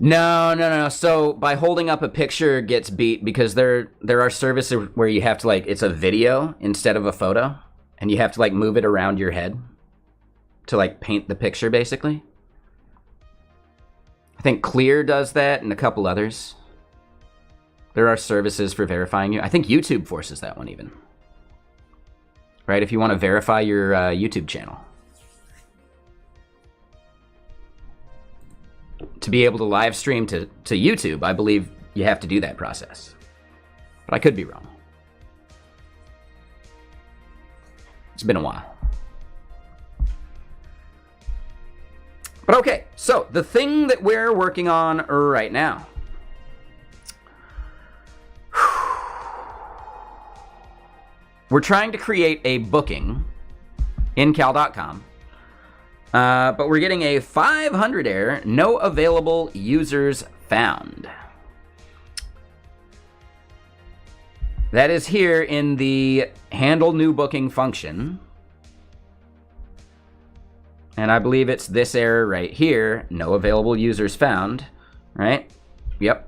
No. So by holding up a picture gets beat because there are services where you have to like it's a video instead of a photo, and you have to like move it around your head to like paint the picture basically. I think Clear does that and a couple others. There are services for verifying you. I think YouTube forces that one even. Right, if you want to verify your YouTube channel. To be able to live stream to YouTube, I believe you have to do that process. But I could be wrong. It's been a while. But okay, so the thing that we're working on right now. We're trying to create a booking in cal.com. But we're getting a 500 error, no available users found. That is here in the handle new booking function. And I believe it's this error right here, no available users found, right? Yep.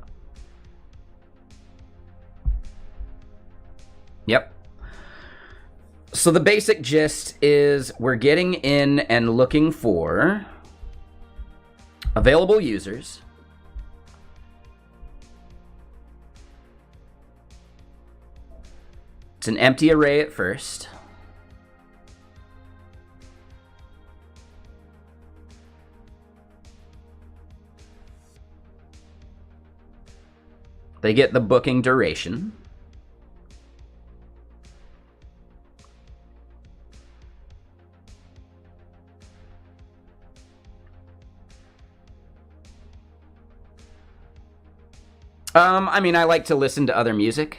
So the basic gist is we're getting in and looking for available users. It's an empty array at first. They get the booking duration. I mean, I like to listen to other music.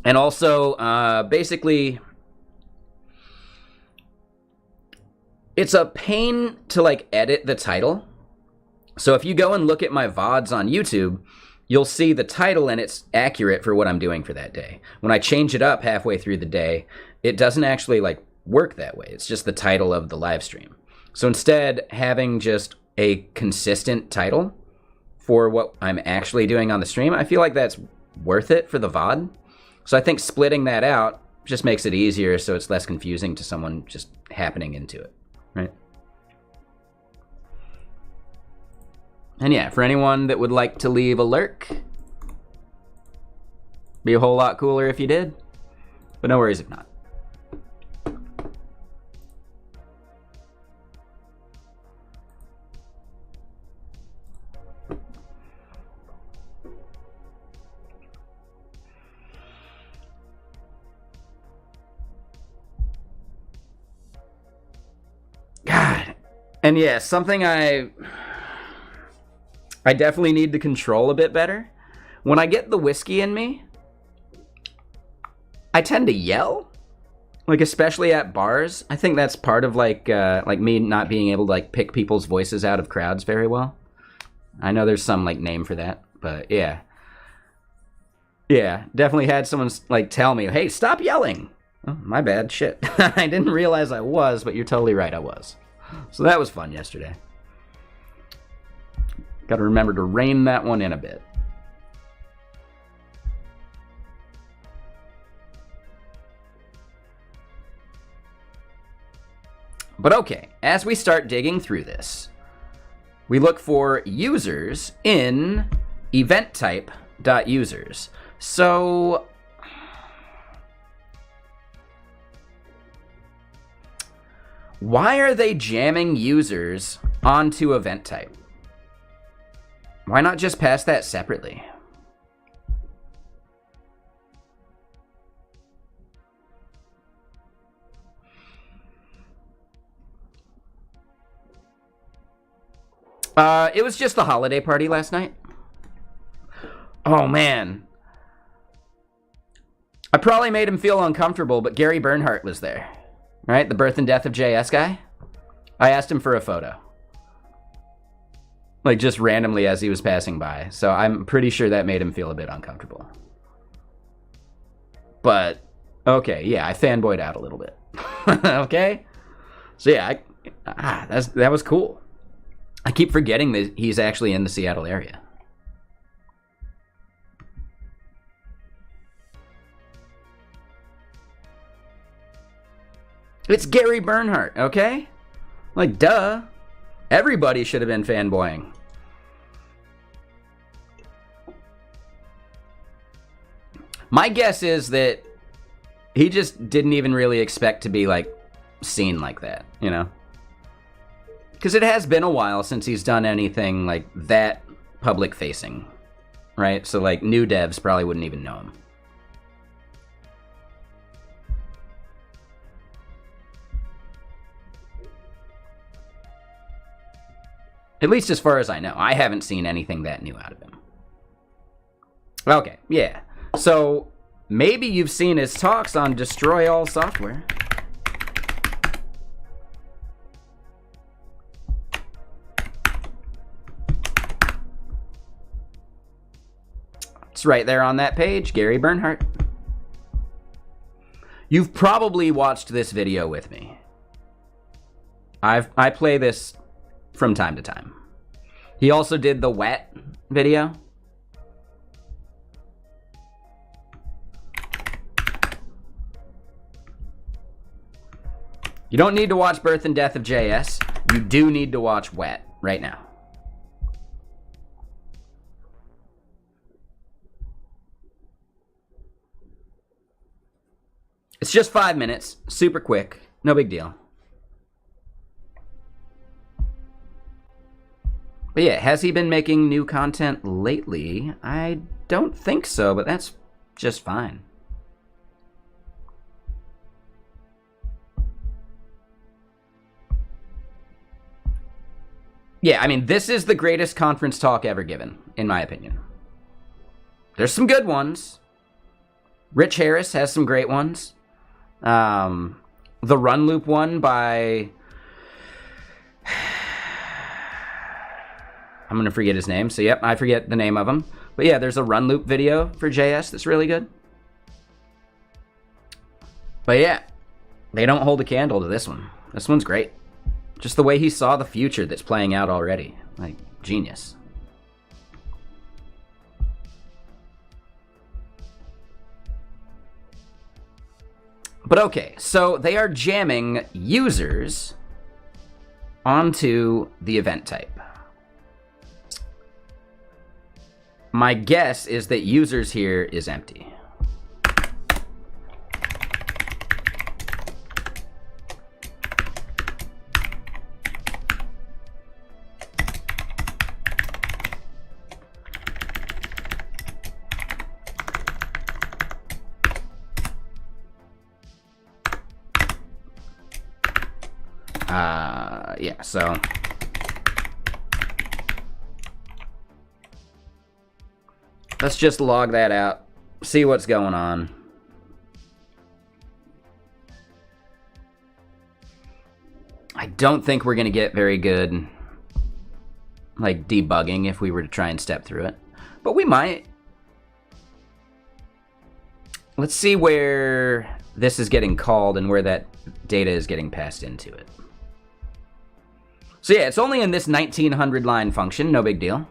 And also, basically, it's a pain to, like, edit the title. So if you go and look at my VODs on YouTube, you'll see the title and it's accurate for what I'm doing for that day. When I change it up halfway through the day, it doesn't actually, like, work that way. It's just the title of the live stream. So instead, having just a consistent title for what I'm actually doing on the stream, I feel like that's worth it for the VOD. So I think splitting that out just makes it easier so it's less confusing to someone just happening into it, right? And yeah, for anyone that would like to leave a lurk, be a whole lot cooler if you did, but no worries if not. God. And yeah, something I definitely need to control a bit better. When I get the whiskey in me, I tend to yell, like especially at bars. I think that's part of like me not being able to like pick people's voices out of crowds very well. I know there's some like name for that, but yeah. Yeah, definitely had someone like tell me, "Hey, stop yelling." Oh, my bad, shit. I didn't realize I was, but you're totally right, I was. So that was fun yesterday. Got to remember to rein that one in a bit. But okay, as we start digging through this, we look for users in event type.users. So why are they jamming users onto event type? Why not just pass that separately? It was just the holiday party last night. Oh, man. I probably made him feel uncomfortable, but Gary Bernhardt was there. Right? The birth and death of JS guy. I asked him for a photo. Like, just randomly as he was passing by. So I'm pretty sure that made him feel a bit uncomfortable. But, okay, yeah, I fanboyed out a little bit. Okay? So yeah, that was cool. I keep forgetting that he's actually in the Seattle area. It's Gary Bernhardt, okay? Like, duh. Everybody should have been fanboying. My guess is that he just didn't even really expect to be, like, seen like that, you know? Because it has been a while since he's done anything, like, that public-facing, right? So, like, new devs probably wouldn't even know him. At least as far as I know. I haven't seen anything that new out of him. Okay, yeah. So, maybe you've seen his talks on Destroy All Software. It's right there on that page, Gary Bernhardt. You've probably watched this video with me. I play this from time to time. He also did the wet video. You don't need to watch Birth and Death of JS. You do need to watch wet right now. It's just 5 minutes, super quick, no big deal. But yeah, has he been making new content lately? I don't think so, but that's just fine. Yeah, I mean, this is the greatest conference talk ever given, in my opinion. There's some good ones. Rich Harris has some great ones. The Run Loop one by... I'm going to forget his name. So, yep, I forget the name of him. But, yeah, there's a Run Loop video for JS that's really good. But, yeah, they don't hold a candle to this one. This one's great. Just the way he saw the future that's playing out already. Like, genius. But, okay, so they are jamming users onto the event type. My guess is that users here is empty. Yeah, so... let's just log that out, see what's going on. I don't think we're going to get very good, like, debugging if we were to try and step through it. But we might. Let's see where this is getting called and where that data is getting passed into it. So yeah, it's only in this 1900 line function, no big deal.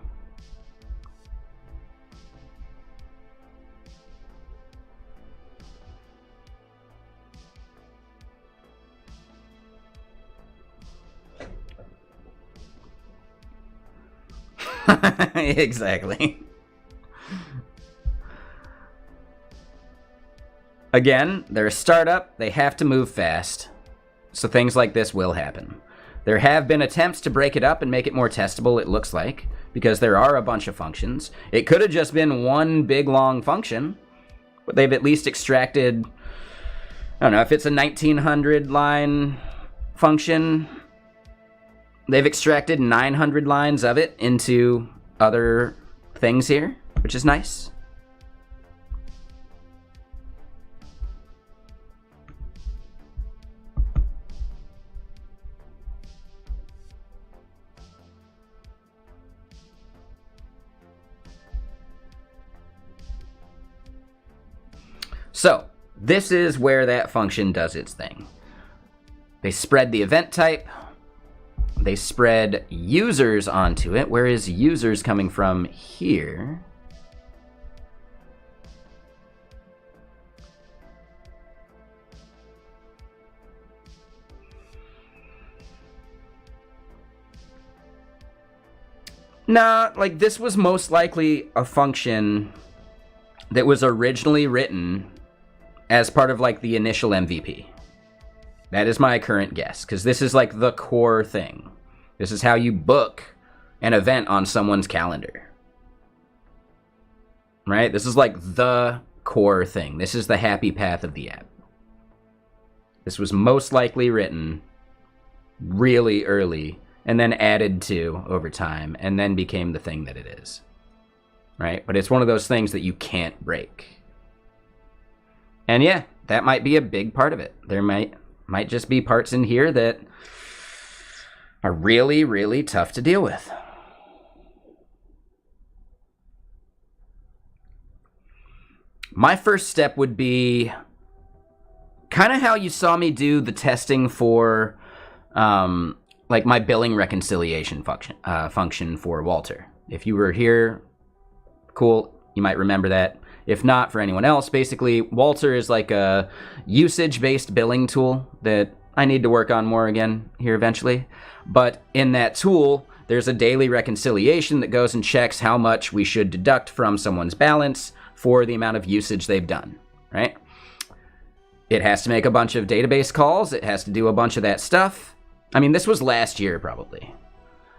Exactly. Again, they're a startup, they have to move fast, so things like this will happen. There have been attempts to break it up and make it more testable, it looks like, because there are a bunch of functions. It could have just been one big long function, but they've at least extracted, I don't know, if it's a 1900 line function, they've extracted 900 lines of it into other things here, which is nice. So, this is where that function does its thing. They spread the event type. They spread users onto it. Where is users coming from here? Nah, like this was most likely a function that was originally written as part of like the initial MVP. That is my current guess, because this is like the core thing. This is how you book an event on someone's calendar. Right? This is like the core thing. This is the happy path of the app. This was most likely written really early and then added to over time and then became the thing that it is. Right? But it's one of those things that you can't break. And yeah, that might be a big part of it. There might just be parts in here that are really, really tough to deal with. My first step would be kind of how you saw me do the testing for like my billing reconciliation function for Walter. If you were here, cool, you might remember that. If not, for anyone else, basically, Walter is like a usage-based billing tool that I need to work on more again here eventually. But in that tool, there's a daily reconciliation that goes and checks how much we should deduct from someone's balance for the amount of usage they've done, right? It has to make a bunch of database calls. It has to do a bunch of that stuff. I mean, this was last year, probably.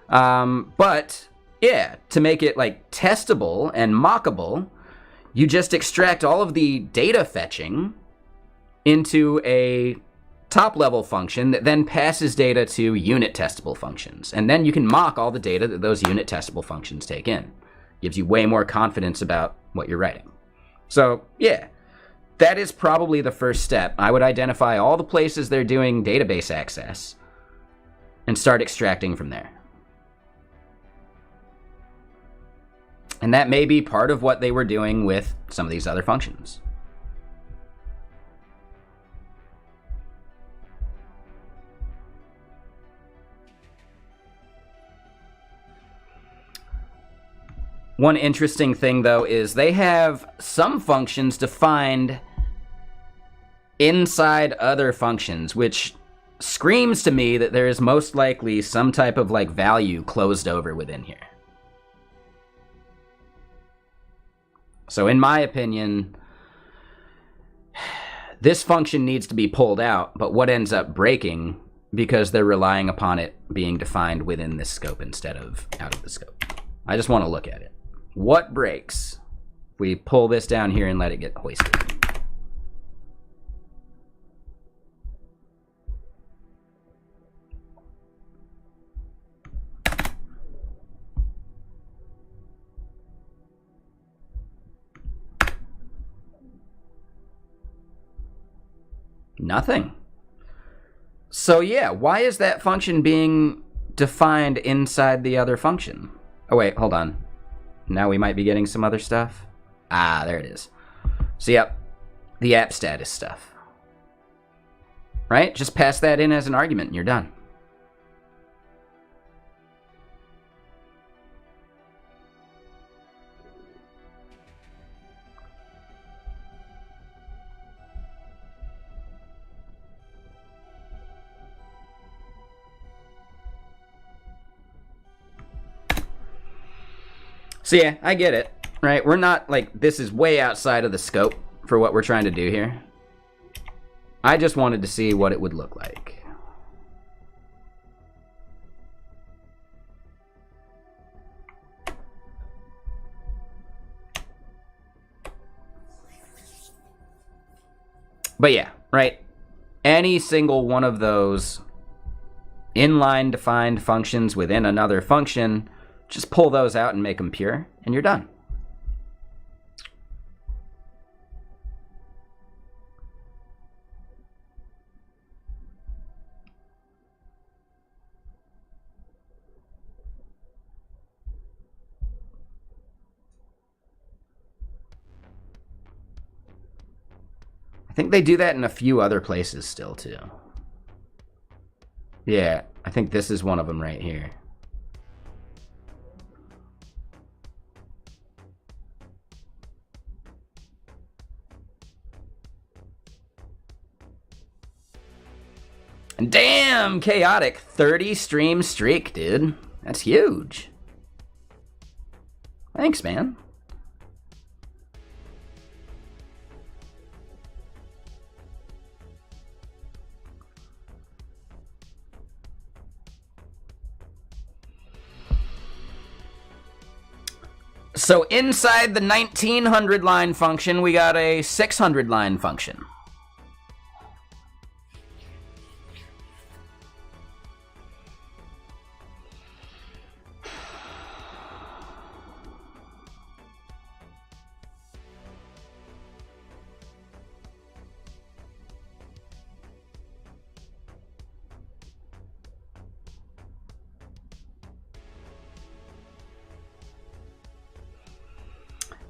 But, yeah, to make it, like, testable and mockable, you just extract all of the data fetching into a top-level function that then passes data to unit testable functions. And then you can mock all the data that those unit testable functions take in. Gives you way more confidence about what you're writing. So, yeah, that is probably the first step. I would identify all the places they're doing database access and start extracting from there. And that may be part of what they were doing with some of these other functions. One interesting thing, though, is they have some functions defined inside other functions, which screams to me that there is most likely some type of like value closed over within here. So in my opinion, this function needs to be pulled out, but what ends up breaking because they're relying upon it being defined within this scope instead of out of the scope. I just want to look at it. What breaks if we pull this down here and let it get hoisted? Nothing. So yeah, why is that function being defined inside the other function? Oh wait, hold on. Now we might be getting some other stuff. Ah, there it is. So yep, the app status stuff. Right? Just pass that in as an argument and you're done. So yeah, I get it, right? We're not, like, this is way outside of the scope for what we're trying to do here. I just wanted to see what it would look like. But yeah, right? Any single one of those inline defined functions within another function, just pull those out and make them pure, and you're done. I think they do that in a few other places still, too. Yeah, I think this is one of them right here. Damn, chaotic. 30 stream streak, dude. That's huge. Thanks, man. So inside the 1900 line function, we got a 600 line function.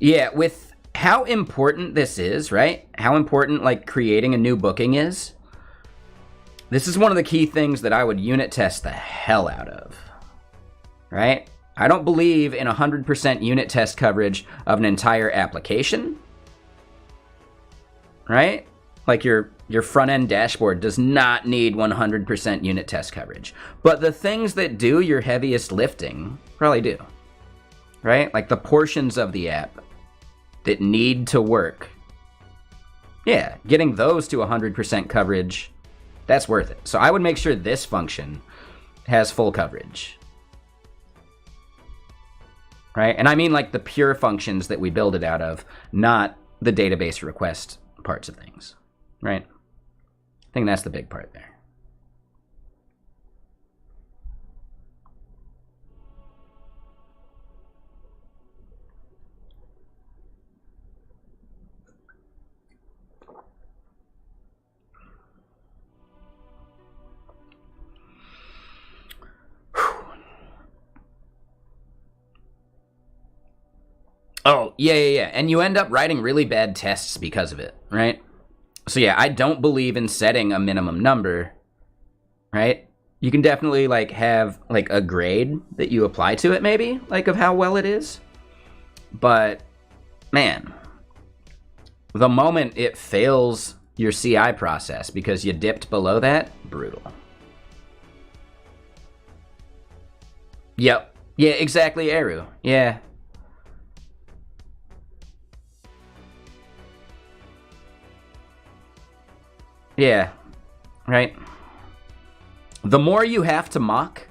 Yeah, with how important this is, right? How important, like, creating a new booking is. This is one of the key things that I would unit test the hell out of, right? I don't believe in 100% unit test coverage of an entire application, right? Like, your front-end dashboard does not need 100% unit test coverage. But the things that do your heaviest lifting probably do, right? Like, the portions of the app that need to work. Yeah, getting those to 100% coverage, that's worth it. So I would make sure this function has full coverage. Right? And I mean like the pure functions that we build it out of, not the database request parts of things. Right? I think that's the big part there. Oh, yeah. And you end up writing really bad tests because of it, right? So yeah, I don't believe in setting a minimum number, right? You can definitely like have like a grade that you apply to it maybe, like of how well it is. But man, the moment it fails your CI process because you dipped below that, brutal. Yep. Yeah, exactly, Eru. Yeah. Yeah, right? The more you have to mock,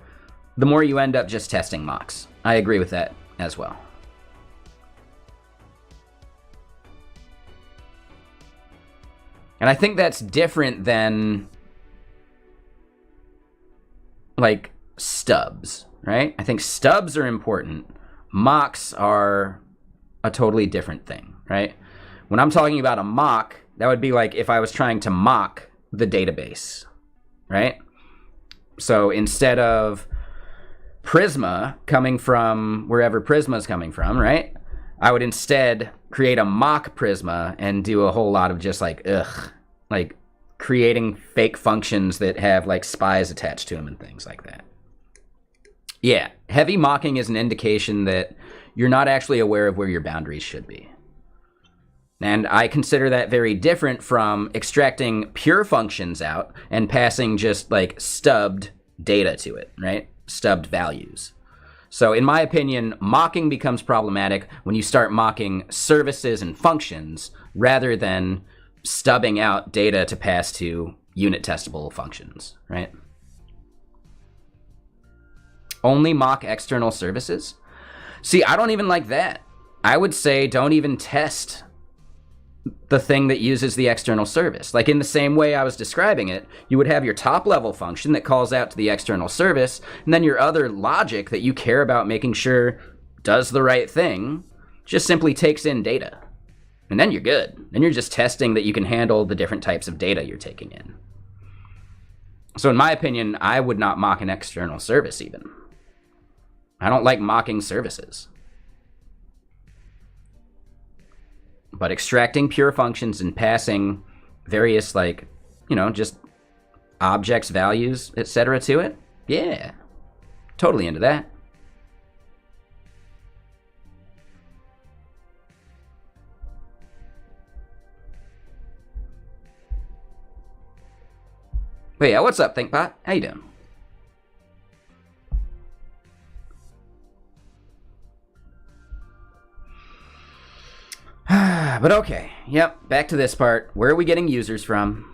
the more you end up just testing mocks. I agree with that as well. And I think that's different than like stubs, right? I think stubs are important. Mocks are a totally different thing, right? When I'm talking about a mock, that would be like if I was trying to mock the database, right? So instead of Prisma coming from wherever Prisma is coming from, right? I would instead create a mock Prisma and do a whole lot of just like, like creating fake functions that have like spies attached to them and things like that. Yeah, heavy mocking is an indication that you're not actually aware of where your boundaries should be. And I consider that very different from extracting pure functions out and passing just like stubbed data to it, right? Stubbed values. So in my opinion, mocking becomes problematic when you start mocking services and functions rather than stubbing out data to pass to unit testable functions, right? Only mock external services? See, I don't even like that. I would say don't even test the thing that uses the external service. Like in the same way I was describing it, you would have your top level function that calls out to the external service, and then your other logic that you care about making sure does the right thing just simply takes in data. And then you're good. Then you're just testing that you can handle the different types of data you're taking in. So in my opinion, I would not mock an external service even. I don't like mocking services. But extracting pure functions and passing various, like, you know, just objects, values, etc. to it. Yeah, totally into that. But yeah, what's up, ThinkBot? How you doing? But okay, yep, back to this part. Where are we getting users from?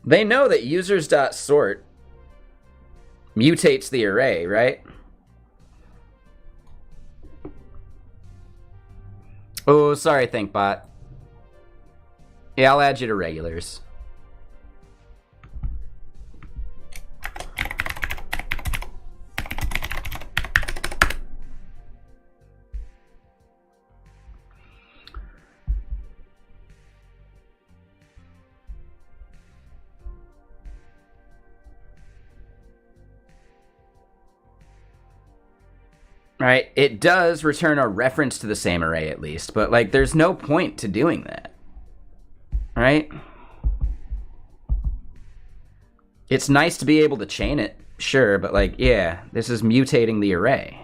They know that users.sort mutates the array, right? Oh, sorry, ThinkBot. Yeah, I'll add you to regulars. Right, it does return a reference to the same array at least, but like there's no point to doing that. Right? It's nice to be able to chain it, sure, but like, yeah, this is mutating the array.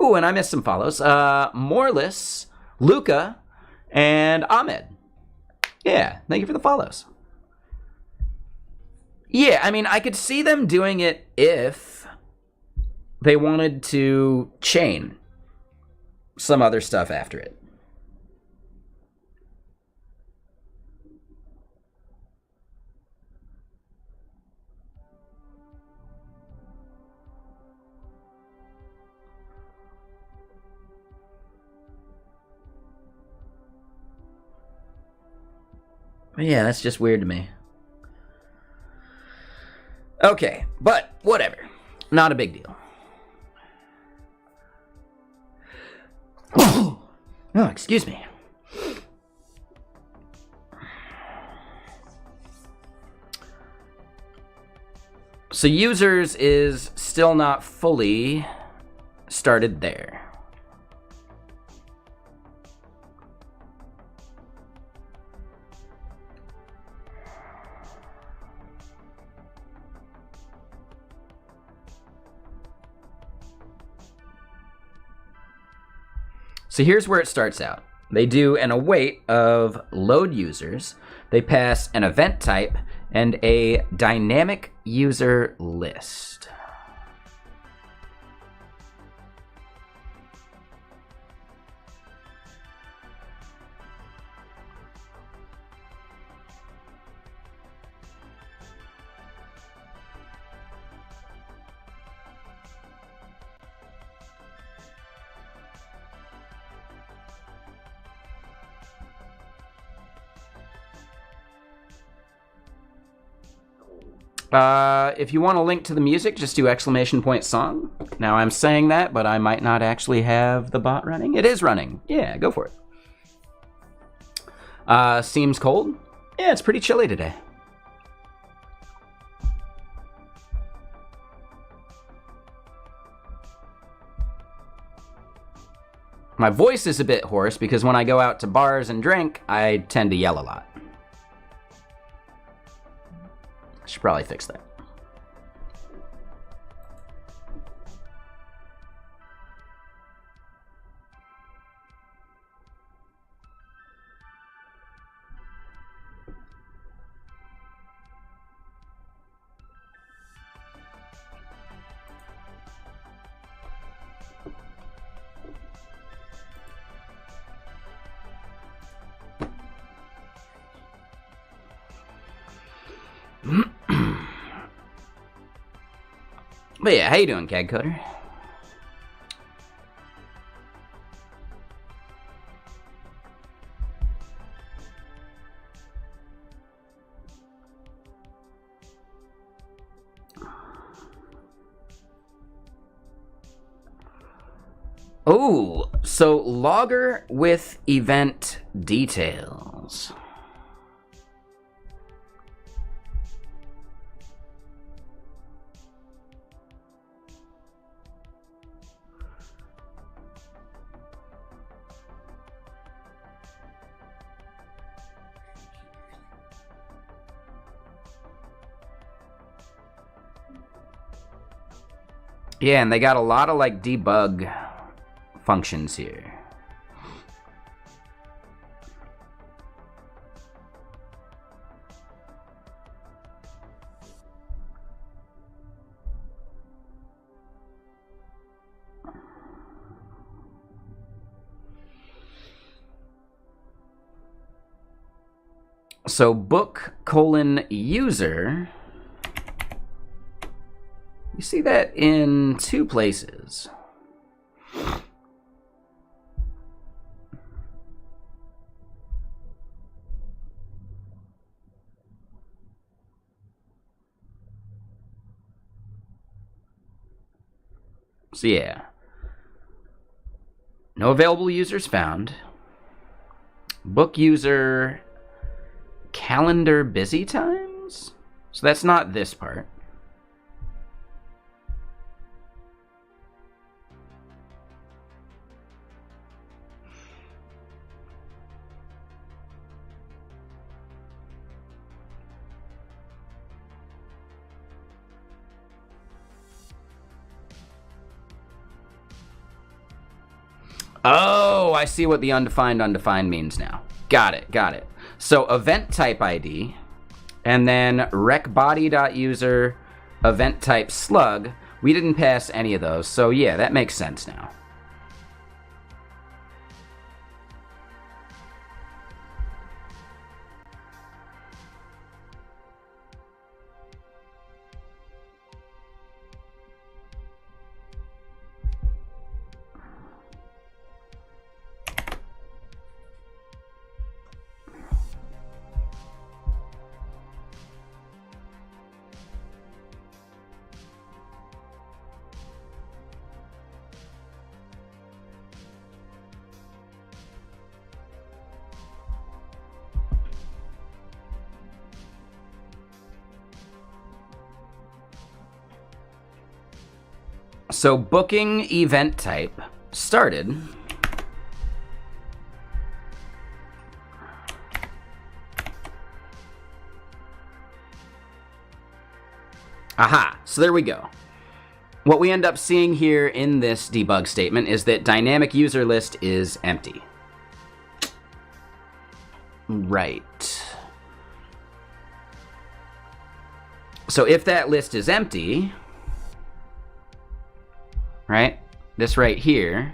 Ooh, and I missed some follows. Morlis, Luca, and Ahmed. Yeah, thank you for the follows. Yeah, I mean, I could see them doing it if they wanted to chain some other stuff after it. But yeah, that's just weird to me. Okay, but whatever. Not a big deal. Oh, excuse me. So users is still not fully started there. So here's where it starts out. They do an await of load users. They pass an event type and a dynamic user list. If you want a link to the music, just do ! song. Now I'm saying that, but I might not actually have the bot running. It is running. Yeah, go for it. Seems cold? Yeah, it's pretty chilly today. My voice is a bit hoarse because when I go out to bars and drink, I tend to yell a lot. I should probably fix that. But yeah, how you doing, CAD Coder? Oh, so logger with event details. Yeah, and they got a lot of like debug functions here. So book:user, you see that in two places. So yeah, no available users found. Book user calendar busy times? So that's not this part. Oh, I see what the undefined means now. Got it. So event type ID, and then recBody.user event type slug. We didn't pass any of those, so yeah, that makes sense now. So booking event type started. Aha, so there we go. What we end up seeing here in this debug statement is that dynamic user list is empty. Right. So if that list is empty, right, this right here,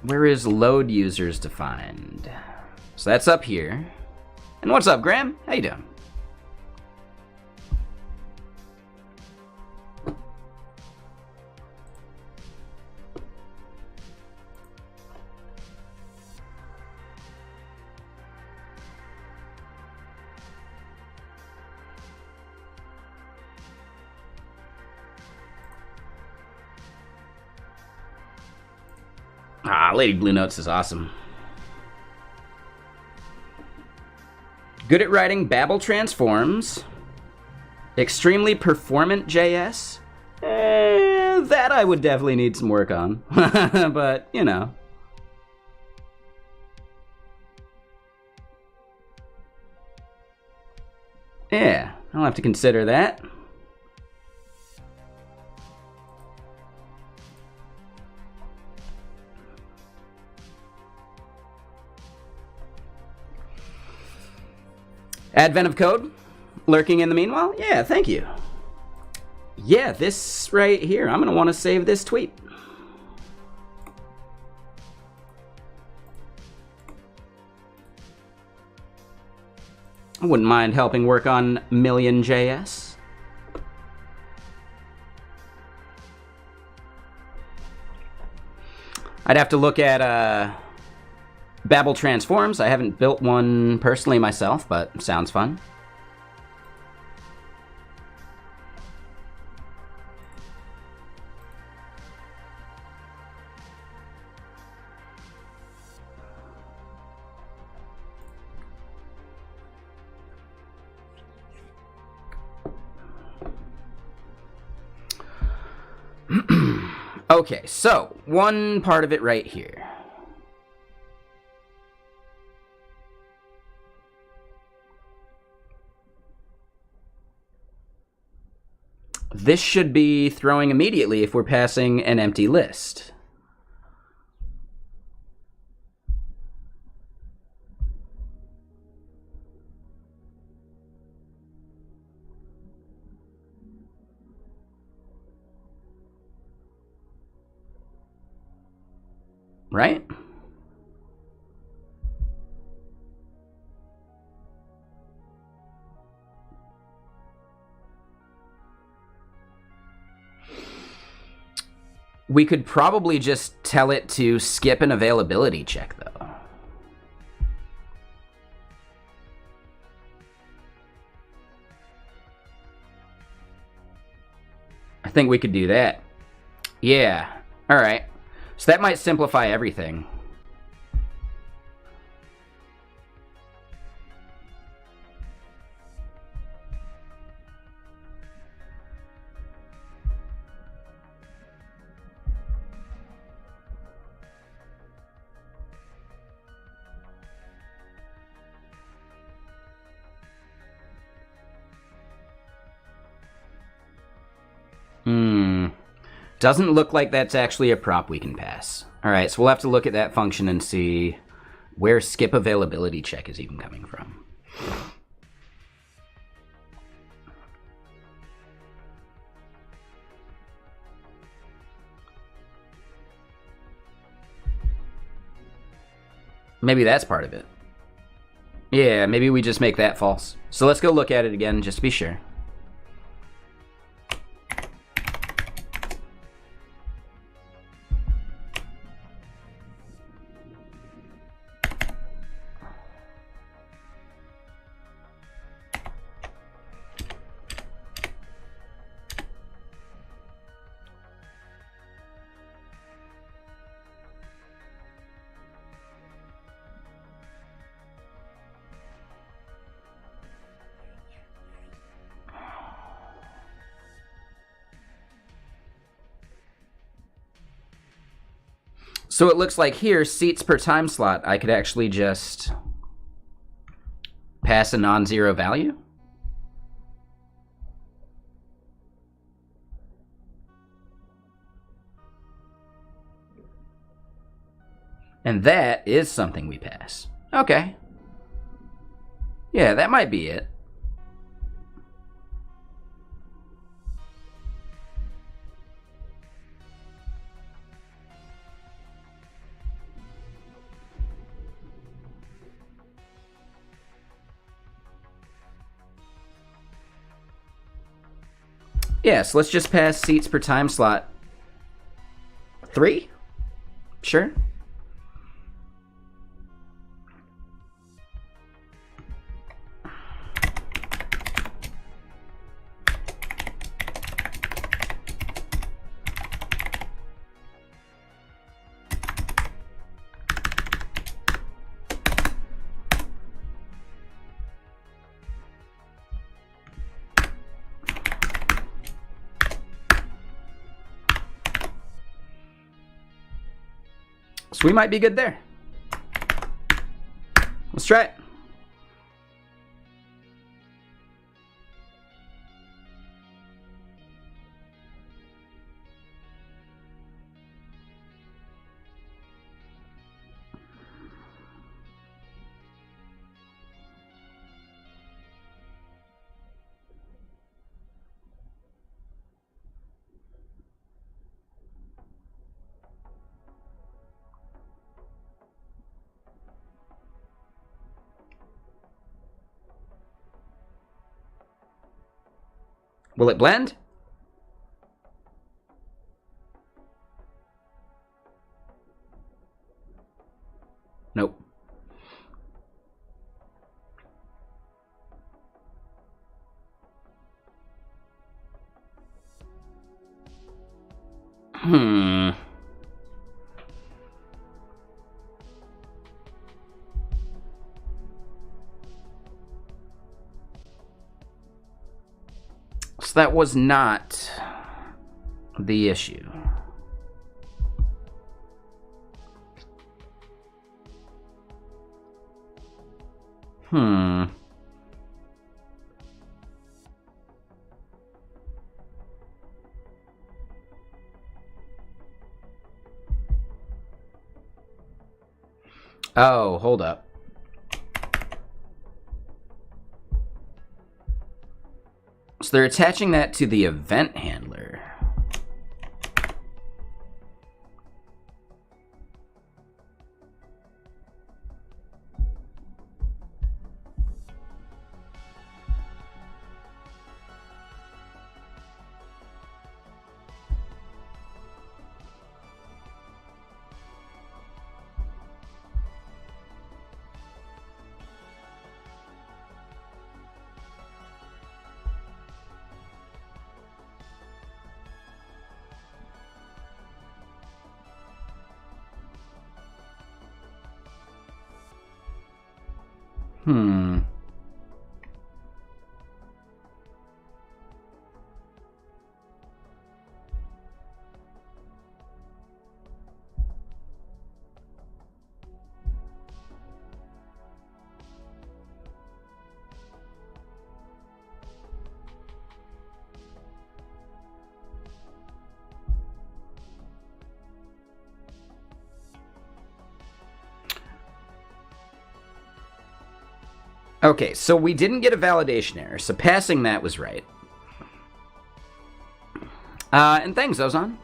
where is load users defined? So that's up here. And what's up, Graham? How you doing? Ah, Lady Blue Notes is awesome. Good at writing Babel transforms. Extremely performant JS. That I would definitely need some work on. But, you know. Yeah, I'll have to consider that. Advent of Code, lurking in the meanwhile? Yeah, thank you. Yeah, this right here. I'm going to want to save this tweet. I wouldn't mind helping work on Million.js. I'd have to look at Babel transforms. I haven't built one personally myself, but sounds fun. Okay, so one part of it right here. This should be throwing immediately if we're passing an empty list. Right? We could probably just tell it to skip an availability check, though. I think we could do that. Yeah. All right. So that might simplify everything. Doesn't look like that's actually a prop we can pass. All right, so we'll have to look at that function and see where skip availability check is even coming from. Maybe that's part of it. Yeah, maybe we just make that false. So let's go look at it again just to be sure. So it looks like here, seats per time slot, I could actually just pass a non-zero value. And that is something we pass. Okay. Yeah, that might be it. Yeah, so let's just pass seats per time slot 3. Sure. So we might be good there. Let's try it. Will it blend? Nope. So that was not the issue. Oh, hold up. So they're attaching that to the event handler. Okay, so we didn't get a validation error, so passing that was right. And thanks, Ozon.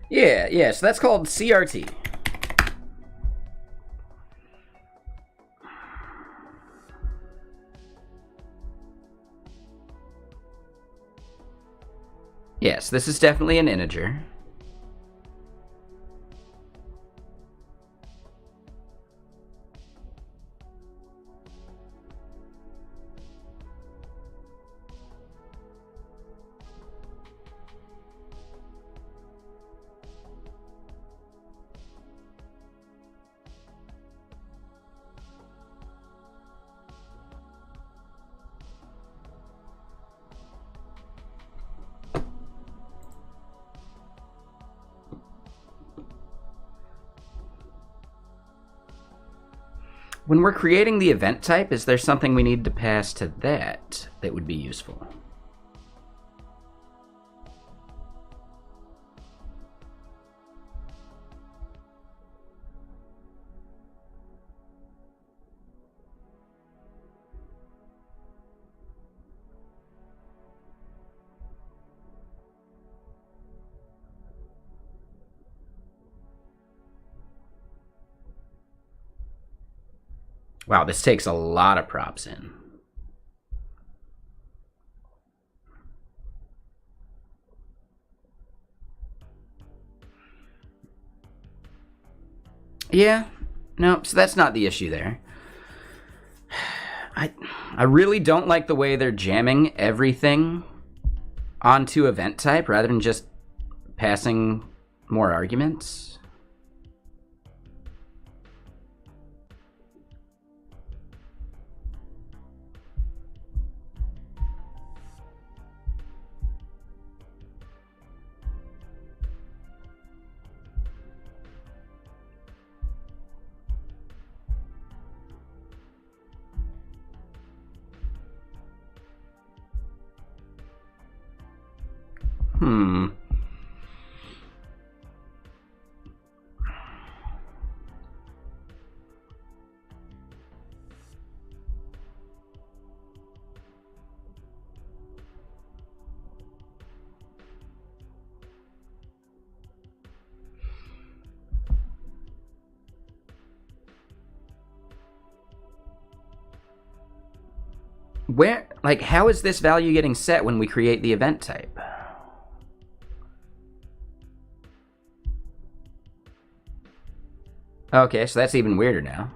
Yeah, so that's called CRT. Yes, this is definitely an integer. When we're creating the event type, is there something we need to pass to that would be useful? Wow, this takes a lot of props in. Yeah, no, so that's not the issue there. I really don't like the way they're jamming everything onto event type rather than just passing more arguments. Where, like, how is this value getting set when we create the event type? Okay, so that's even weirder now.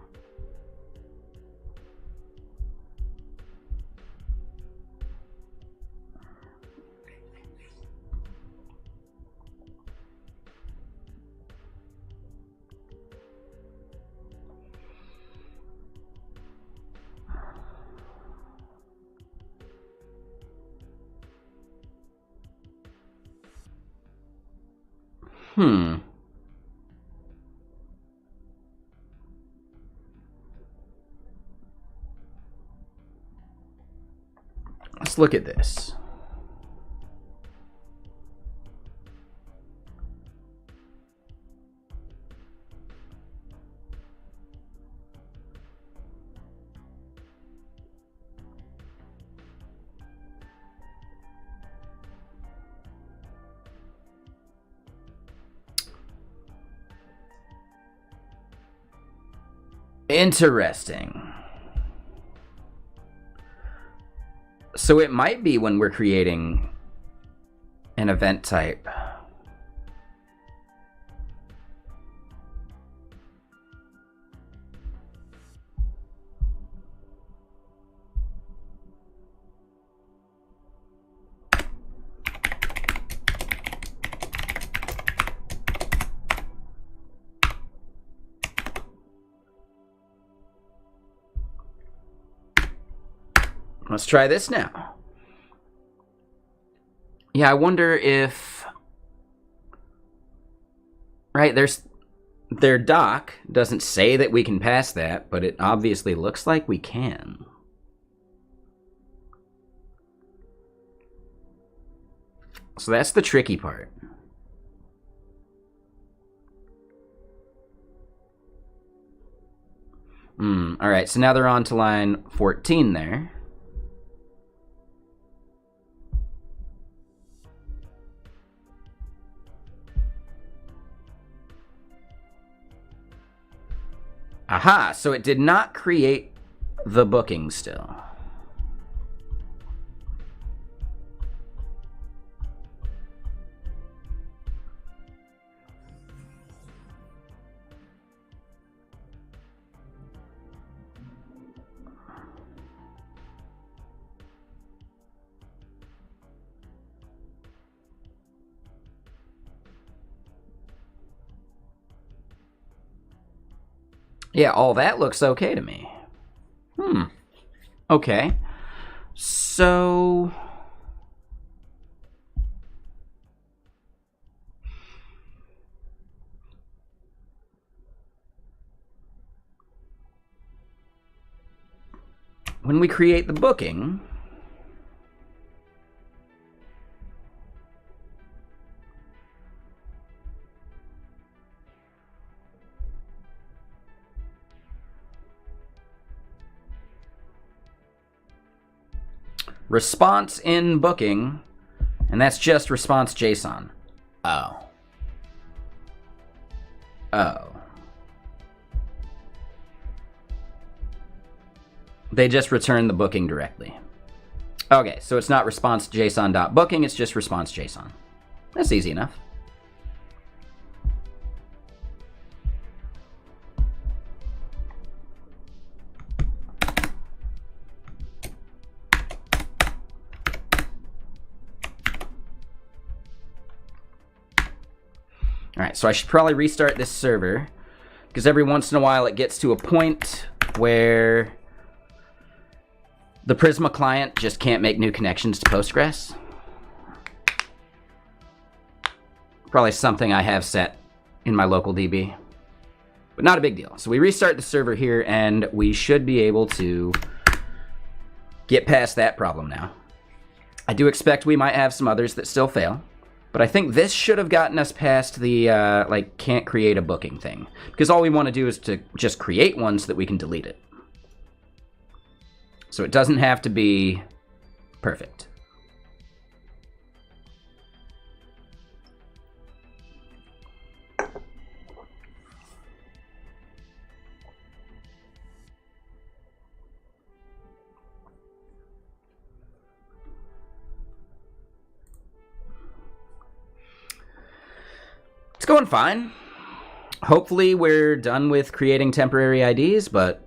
Let's look at this. Interesting. So it might be when we're creating an event type. Let's try this now. Yeah, I wonder if... Right, their doc doesn't say that we can pass that, but it obviously looks like we can. So that's the tricky part. Alright, so now they're on to line 14 there. Aha, so it did not create the booking still. Yeah, all that looks okay to me. Okay. So... when we create the booking... response in booking, and that's just response JSON. Oh. They just return the booking directly. Okay, so it's not response JSON.booking, it's just response JSON. That's easy enough. Alright, so I should probably restart this server, because every once in a while it gets to a point where the Prisma client just can't make new connections to Postgres. Probably something I have set in my local DB, but not a big deal. So we restart the server here, and we should be able to get past that problem now. I do expect we might have some others that still fail, But I think this should have gotten us past the, like, can't create a booking thing. Because all we want to do is to just create one so that we can delete it. So it doesn't have to be perfect. It's going fine. Hopefully we're done with creating temporary IDs, but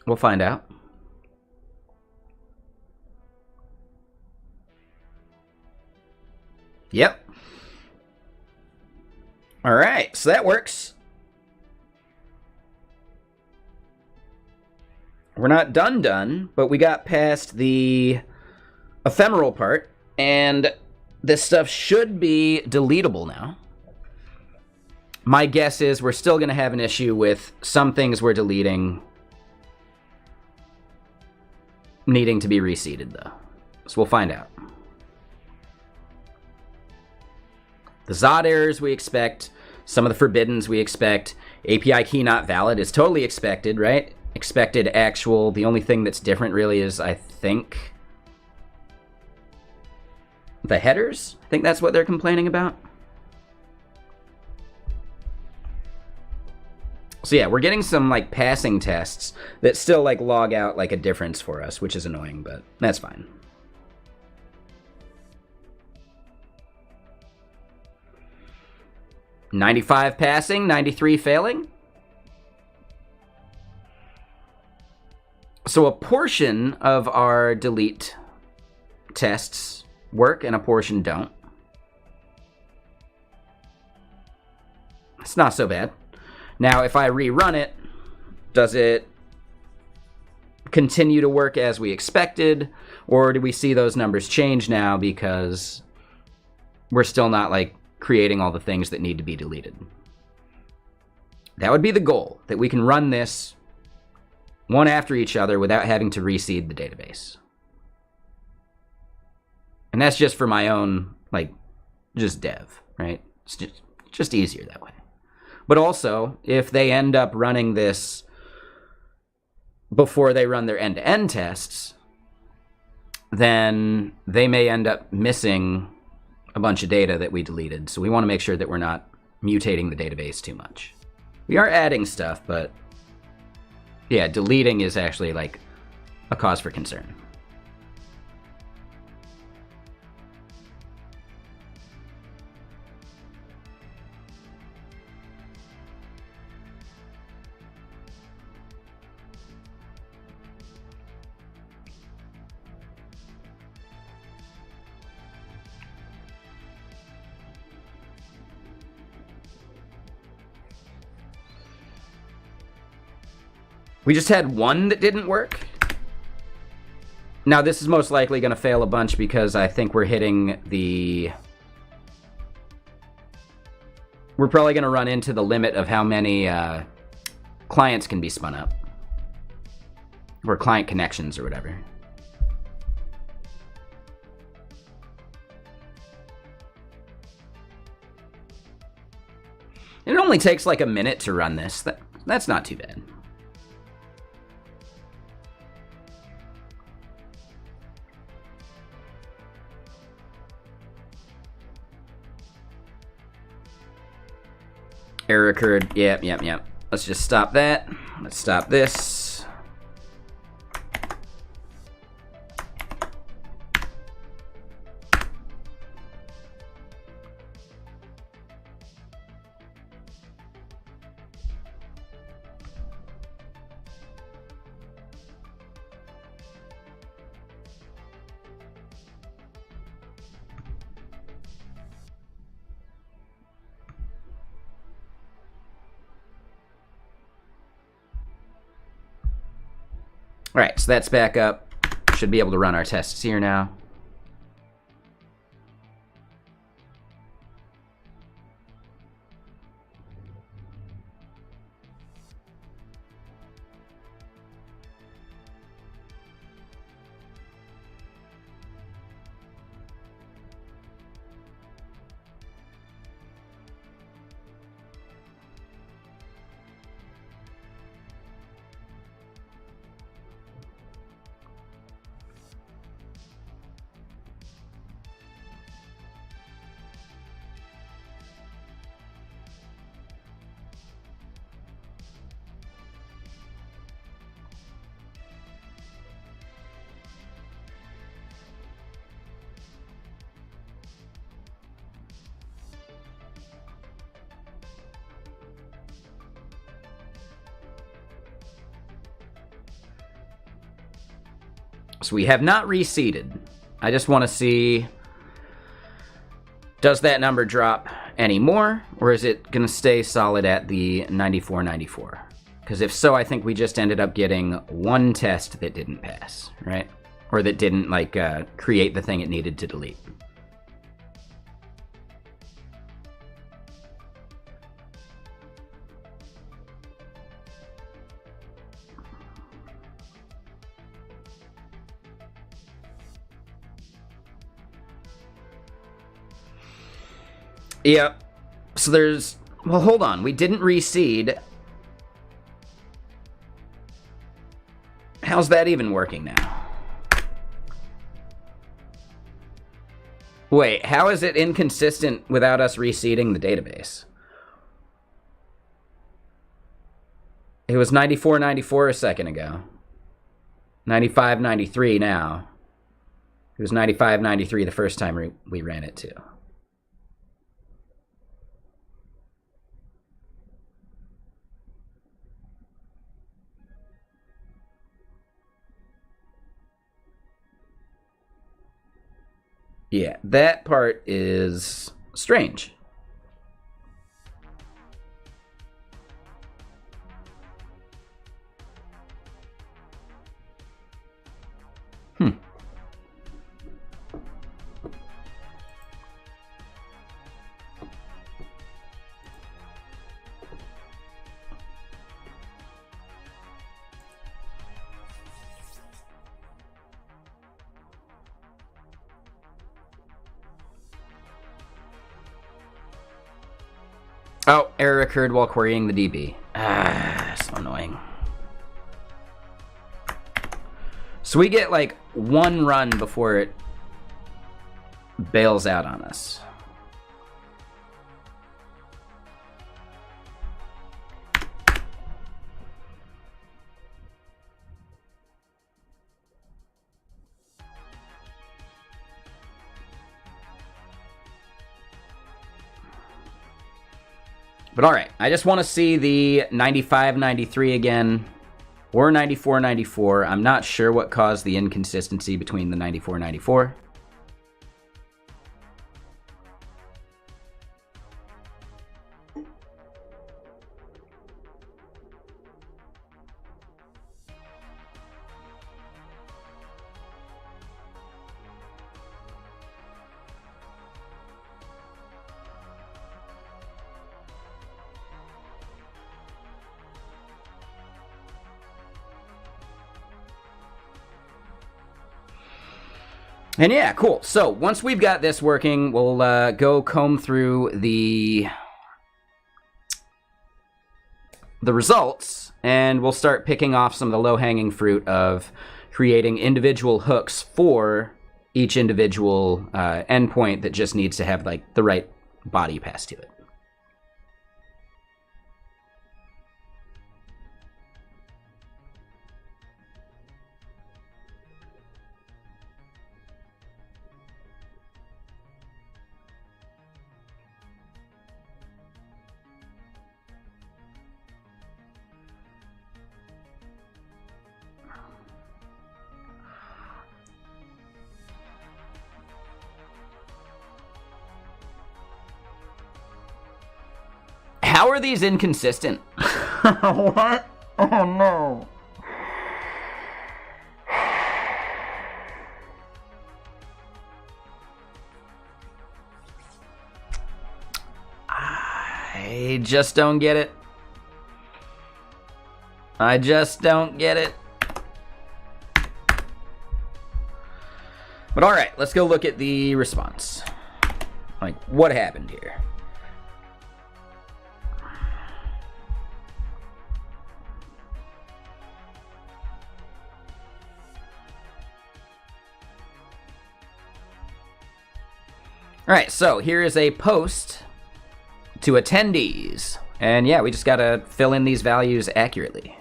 we'll find out. Yep. All right, so that works. We're not done, but we got past the ephemeral part, and this stuff should be deletable now. My guess is we're still going to have an issue with some things we're deleting needing to be reseeded, though. So we'll find out. The Zod errors we expect, some of the forbiddens we expect, API key not valid is totally expected, right? Expected actual. The only thing that's different really is, I think, the headers. I think that's what they're complaining about. So yeah, we're getting some like passing tests that still like log out like a difference for us, which is annoying, but that's fine. $95 passing, 93 failing. So a portion of our delete tests work and a portion don't. It's not so bad. Now, if I rerun it, does it continue to work as we expected? Or do we see those numbers change now because we're still not, like, creating all the things that need to be deleted? That would be the goal, that we can run this one after each other without having to reseed the database. And that's just for my own, like, just dev, right? It's just easier that way. But also, if they end up running this before they run their end-to-end tests, then they may end up missing a bunch of data that we deleted. So we want to make sure that we're not mutating the database too much. We are adding stuff, but yeah, deleting is actually like a cause for concern. We just had one that didn't work. Now, this is most likely going to fail a bunch because I think we're hitting the... We're probably going to run into the limit of how many clients can be spun up. Or client connections or whatever. And it only takes like a minute to run this. That's not too bad. Error occurred. Yep. Let's just stop that. Let's stop this. All right, so that's back up. Should be able to run our tests here now. So we have not reseeded. I just want to see, does that number drop anymore, or is it going to stay solid at the 9494? Because if so, I think we just ended up getting one test that didn't pass, right? Or that didn't, like, create the thing it needed to delete. Yep. So there's... Well, hold on. We didn't reseed. How's that even working now? Wait, how is it inconsistent without us reseeding the database? It was 9494 a second ago. 9593 now. It was 9593 the first time we ran it too. Yeah, that part is strange. Oh, error occurred while querying the DB. Ah, so annoying. So we get like one run before it bails out on us. But all right, I just want to see the 95-93 again, or 94-94. I'm not sure what caused the inconsistency between the 94-94. And yeah, cool. So once we've got this working, we'll go comb through the results, and we'll start picking off some of the low-hanging fruit of creating individual hooks for each individual endpoint that just needs to have like the right body pass to it. How are these inconsistent? What? Oh no. I just don't get it. I just don't get it. But all right, let's go look at the response. Like, what happened here? All right, so here is a post to attendees. And yeah, we just gotta fill in these values accurately.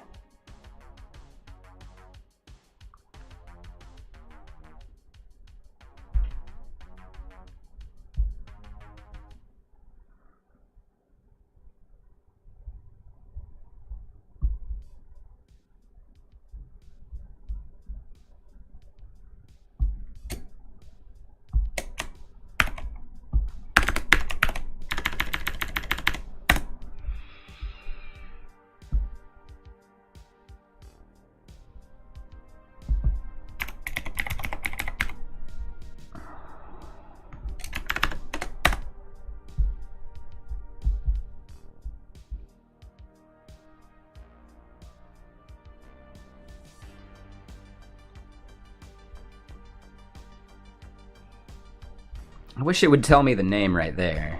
I wish it would tell me the name right there.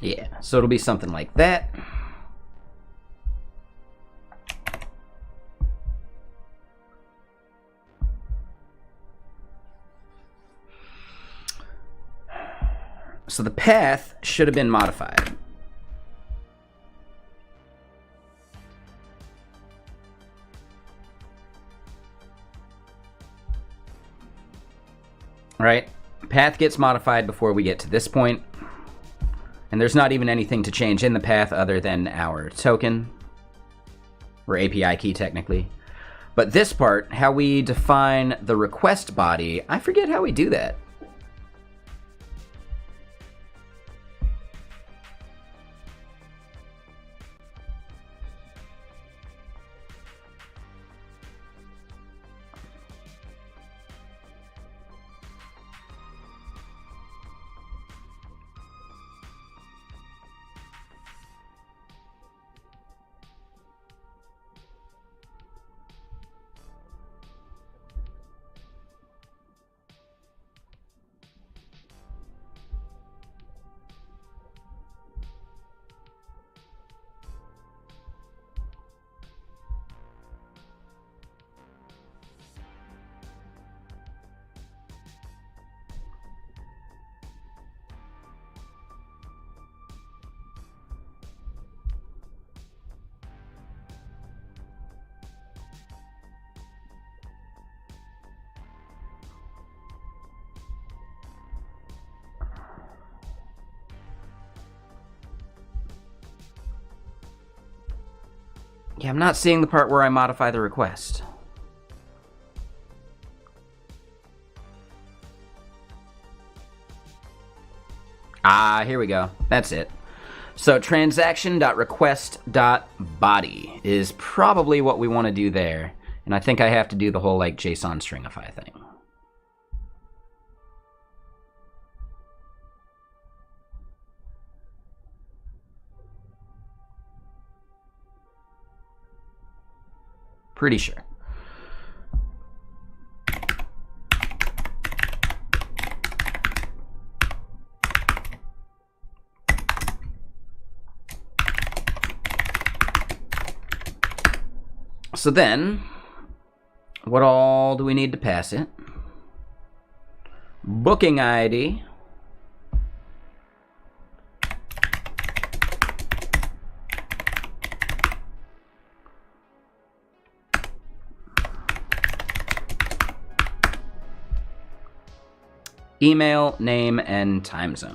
Yeah, so it'll be something like that. So the path should have been modified. Right? Path gets modified before we get to this point. And there's not even anything to change in the path other than our token, or API key technically. But this part, how we define the request body, I forget how we do that. Yeah, I'm not seeing the part where I modify the request. Ah, here we go. That's it. So transaction.request.body is probably what we want to do there. And I think I have to do the whole like JSON stringify thing. Pretty sure. So then, what all do we need to pass it? Booking ID. Email, name, and time zone.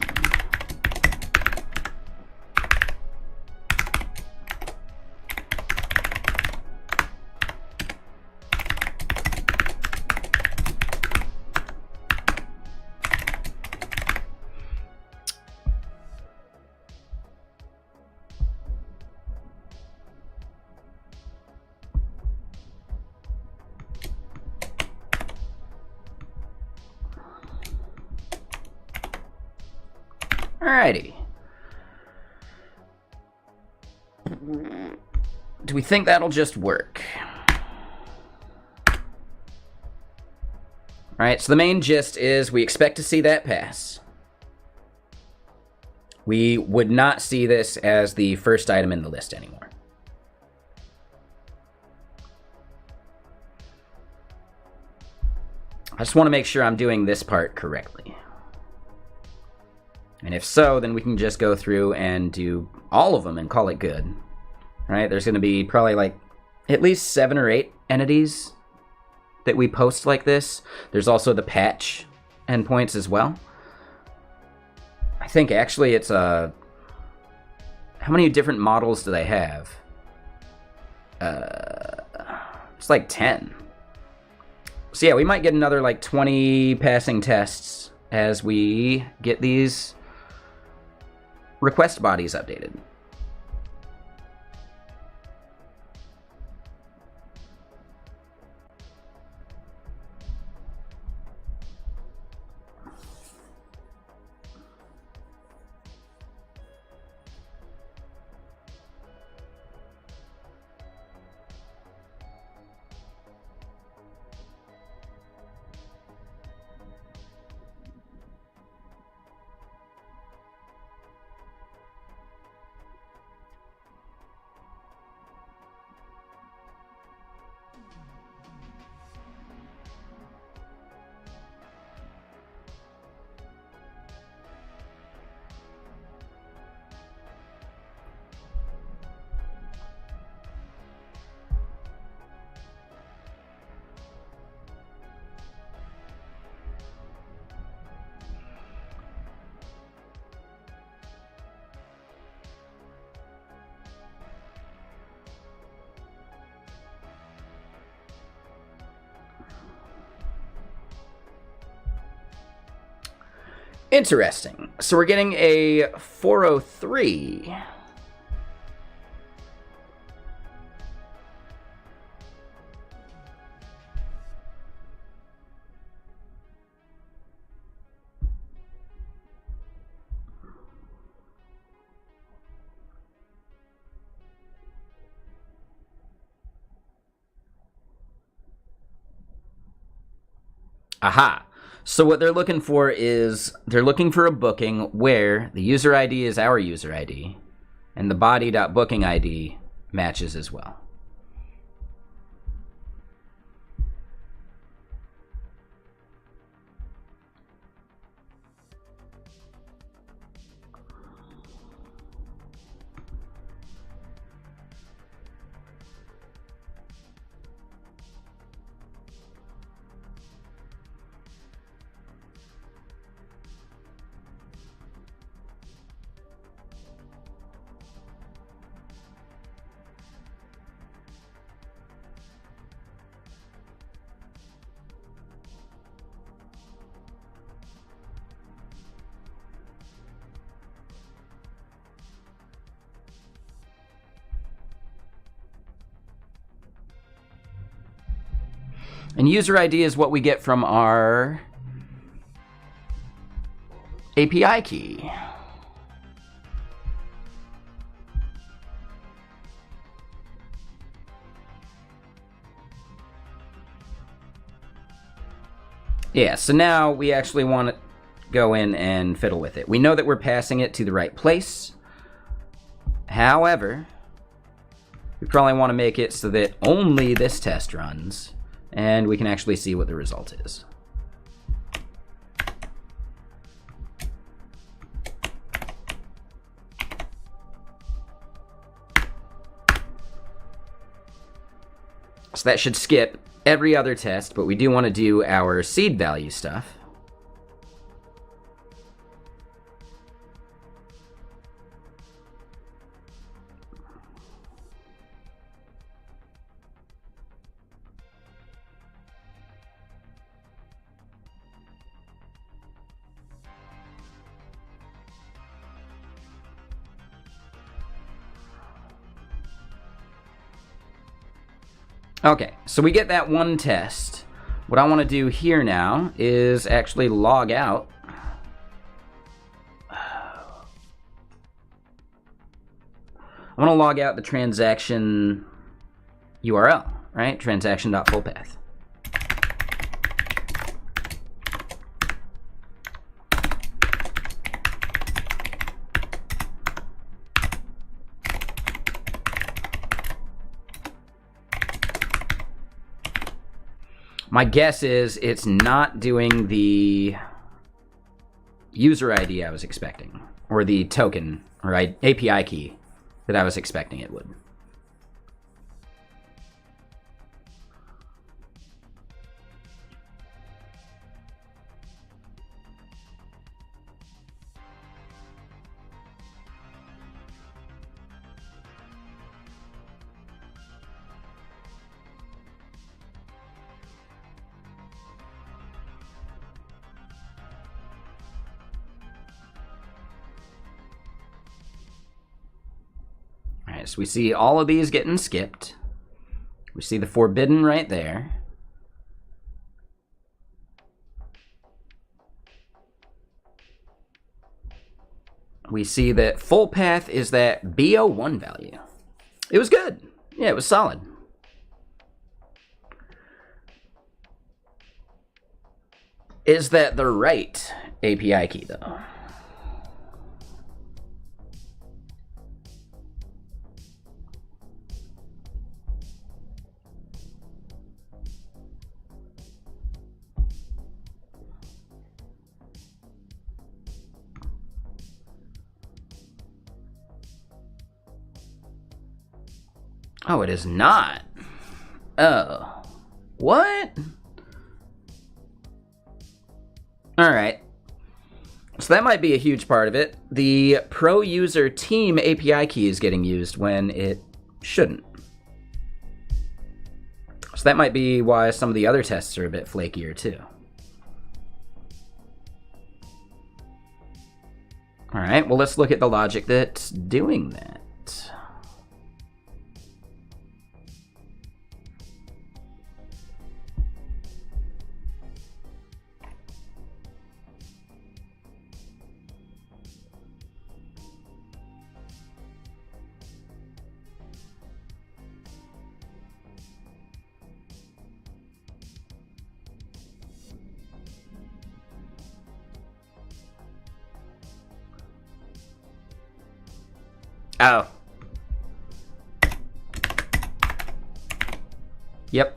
Alrighty. Do we think that'll just work? Alright, so the main gist is we expect to see that pass. We would not see this as the first item in the list anymore. I just want to make sure I'm doing this part correctly. And if so, then we can just go through and do all of them and call it good. Right? There's going to be probably like at least 7 or 8 entities that we post like this. There's also the patch endpoints as well. I think actually it's how many different models do they have? It's like 10. So yeah, we might get another like 20 passing tests as we get these request bodies updated. Interesting. So we're getting a 403. Aha. So what they're looking for is they're looking for a booking where the user ID is our user ID and the body.booking ID matches as well. And user ID is what we get from our API key. Yeah, so now we actually want to go in and fiddle with it. We know that we're passing it to the right place. However, we probably want to make it so that only this test runs, and we can actually see what the result is. So that should skip every other test, but we do want to do our seed value stuff. Okay, so we get that one test. What I want to do here now is actually log out. I want to log out the transaction URL, right? Transaction.fullpath. My guess is it's not doing the user ID I was expecting, or the token, or API key that I was expecting it would. right, so we see all of these getting skipped. We see the forbidden right there. We see that full path is that B01 value. It was good. Yeah, it was solid. Is that the right API key, though? Oh, it is not. Oh. What? Alright. So that might be a huge part of it. The pro user team API key is getting used when it shouldn't. So that might be why some of the other tests are a bit flakier too. Alright, well let's look at the logic that's doing that. Oh. Yep.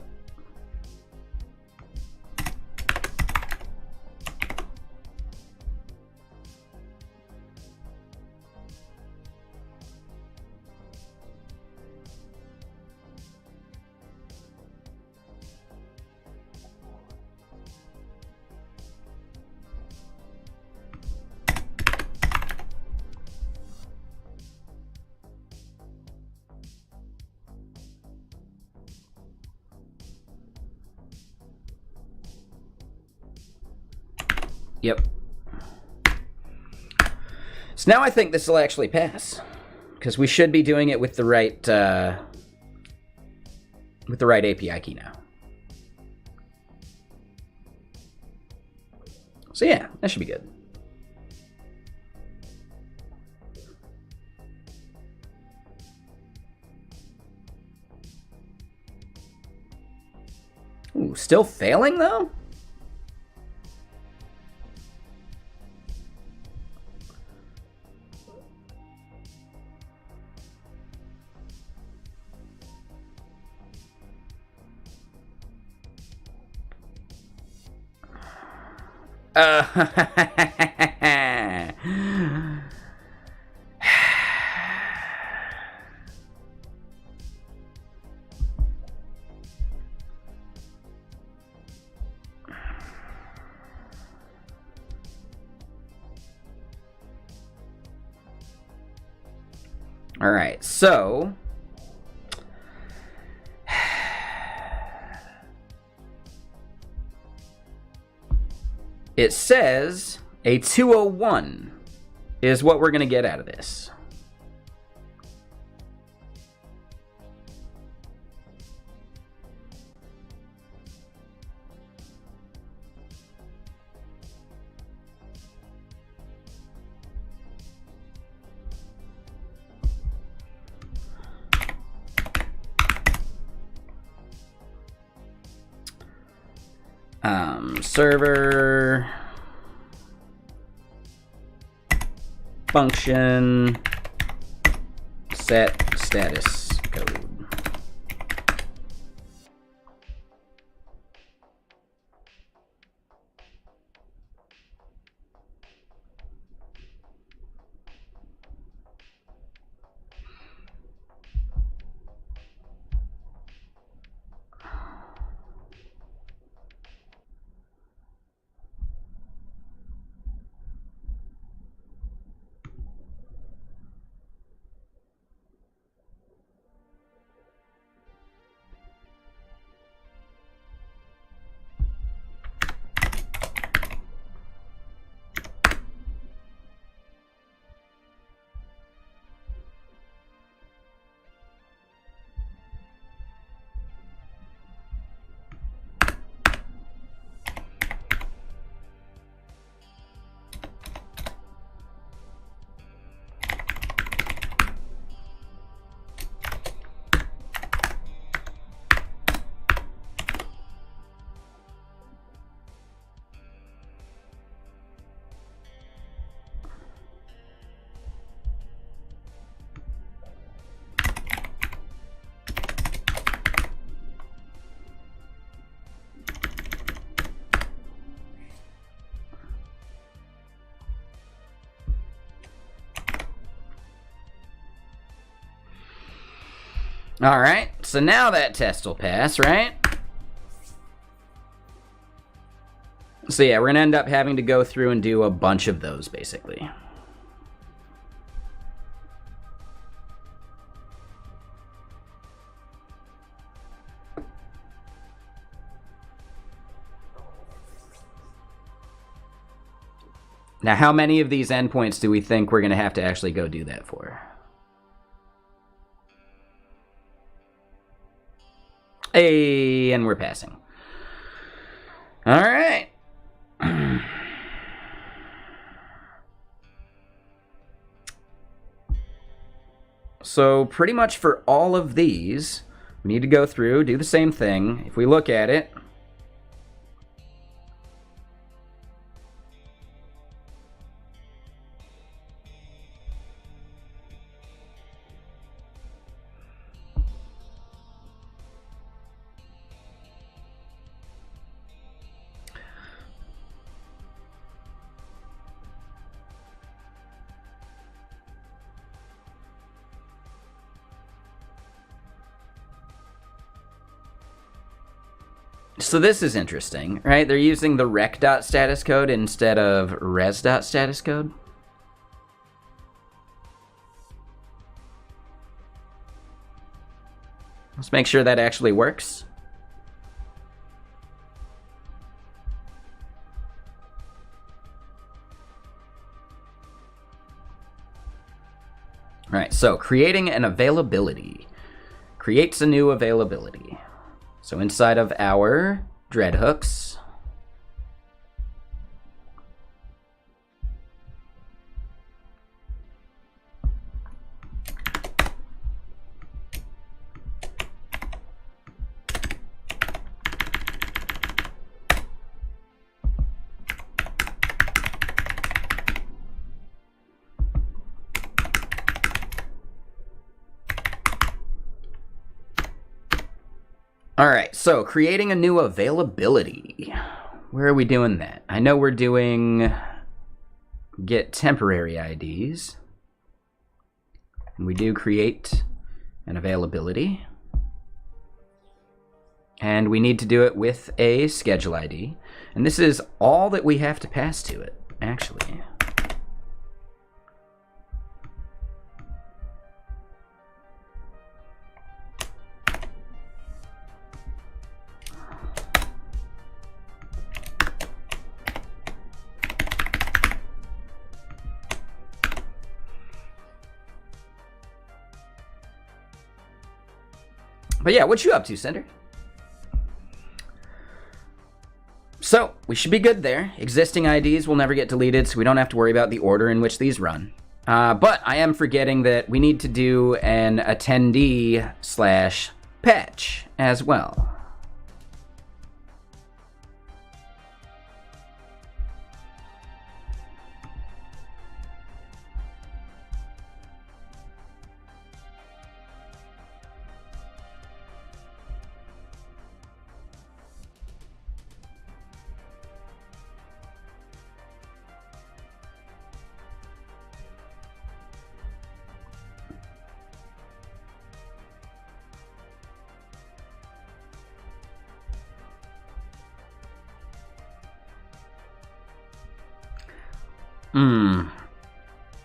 Yep. So now I think this will actually pass, because we should be doing it with the right API key now. So yeah, that should be good. Ooh, still failing though? All right, so it says a 201 is what we're going to get out of this. Server function set status code. All right, so now that test will pass, right? So yeah, we're going to end up having to go through and do a bunch of those, basically. Now, how many of these endpoints do we think we're going to have to actually go do that for? Hey, and we're passing. All right. So pretty much for all of these, we need to go through, do the same thing. If we look at it, so this is interesting, right? They're using the rec.status code instead of res.status code. Let's make sure that actually works. All right, so creating an availability. Creates a new availability. So inside of our Dredd hooks, all right, so creating a new availability. Where are we doing that? I know we're doing get temporary IDs. And we do create an availability. And we need to do it with a schedule ID. And this is all that we have to pass to it, actually. But yeah, what you up to, Cinder? So, we should be good there. Existing IDs will never get deleted, so we don't have to worry about the order in which these run. But I am forgetting that we need to do an attendee/patch as well.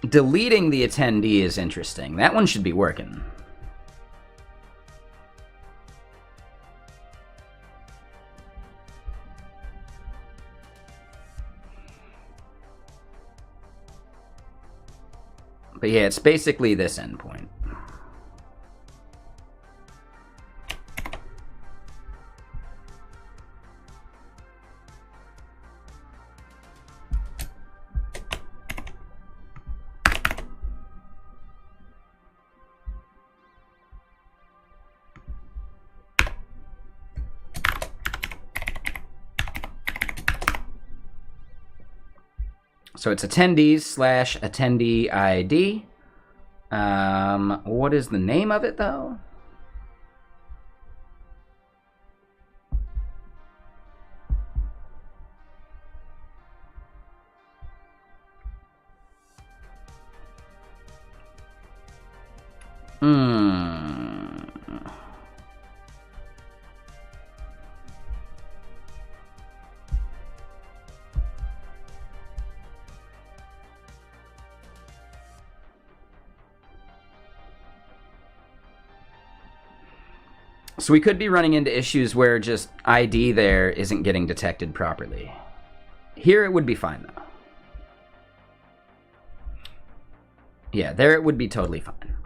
Deleting the attendee is interesting. That one should be working. But yeah, it's basically this endpoint. So it's attendees/attendee ID. What is the name of it, though? So we could be running into issues where just ID there isn't getting detected properly. Here it would be fine, though. Yeah, there it would be totally fine.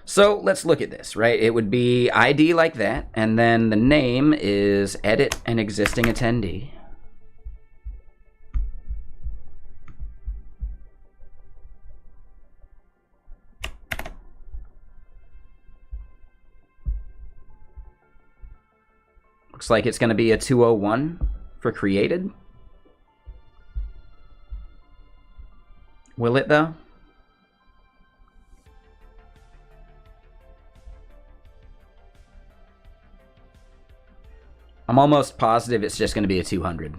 So let's look at this, right? It would be ID like that, and then the name is edit an existing attendee. Looks like it's going to be a 201 for created. Will it, though? I'm almost positive it's just going to be a 200.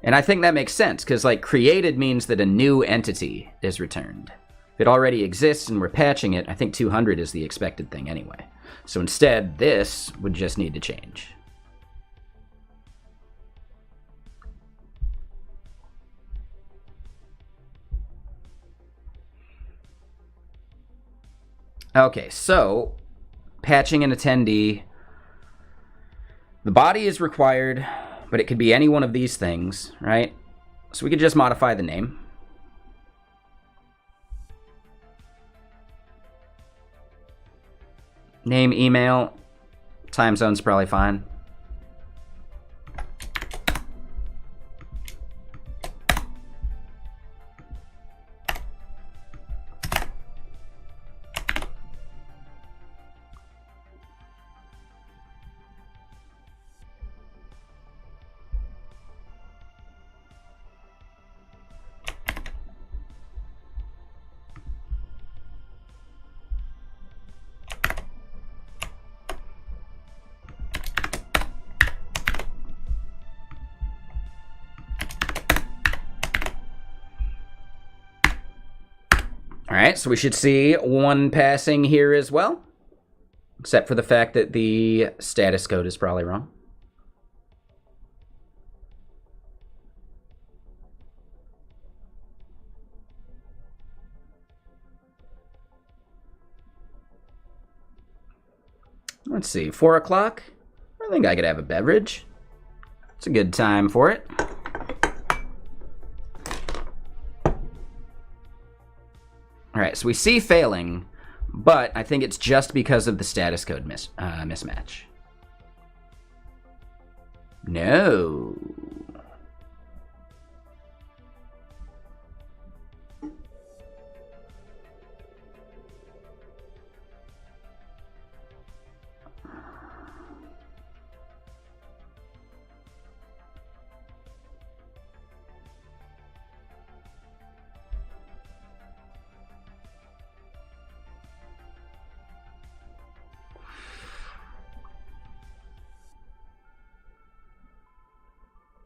And I think that makes sense, because like created means that a new entity is returned. If it already exists and we're patching it, I think 200 is the expected thing anyway. So instead, this would just need to change. Okay, so patching an attendee. The body is required, but it could be any one of these things, right? So we could just modify the name. Name, email, time zone's probably fine. All right, so we should see one passing here as well, except for the fact that the status code is probably wrong. Let's see, 4 o'clock? I think I could have a beverage. It's a good time for it. All right, so we see failing, but I think it's just because of the status code mismatch. No.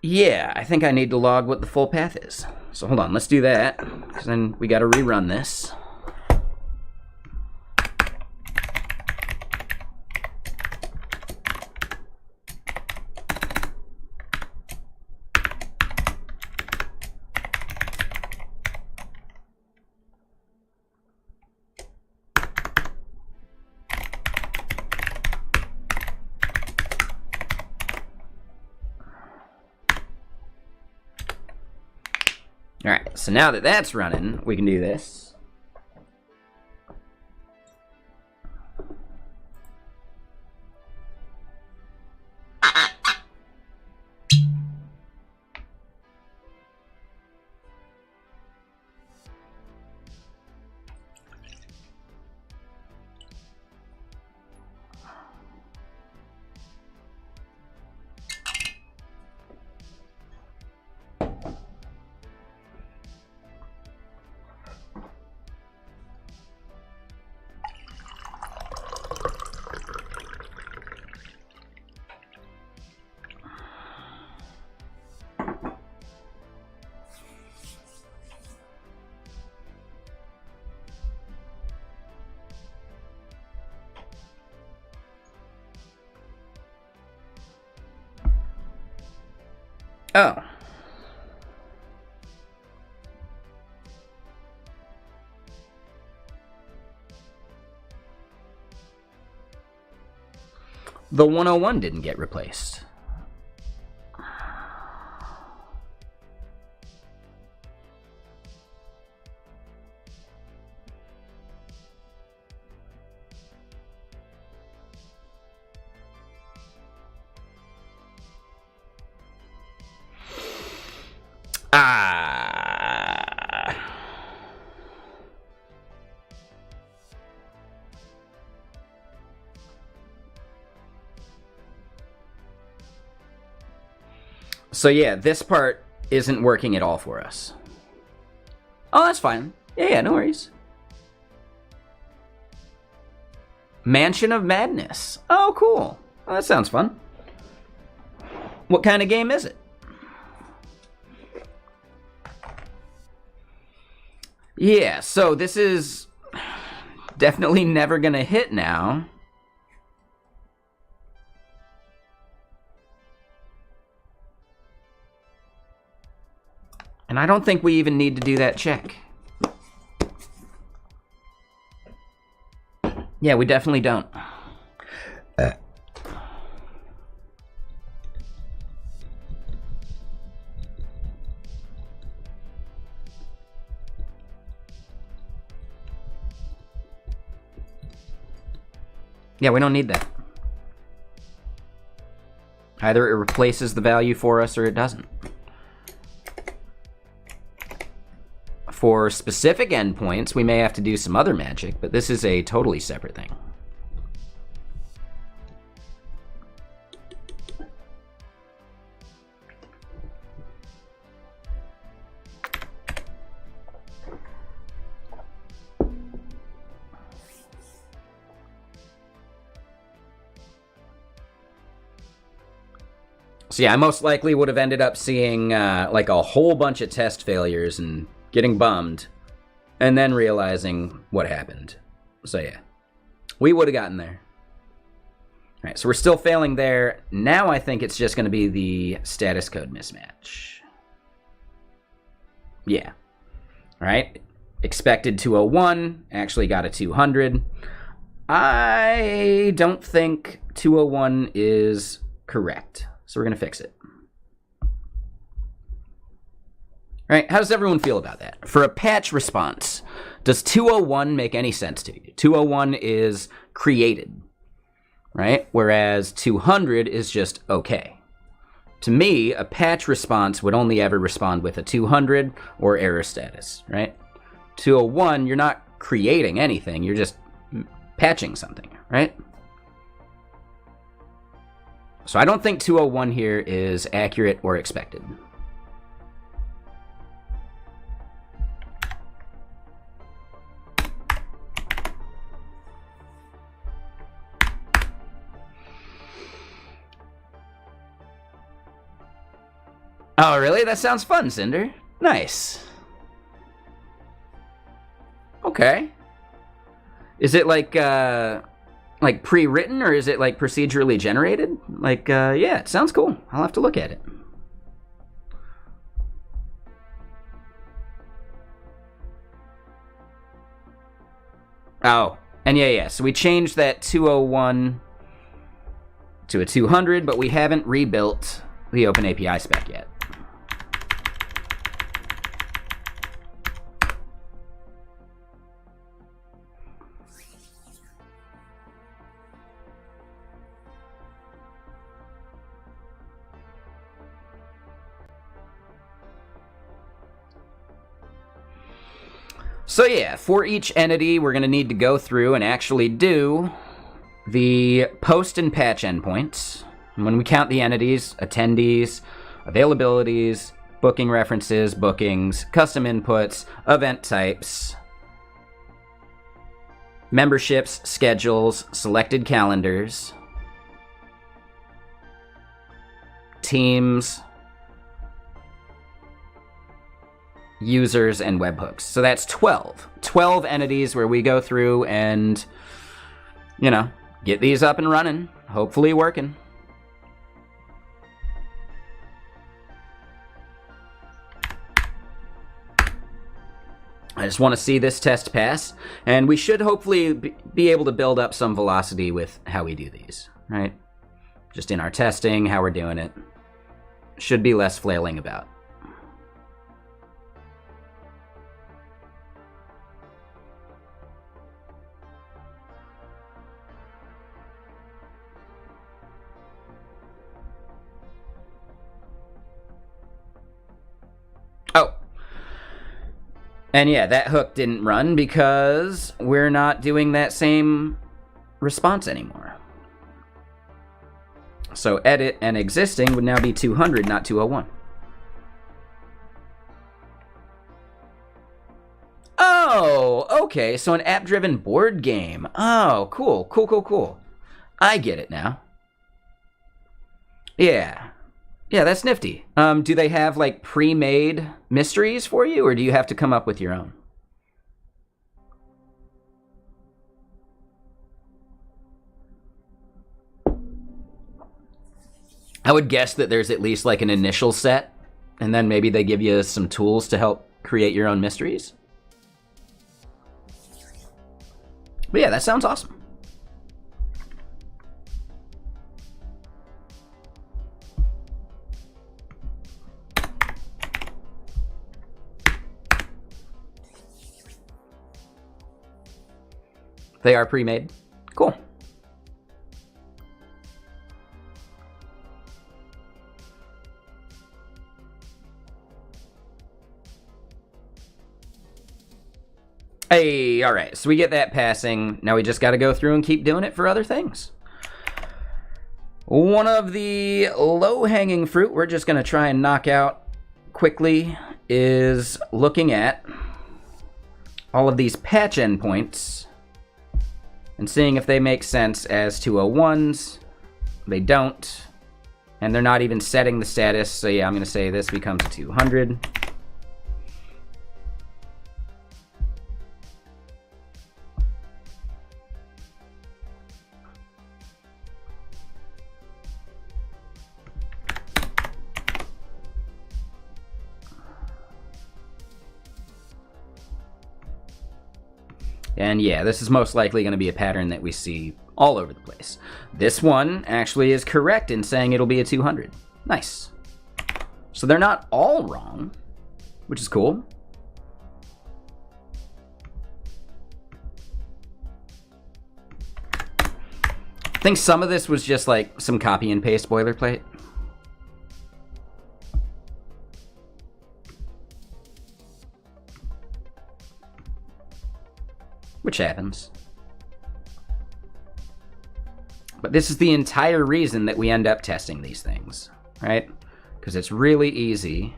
Yeah, I think I need to log what the full path is. So hold on, let's do that, because then we got to rerun this. All right, so now that that's running, we can do this. Oh. the 101 didn't get replaced. So yeah, this part isn't working at all for us. Oh, that's fine. Yeah, no worries. Mansion of Madness. Oh, cool. Oh, that sounds fun. What kind of game is it? Yeah, so this is definitely never gonna hit now. And I don't think we even need to do that check. Yeah, we definitely don't. Yeah, we don't need that. Either it replaces the value for us or it doesn't. For specific endpoints, we may have to do some other magic, but this is a totally separate thing. So yeah, I most likely would have ended up seeing like a whole bunch of test failures and getting bummed, and then realizing what happened. So yeah, we would have gotten there. All right, so we're still failing there. Now I think it's just going to be the status code mismatch. Yeah. All right, expected 201, actually got a 200. I don't think 201 is correct, so we're going to fix it. Right, how does everyone feel about that? For a patch response, does 201 make any sense to you? 201 is created, right? Whereas 200 is just okay. To me, a patch response would only ever respond with a 200 or error status, right? 201, you're not creating anything, you're just patching something, right? So I don't think 201 here is accurate or expected. Oh, really? That sounds fun, Cinder. Nice. Okay. Is it like pre-written, or is it like procedurally generated? Like, yeah, it sounds cool. I'll have to look at it. Oh, and yeah, so we changed that 201 to a 200, but we haven't rebuilt the OpenAPI spec yet. So yeah, for each entity, we're going to need to go through and actually do the post and patch endpoints. And when we count the entities, attendees, availabilities, booking references, bookings, custom inputs, event types, memberships, schedules, selected calendars, teams, users, and webhooks. So that's 12. 12 entities where we go through and, you know, get these up and running, hopefully working. I just want to see this test pass, and we should hopefully be able to build up some velocity with how we do these, right? just in our testing, how we're doing it. Should be less flailing about. Oh. And yeah, that hook didn't run because we're not doing that same response anymore. So edit and existing would now be 200, not 201. Oh, okay, so an app-driven board game. Oh, cool, cool, cool, cool. I get it now. Yeah. Yeah, that's nifty. Do they have, like, pre-made mysteries for you, or do you have to come up with your own? I would guess that there's at least, like, an initial set, and then maybe they give you some tools to help create your own mysteries. But yeah, that sounds awesome. They are pre-made. Cool. Hey, all right, so we get that passing. Now we just got to go through and keep doing it for other things. One of the low-hanging fruit we're just going to try and knock out quickly is looking at all of these patch endpoints and seeing if they make sense as 201s. They don't, and they're not even setting the status. So yeah, I'm going to say this becomes a 200. And yeah, this is most likely going to be a pattern that we see all over the place. This one actually is correct in saying it'll be a 200. Nice. So they're not all wrong, which is cool. I think some of this was just like some copy and paste boilerplate. Which happens. But this is the entire reason that we end up testing these things, right? Because it's really easy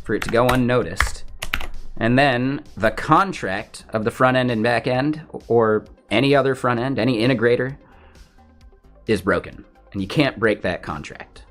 for it to go unnoticed. And then the contract of the front end and back end, or any other front end, any integrator, is broken. And you can't break that contract.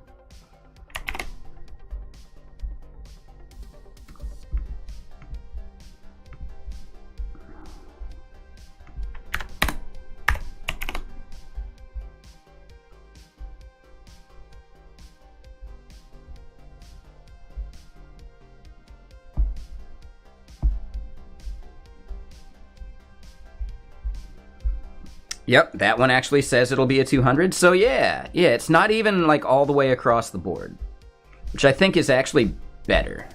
Yep, that one actually says it'll be a 200. So yeah, it's not even like all the way across the board, which I think is actually better.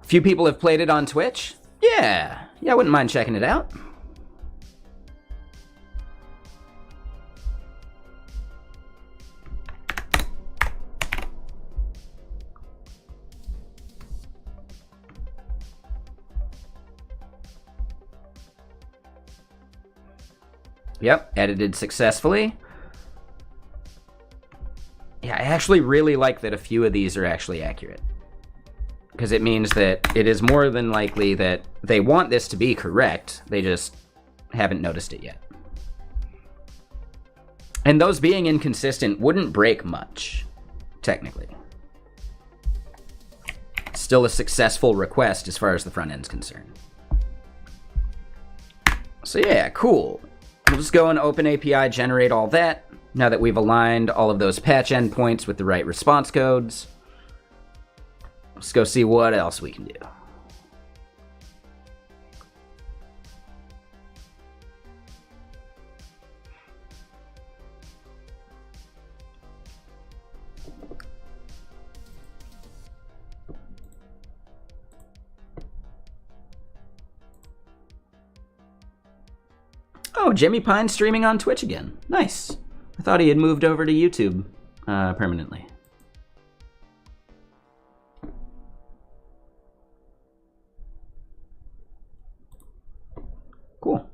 A few people have played it on Twitch. Yeah, I wouldn't mind checking it out. Yep, edited successfully. Yeah, I actually really like that a few of these are actually accurate. Because it means that it is more than likely that they want this to be correct, they just haven't noticed it yet. And those being inconsistent wouldn't break much, technically. It's still a successful request as far as the front end's concerned. So yeah, cool. We'll just go and open API, generate all that. Now that we've aligned all of those patch endpoints with the right response codes, let's go see what else we can do. Oh, Jimmy Pine's streaming on Twitch again. Nice. I thought he had moved over to YouTube permanently. Cool.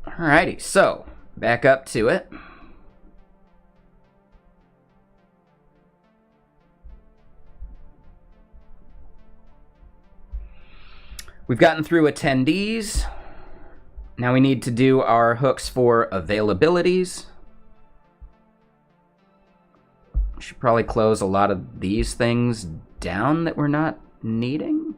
Alrighty, so back up to it. We've gotten through attendees. Now we need to do our hooks for availabilities. We should probably close a lot of these things down that we're not needing.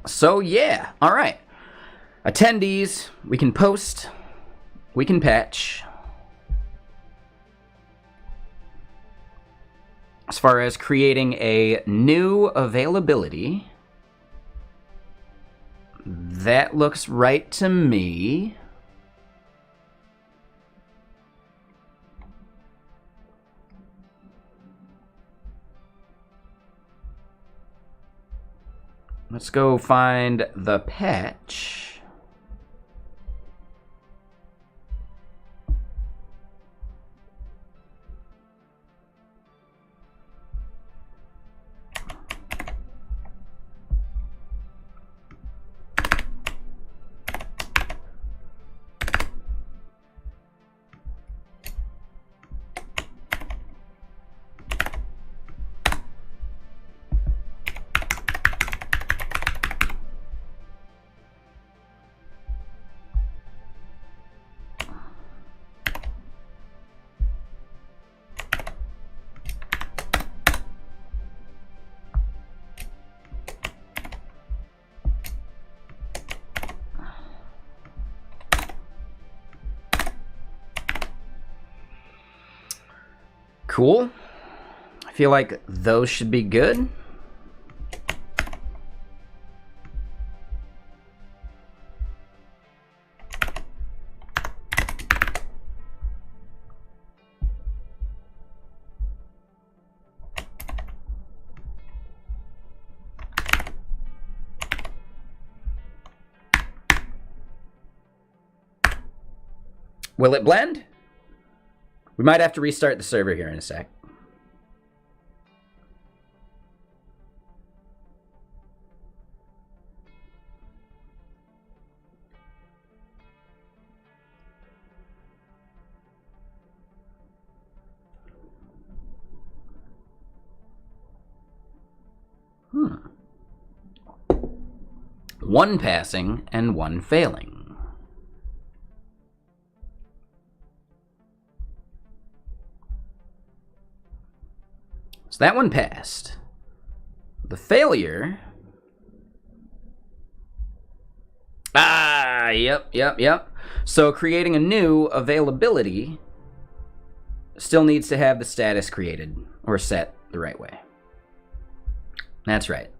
So yeah, all right. Attendees, we can post, we can patch. As far as creating a new availability, that looks right to me. Let's go find the patch. Cool. I feel like those should be good. Will it blend? We might have to restart the server here in a sec. One passing and one failing. So that one passed. The failure... Yep. So creating a new availability still needs to have the status created or set the right way. That's right.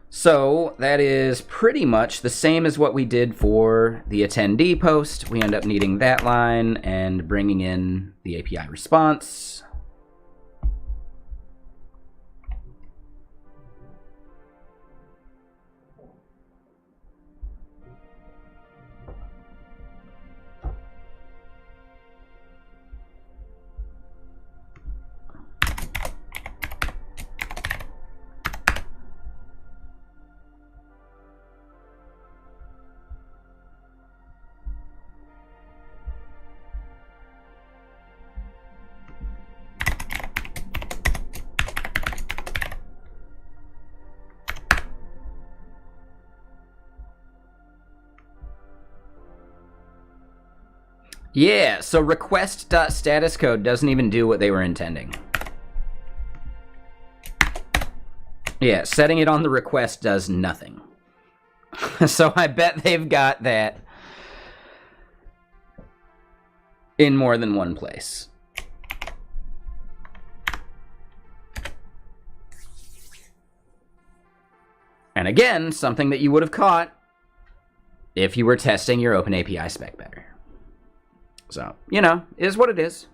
So that is pretty much the same as what we did for the attendee post. We end up needing that line and bringing in the API response. Yeah, so request.statuscode doesn't even do what they were intending. Yeah, setting it on the request does nothing. So I bet they've got that in more than one place. And again, something that you would have caught if you were testing your OpenAPI spec better. So, you know, is what it is.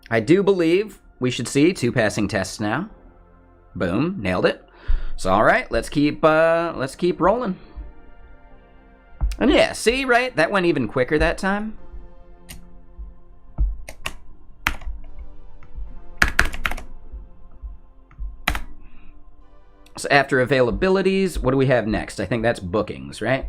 I do believe we should see 2 passing tests now. Boom, nailed it. So all right, let's keep rolling. And yeah, see, right? That went even quicker that time. So after availabilities, what do we have next? I think that's bookings, right?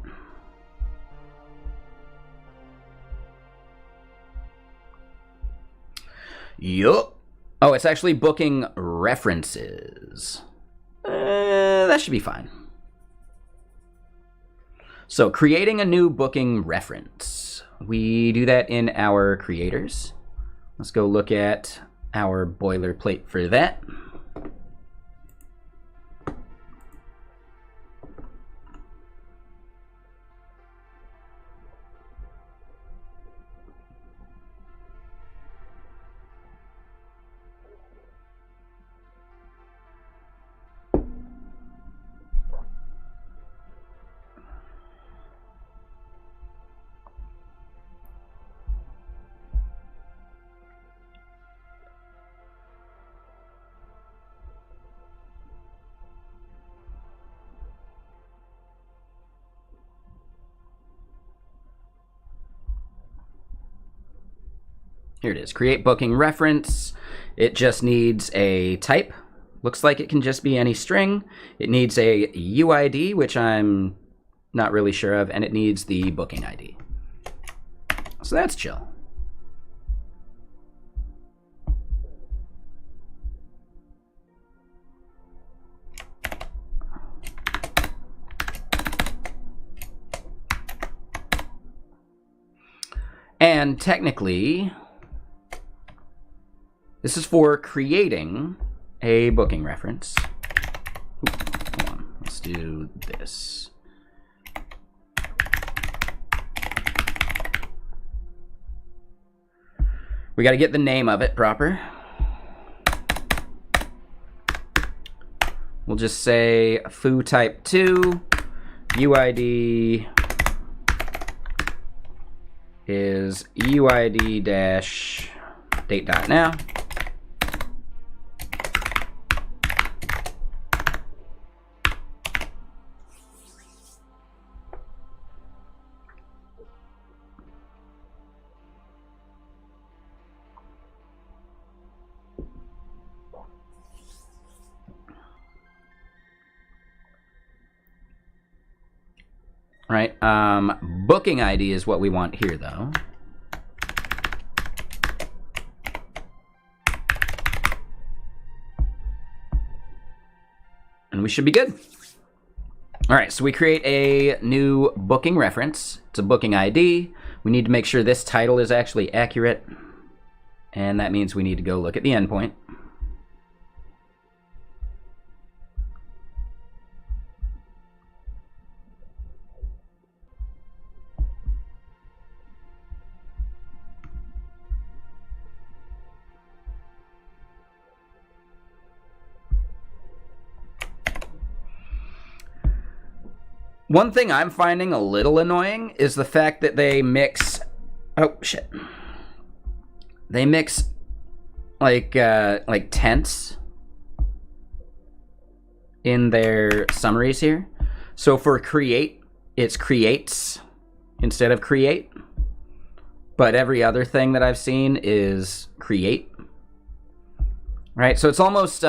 Yup. Oh, it's actually booking references. That should be fine. So creating a new booking reference. We do that in our creators. Let's go look at our boilerplate for that. Here it is, create booking reference. It just needs a type. Looks like it can just be any string. It needs a UID, which I'm not really sure of, and it needs the booking ID. So that's chill. And technically, this is for creating a booking reference. Ooh, hold on. Let's do this. We got to get the name of it proper. We'll just say foo type 2, UID is UID dash date.now. Right, booking ID is what we want here, though. And we should be good. All right, so we create a new booking reference. It's a booking ID. We need to make sure this title is actually accurate. And that means we need to go look at the endpoint. One thing I'm finding a little annoying is the fact that they mix... Oh, shit. They mix, like tense in their summaries here. So for create, it's creates instead of create. But every other thing that I've seen is create. Right? So it's almost...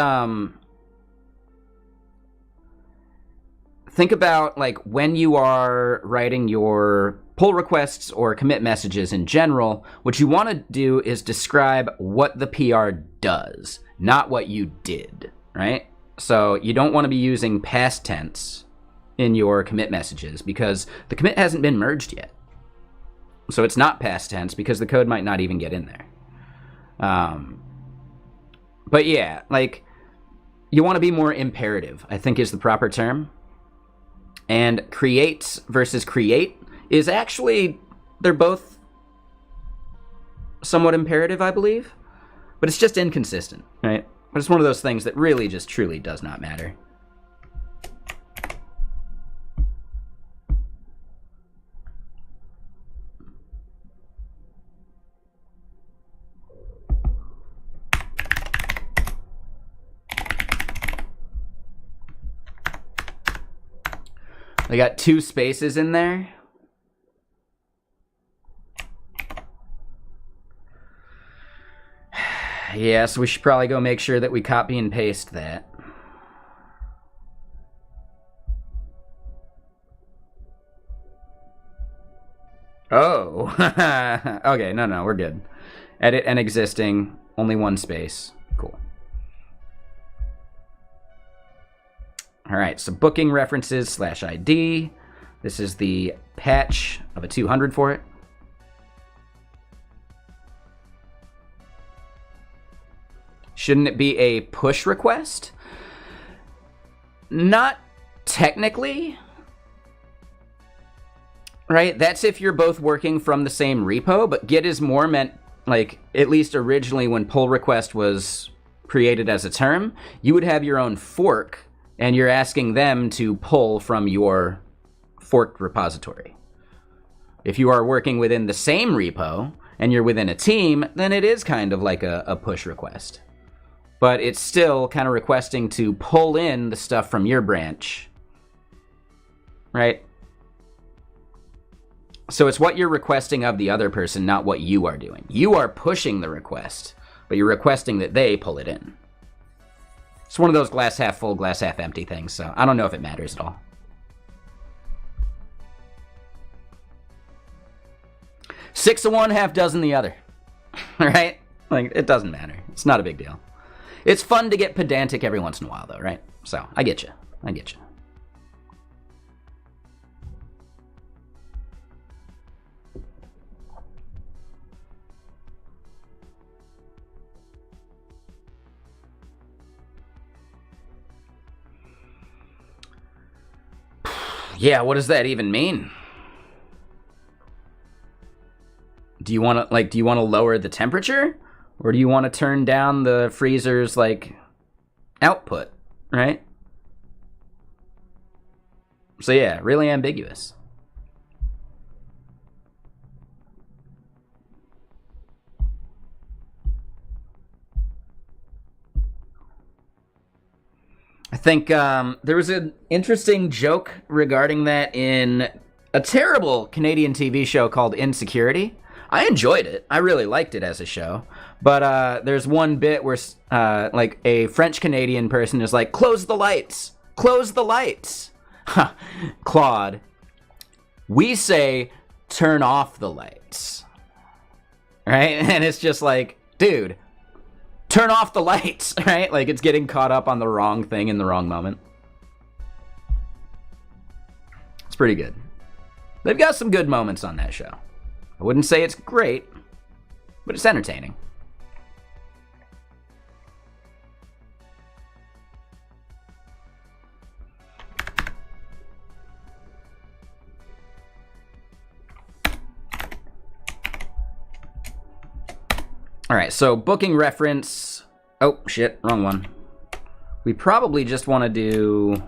think about like when you are writing your pull requests or commit messages in general, what you want to do is describe what the PR does, not what you did, right? So you don't want to be using past tense in your commit messages because the commit hasn't been merged yet. So it's not past tense because the code might not even get in there. But yeah, like you want to be more imperative, I think is the proper term. And create versus create is actually, they're both somewhat imperative, I believe. But it's just inconsistent, right? But it's one of those things that really just truly does not matter. They got 2 spaces in there. Yeah, so we should probably go make sure that we copy and paste that. Oh. Okay, no, we're good. Edit and existing, only 1 space. Cool. All right, so booking references /ID. This is the patch of a 200 for it. Shouldn't it be a push request? Not technically, right? That's if you're both working from the same repo, but git is more meant, like, at least originally when pull request was created as a term, you would have your own fork and you're asking them to pull from your forked repository. If you are working within the same repo and you're within a team, then it is kind of like a push request. But it's still kind of requesting to pull in the stuff from your branch, right? So it's what you're requesting of the other person, not what you are doing. You are pushing the request, but you're requesting that they pull it in. It's one of those glass half full, glass half empty things, so I don't know if it matters at all. Six of one, half dozen the other, right? Like, it doesn't matter. It's not a big deal. It's fun to get pedantic every once in a while, though, right? So, I get you. I get you. Yeah, what does that even mean? Do you want to lower the temperature? Or do you want to turn down the freezer's, like, output, right? So yeah, really ambiguous. I think there was an interesting joke regarding that in a terrible Canadian TV show called Insecurity. I enjoyed it. I really liked it as a show. But there's one bit where like a French-Canadian person is like, close the lights. Close the lights. Claude, we say turn off the lights. Right? And it's just like, dude, turn off the lights, right? Like, it's getting caught up on the wrong thing in the wrong moment. It's pretty good. They've got some good moments on that show. I wouldn't say it's great, but it's entertaining. All right, so booking reference. Oh, shit, wrong one. We probably just want to do...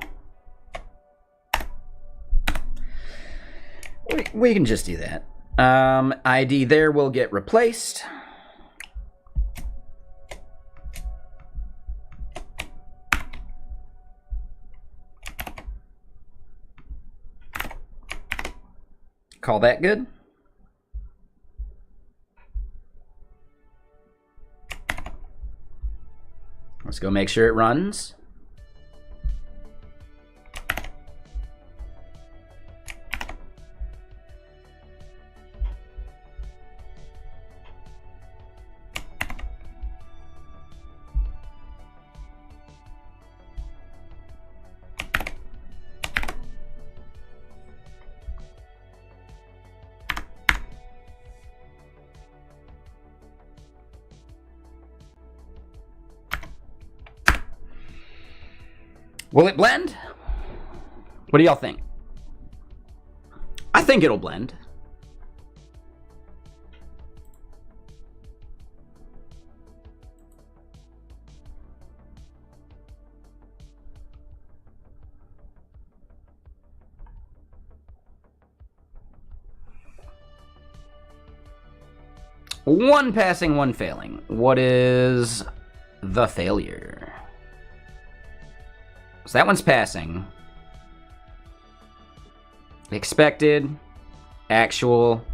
We can just do that. ID there will get replaced. Call that good. Let's go make sure it runs. Will it blend? What do y'all think? I think it'll blend. One passing, one failing. What is the failure? So that one's passing. Expected. Actual.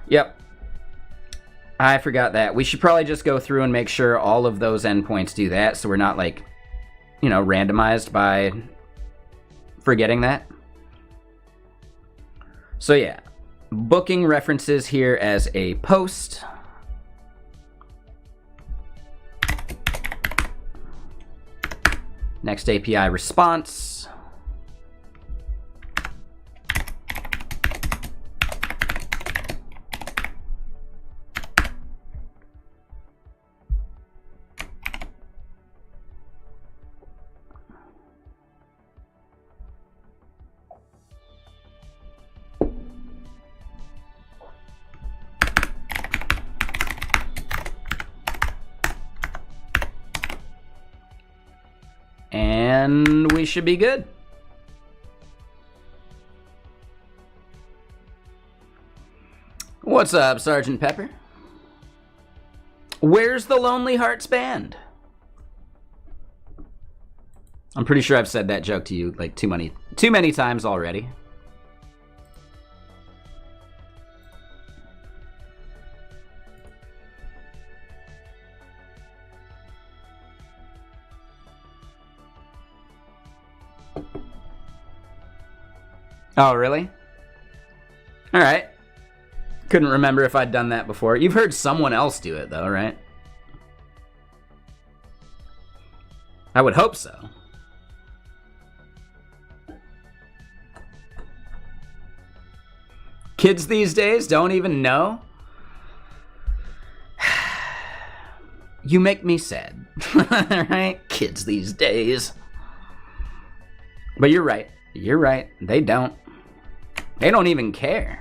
Yep. I forgot that. We should probably just go through and make sure all of those endpoints do that, so we're not, like, you know, randomized by forgetting that. So yeah. Booking references here as a post. Next API response. And we should be good. What's up, Sergeant Pepper? Where's the Lonely Hearts Band? I'm pretty sure I've said that joke to you like too many times already. Oh, really? All right. Couldn't remember if I'd done that before. You've heard someone else do it, though, right? I would hope so. Kids these days don't even know? You make me sad. Right? Kids these days. But you're right. You're right. They don't. They don't even care.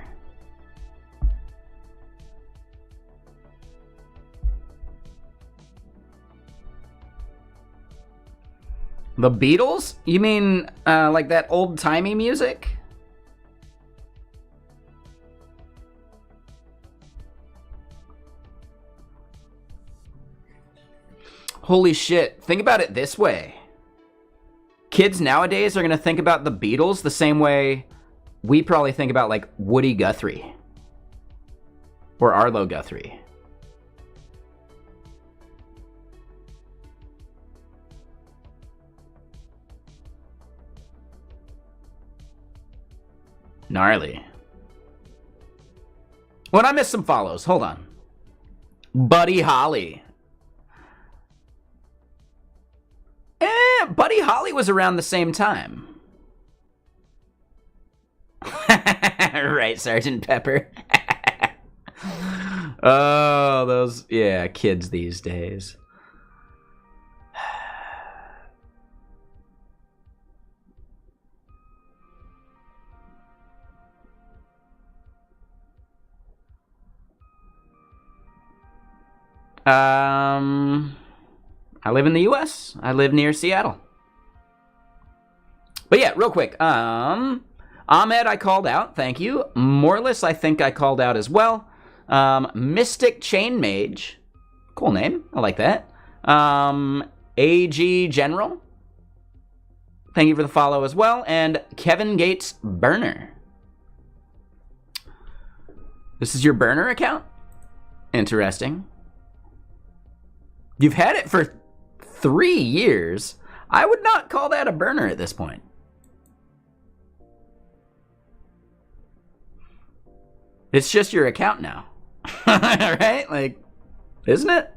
The Beatles? You mean like that old-timey music? Holy shit. Think about it this way. Kids nowadays are going to think about the Beatles the same way we probably think about, like, Woody Guthrie. Or Arlo Guthrie. Gnarly. When I missed some follows, hold on. Buddy Holly. Buddy Holly was around the same time. Right, Sergeant Pepper. Oh, those, yeah, kids these days. I live in the US. I live near Seattle. But yeah, real quick. Ahmed, I called out. Thank you. Morless, I think I called out as well. Mystic Chain Mage. Cool name. I like that. AG General. Thank you for the follow as well. And Kevin Gates Burner. This is your burner account? Interesting. You've had it for 3 years. I would not call that a burner at this point. It's just your account now. Right? Like, isn't it?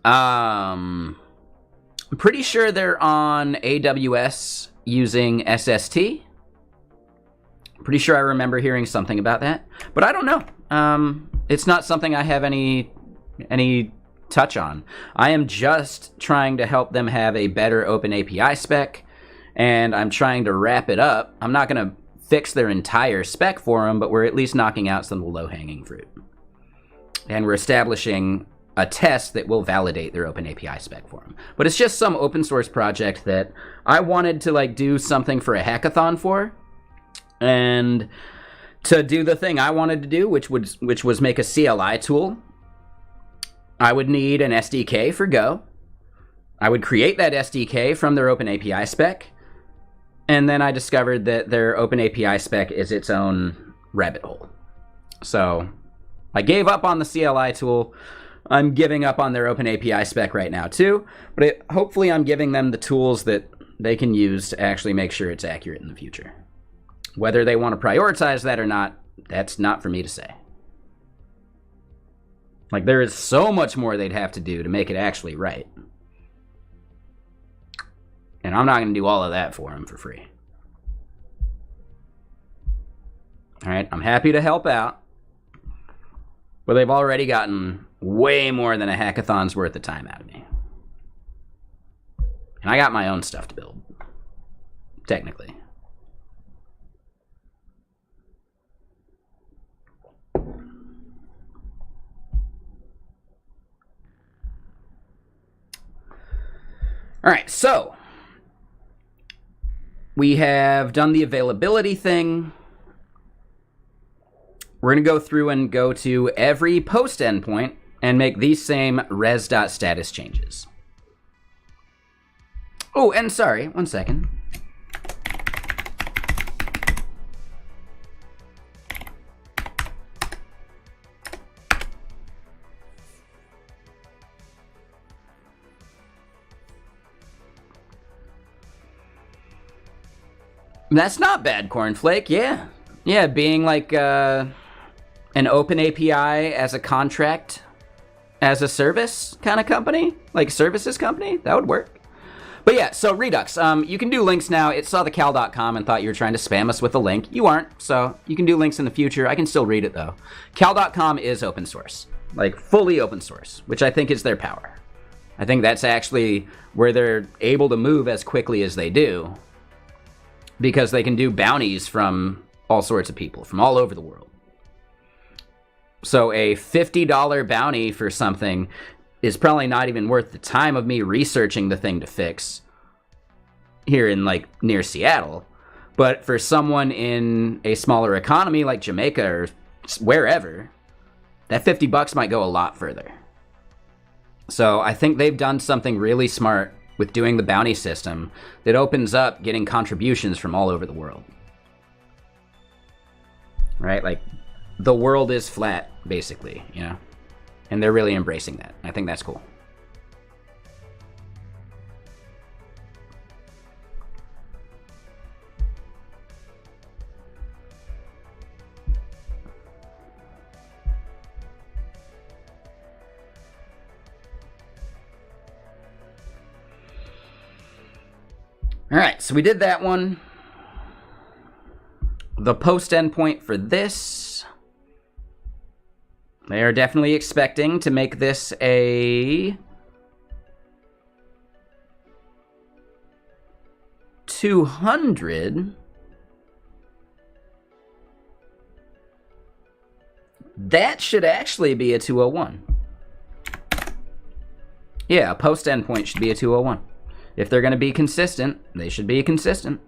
I'm pretty sure they're on AWS using SST. Pretty sure I remember hearing something about that, but I don't know. It's not something I have any touch on. I am just trying to help them have a better open API spec, and I'm trying to wrap it up. I'm not going to fix their entire spec for them, but we're at least knocking out some of the low-hanging fruit. And we're establishing a test that will validate their open API spec for them. But it's just some open source project that I wanted to like do something for a hackathon for, and to do the thing I wanted to do, which was make a CLI tool. I would need an SDK for Go. I would create that SDK from their open API spec, and then I discovered that their open API spec is its own rabbit hole. So I gave up on the CLI tool. I'm giving up on their open API spec right now too, but hopefully I'm giving them the tools that they can use to actually make sure it's accurate in the future. Whether they want to prioritize that or not, that's not for me to say. Like, there is so much more they'd have to do to make it actually right. And I'm not going to do all of that for them for free. All right, I'm happy to help out, but they've already gotten way more than a hackathon's worth of time out of me. And I got my own stuff to build, technically. All right, so we have done the availability thing. We're going to go through and go to every post endpoint and make these same res.status changes. Oh, and sorry, one second. That's not bad, Cornflake. Yeah. Yeah, being like an open API as a contract, as a service kind of company, like services company, that would work. But yeah, so Redux, you can do links now. It saw the cal.com and thought you were trying to spam us with a link. You aren't, so you can do links in the future. I can still read it, though. Cal.com is open source, like fully open source, which I think is their power. I think that's actually where they're able to move as quickly as they do, because they can do bounties from all sorts of people, from all over the world. So a $50 bounty for something is probably not even worth the time of me researching the thing to fix here in, like, near Seattle. But for someone in a smaller economy like Jamaica or wherever, that $50 might go a lot further. So I think they've done something really smart with doing the bounty system that opens up getting contributions from all over the world. Right? Like, the world is flat, basically, you know? And they're really embracing that. I think that's cool. All right, so we did that one. The post endpoint for this, they are definitely expecting to make this a 200. That should actually be a 201. Yeah, a post endpoint should be a 201. If they're going to be consistent, they should be consistent.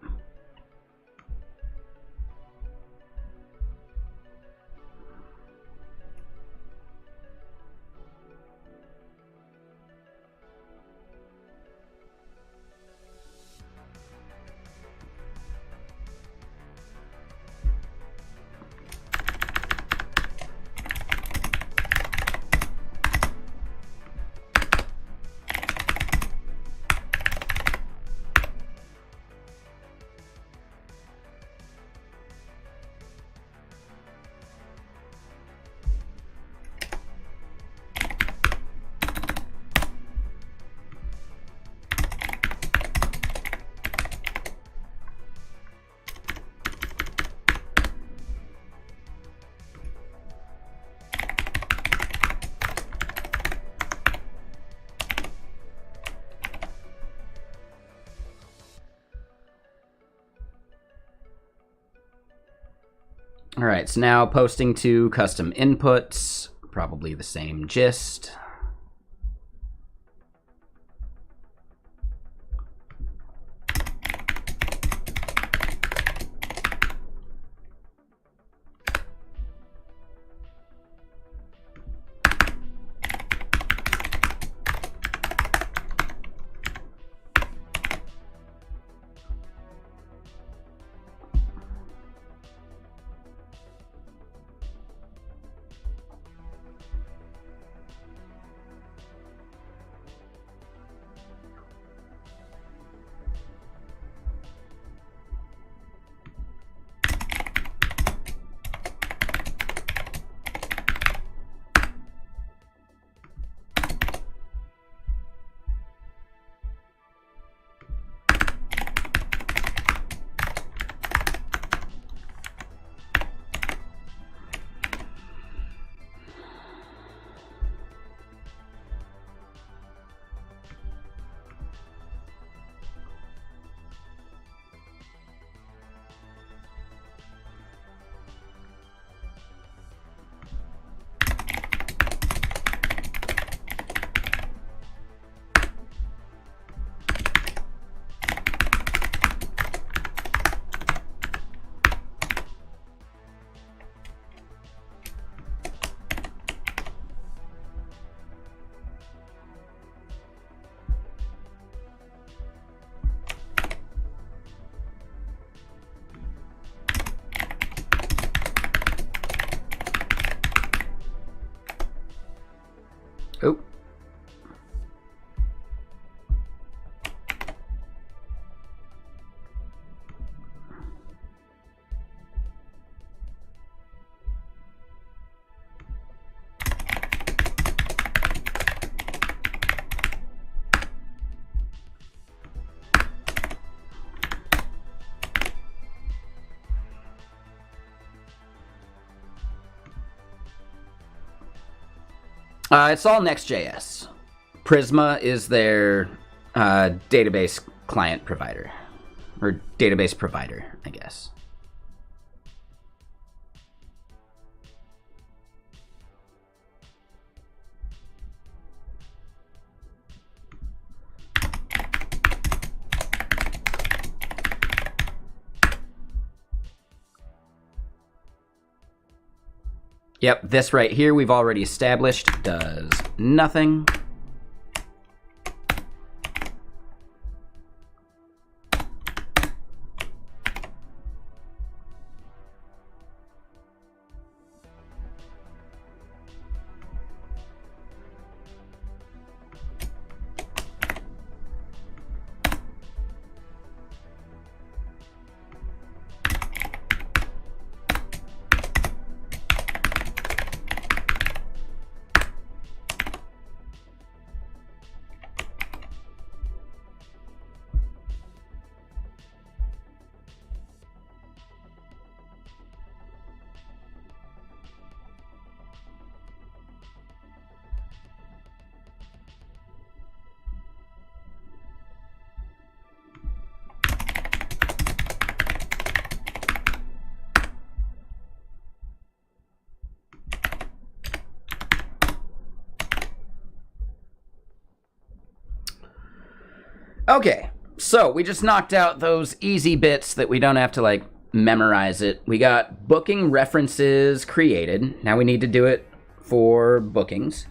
All right, so now posting to custom inputs, probably the same gist. Oh. It's all Next.js. Prisma is their database client provider, or database provider, I guess. Yep, this right here we've already established does nothing. Okay, so we just knocked out those easy bits that we don't have to like memorize it. We got booking references created. Now we need to do it for bookings.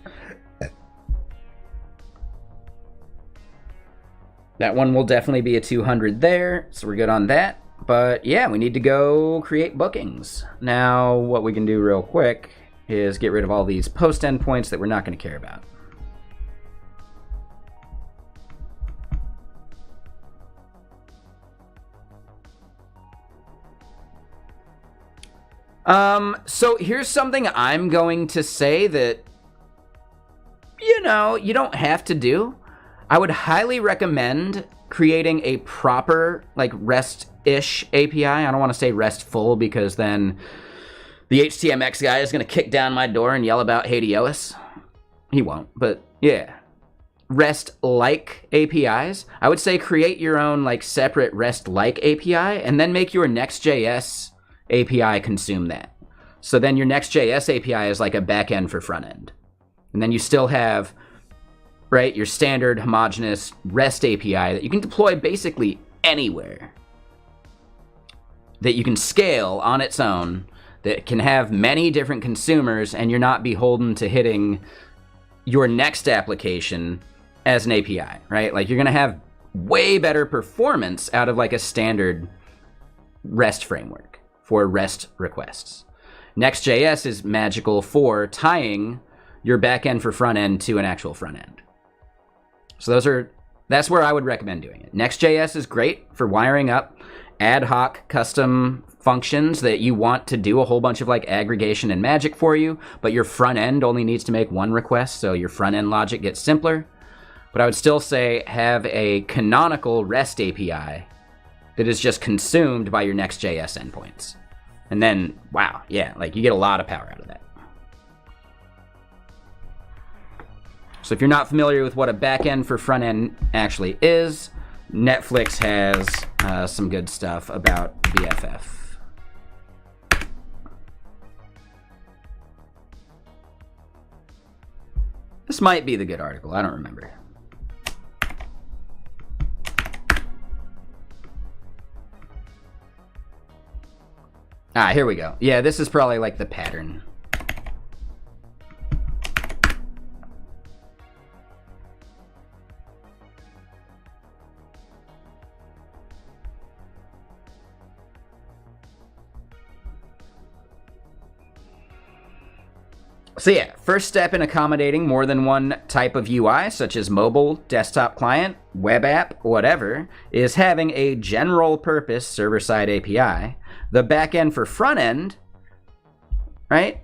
That one will definitely be a 200 there, so we're good on that. But yeah, we need to go create bookings. Now what we can do real quick is get rid of all these post endpoints that we're not going to care about. So here's something I'm going to say that, you know, you don't have to do. I would highly recommend creating a proper, like, REST-ish API. I don't want to say RESTful because then the HTMX guy is going to kick down my door and yell about HATIOS. He won't, but yeah. REST-like APIs. I would say create your own, like, separate REST-like API and then make your Next.js API consume that. So then your Next.js API is like a backend for front end. And then you still have, right, your standard homogeneous REST API that you can deploy basically anywhere, that you can scale on its own, that can have many different consumers, and you're not beholden to hitting your next application as an API, right? Like, you're going to have way better performance out of like a standard REST framework for REST requests. Next.js is magical for tying your backend for front end to an actual front end. So that's where I would recommend doing it. Next.js is great for wiring up ad hoc custom functions that you want to do a whole bunch of like aggregation and magic for you, but your front end only needs to make one request, so your front end logic gets simpler. But I would still say have a canonical REST API that is just consumed by your Next.js endpoints. And then, wow, yeah, like you get a lot of power out of that. So if you're not familiar with what a backend for front end actually is, Netflix has some good stuff about BFF. This might be the good article, I don't remember. Ah, here we go. Yeah, this is probably like the pattern. So yeah, first step in accommodating more than one type of UI, such as mobile, desktop client, web app, whatever, is having a general purpose server-side API. The backend for front end, right,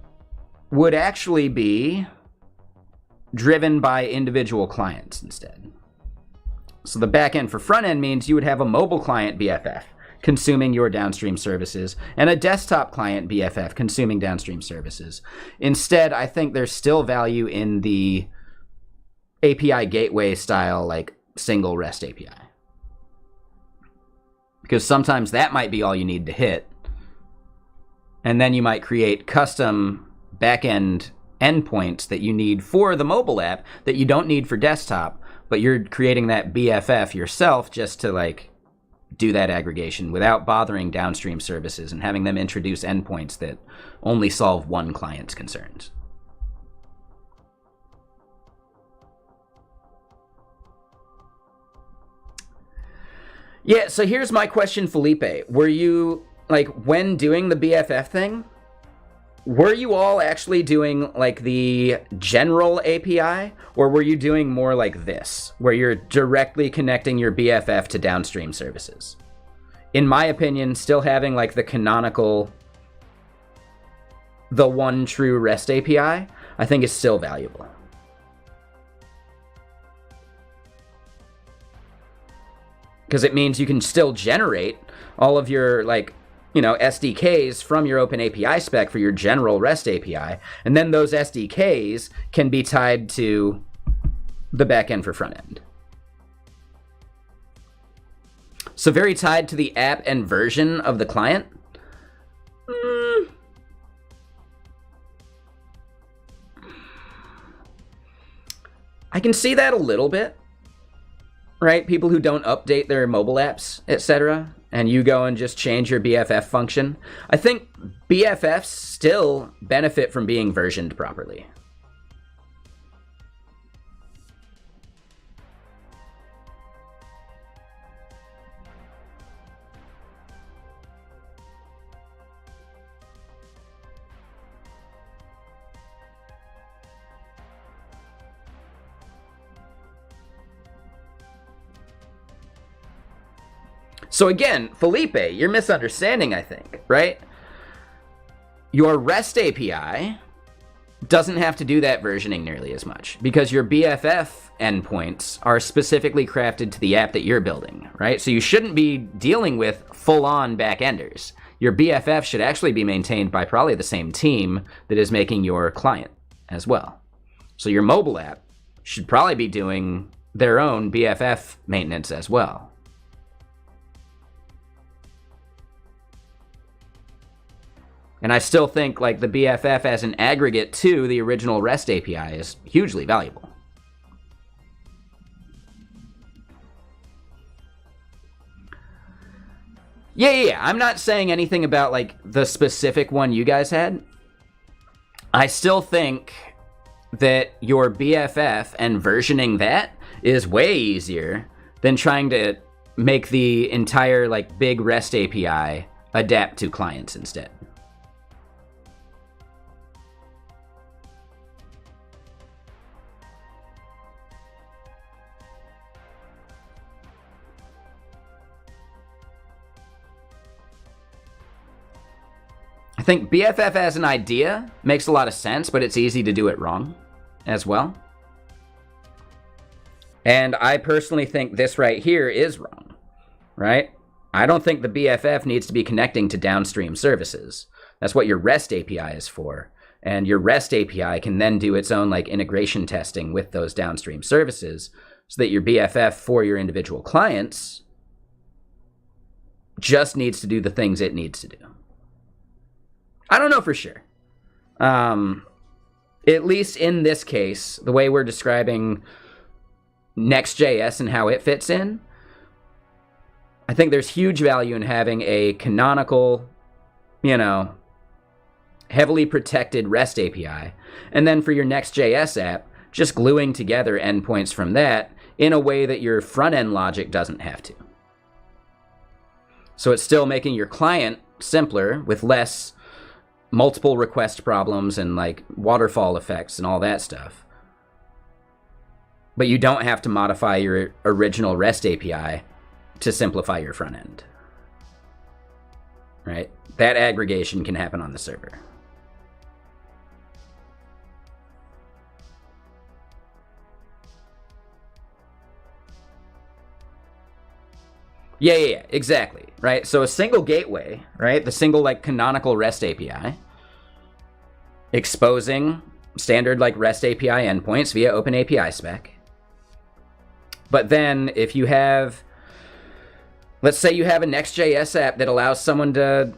would actually be driven by individual clients instead. So the backend for front end means you would have a mobile client BFF consuming your downstream services, and a desktop client BFF consuming downstream services. Instead, I think there's still value in the API gateway style, like single REST API. Because sometimes that might be all you need to hit. And then you might create custom backend endpoints that you need for the mobile app that you don't need for desktop, but you're creating that BFF yourself just to like do that aggregation without bothering downstream services and having them introduce endpoints that only solve one client's concerns. Yeah, so here's my question, Felipe. Were you, like, when doing the BFF thing, were you all actually doing like the general API, or were you doing more like this, where you're directly connecting your BFF to downstream services? In my opinion, still having like the canonical, the one true REST API, I think is still valuable. Because it means you can still generate all of your like, you know, SDKs from your open API spec for your general REST API, and then those SDKs can be tied to the backend for front end. So very tied to the app and version of the client. I can see that a little bit, right? People who don't update their mobile apps, etc., and you go and just change your BFF function. I think BFFs still benefit from being versioned properly. So again, Felipe, you're misunderstanding, I think, right? Your REST API doesn't have to do that versioning nearly as much because your BFF endpoints are specifically crafted to the app that you're building, right? So you shouldn't be dealing with full-on backenders. Your BFF should actually be maintained by probably the same team that is making your client as well. So your mobile app should probably be doing their own BFF maintenance as well. And I still think like the BFF as an aggregate to the original REST API is hugely valuable. Yeah. I'm not saying anything about like the specific one you guys had. I still think that your BFF and versioning that is way easier than trying to make the entire like big REST API adapt to clients instead. I think BFF as an idea makes a lot of sense, but it's easy to do it wrong as well. And I personally think this right here is wrong, right? I don't think the BFF needs to be connecting to downstream services. That's what your REST API is for. And your REST API can then do its own like integration testing with those downstream services so that your BFF for your individual clients just needs to do the things it needs to do. I don't know for sure. At least in this case, the way we're describing Next.js and how it fits in, I think there's huge value in having a canonical, heavily protected REST API. And then for your Next.js app, just gluing together endpoints from that in a way that your front-end logic doesn't have to. So it's still making your client simpler with less multiple request problems and like waterfall effects and all that stuff. But you don't have to modify your original REST API to simplify your front end. Right? That aggregation can happen on the server. Yeah, exactly, right? So a single gateway, right? The single like canonical REST API exposing standard like REST API endpoints via OpenAPI spec. But then if you have, let's say you have a Next.js app that allows someone to,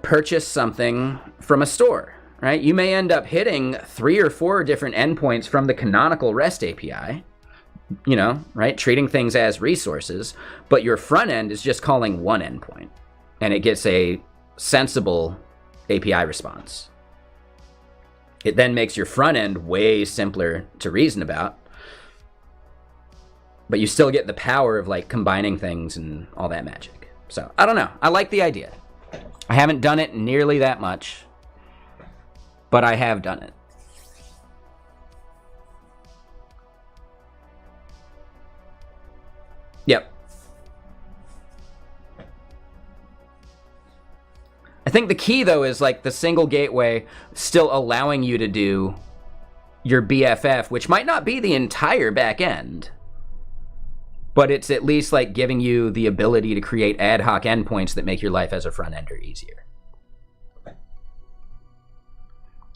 purchase something from a store, right? You may end up hitting 3 or 4 different endpoints from the canonical REST API, right? Treating things as resources, but your front end is just calling one endpoint and it gets a sensible API response. It then makes your front end way simpler to reason about, but you still get the power of like combining things and all that magic. So I don't know. I like the idea. I haven't done it nearly that much, but I have done it. Yep. I think the key, though, is like the single gateway still allowing you to do your BFF, which might not be the entire back end, but it's at least like giving you the ability to create ad hoc endpoints that make your life as a front ender easier.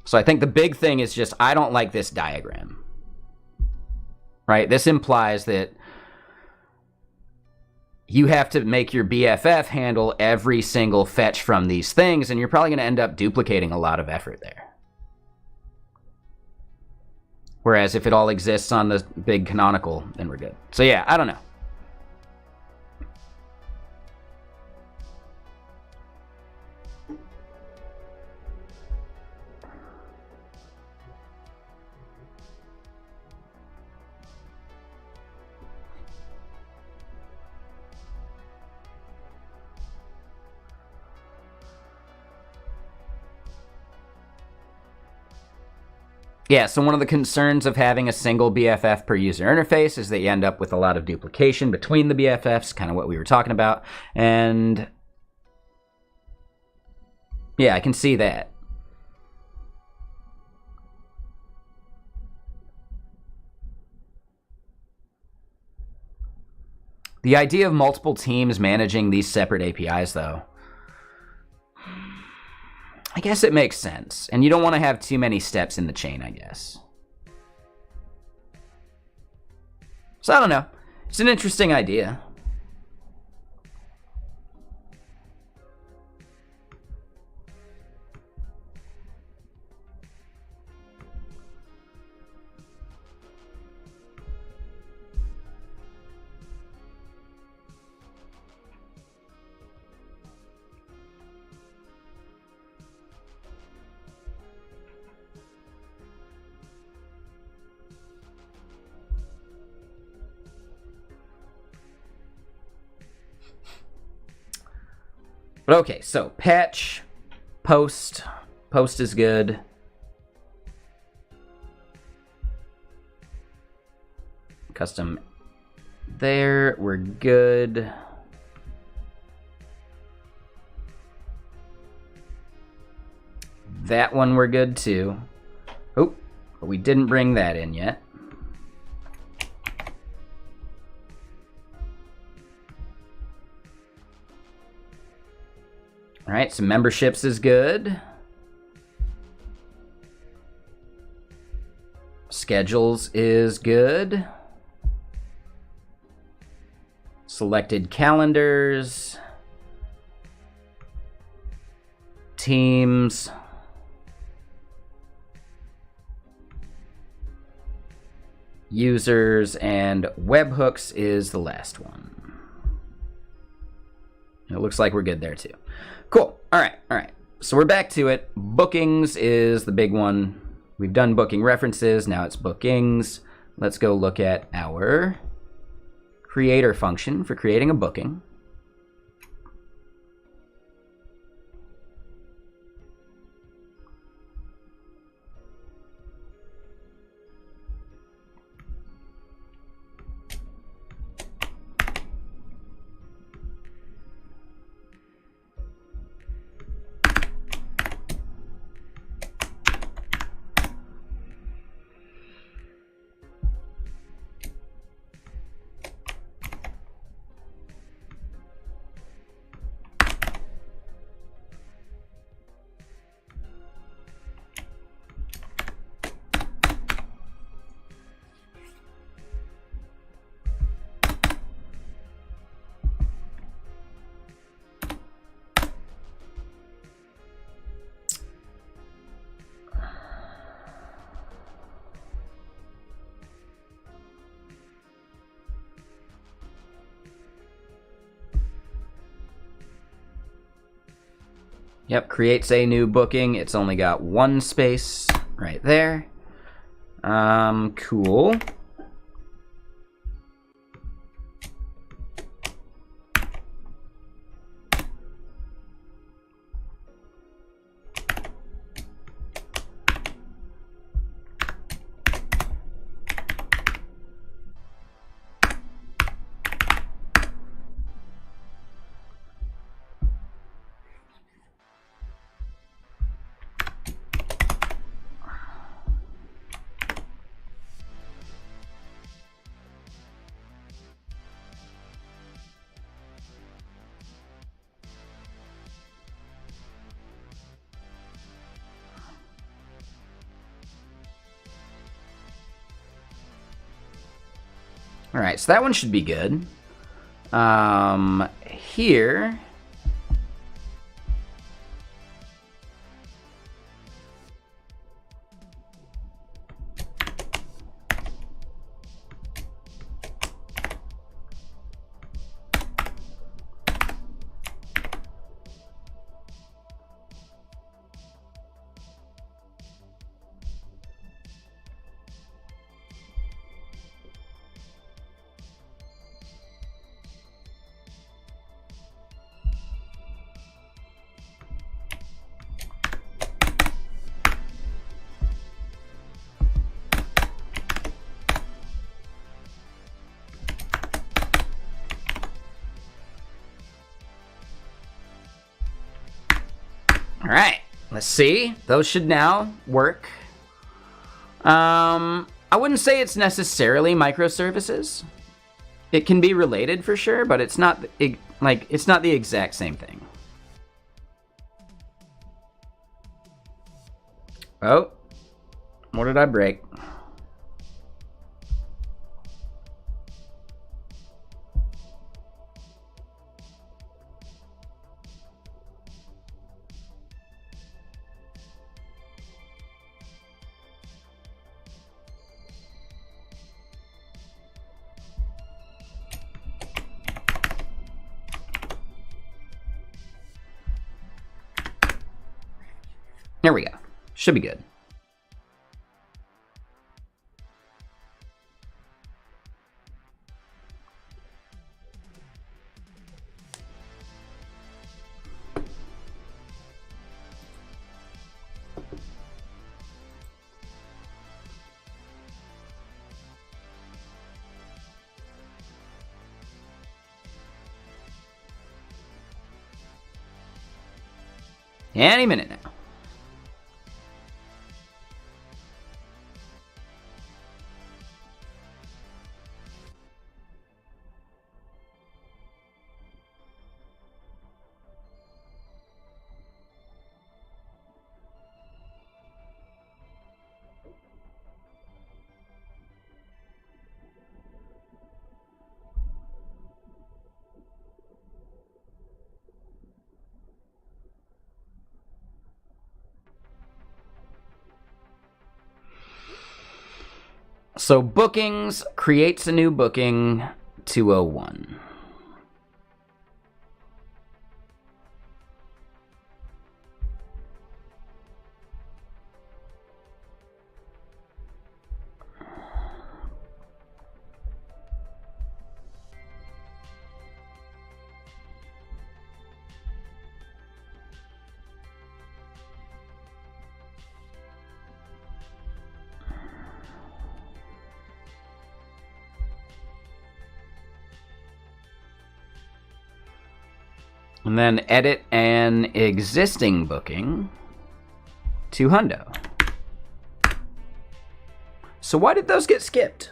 So I think the big thing is just, I don't like this diagram, right? This implies that you have to make your BFF handle every single fetch from these things, and you're probably going to end up duplicating a lot of effort there. Whereas if it all exists on the big canonical, then we're good. So yeah, I don't know. Yeah, so one of the concerns of having a single BFF per user interface is that you end up with a lot of duplication between the BFFs, kind of what we were talking about. And yeah, I can see that. The idea of multiple teams managing these separate APIs, though, I guess it makes sense. And you don't want to have too many steps in the chain, I guess. So I don't know. It's an interesting idea. But okay, so patch, post is good. Custom there, we're good. That one we're good too. Oh, but we didn't bring that in yet. All right, so memberships is good. Schedules is good. Selected calendars. Teams. Users and webhooks is the last one. It looks like we're good there too. Cool. All right. So we're back to it. Bookings is the big one. We've done booking references. Now it's bookings. Let's go look at our creator function for creating a booking. Yep, creates a new booking. It's only got one space right there. Cool. All right, so that one should be good. Here. All right, let's see. Those should now work. I wouldn't say it's necessarily microservices. It can be related for sure, but it's not it's not the exact same thing. Oh, what did I break? There we go. Should be good. Any minute now. So bookings creates a new booking 201. And then edit an existing booking to hundo. So why did those get skipped?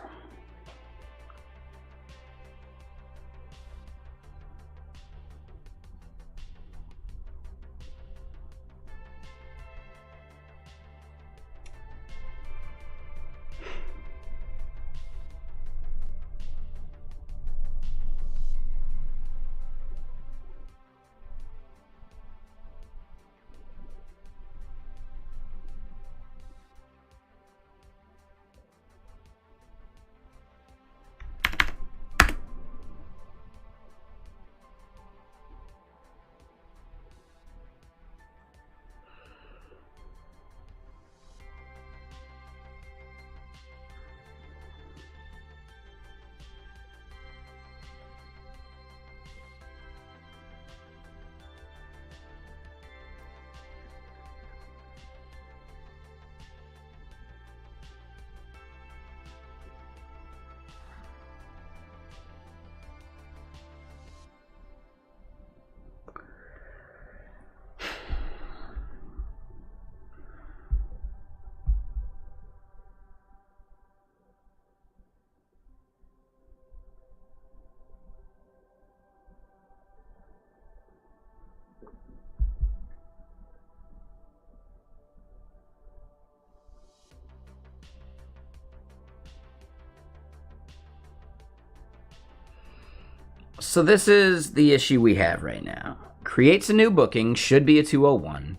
So this is the issue we have right now. Creates a new booking, should be a 201.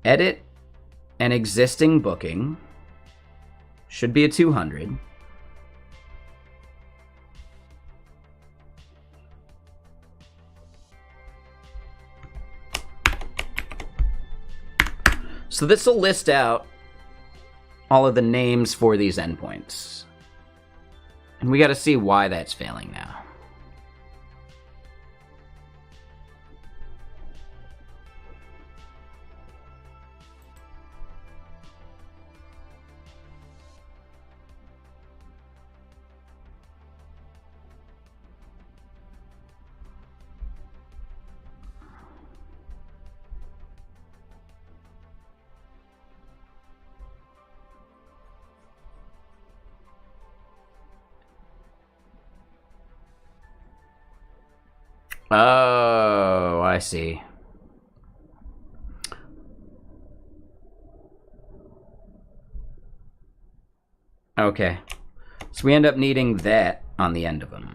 Edit an existing booking, should be a 200. So this will list out all of the names for these endpoints. And we got to see why that's failing now. Oh, I see. Okay. So we end up needing that on the end of them.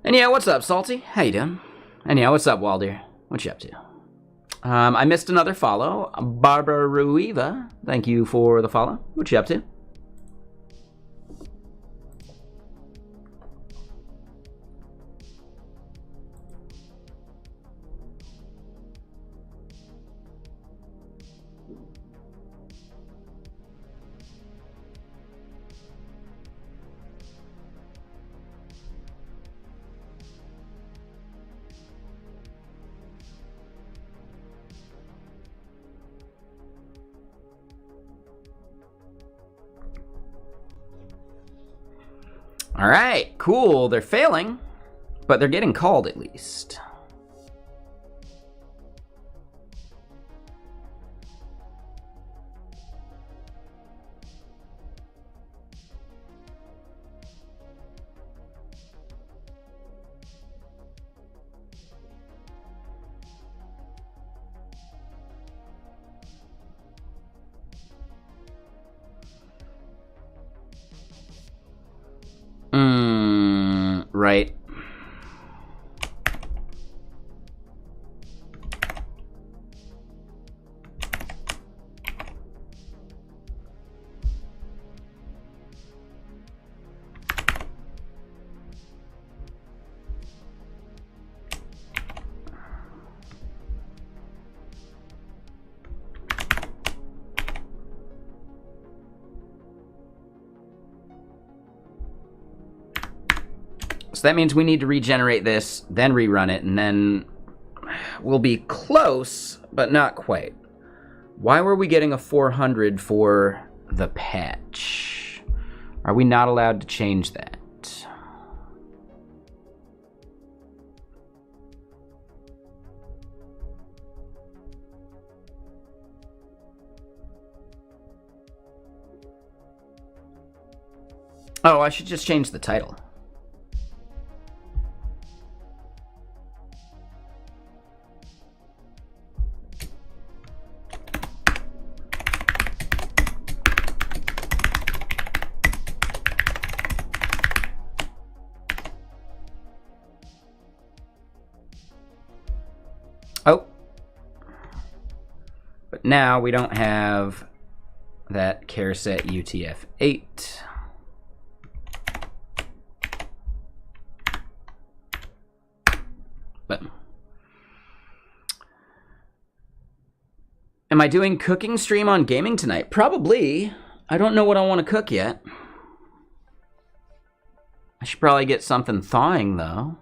And yeah, what's up, Salty? How you doing? And yeah, what's up, Walder? What you up to? I missed another follow. Barbara Ruiva, thank you for the follow. What you up to? All right, cool. They're failing, but they're getting called at least. Right. So that means we need to regenerate this, then rerun it, and then we'll be close, but not quite. Why were we getting a 400 for the patch? Are we not allowed to change that? Oh, I should just change the title. Oh. But now we don't have that char set UTF-8. But am I doing cooking stream on gaming tonight? Probably. I don't know what I want to cook yet. I should probably get something thawing though.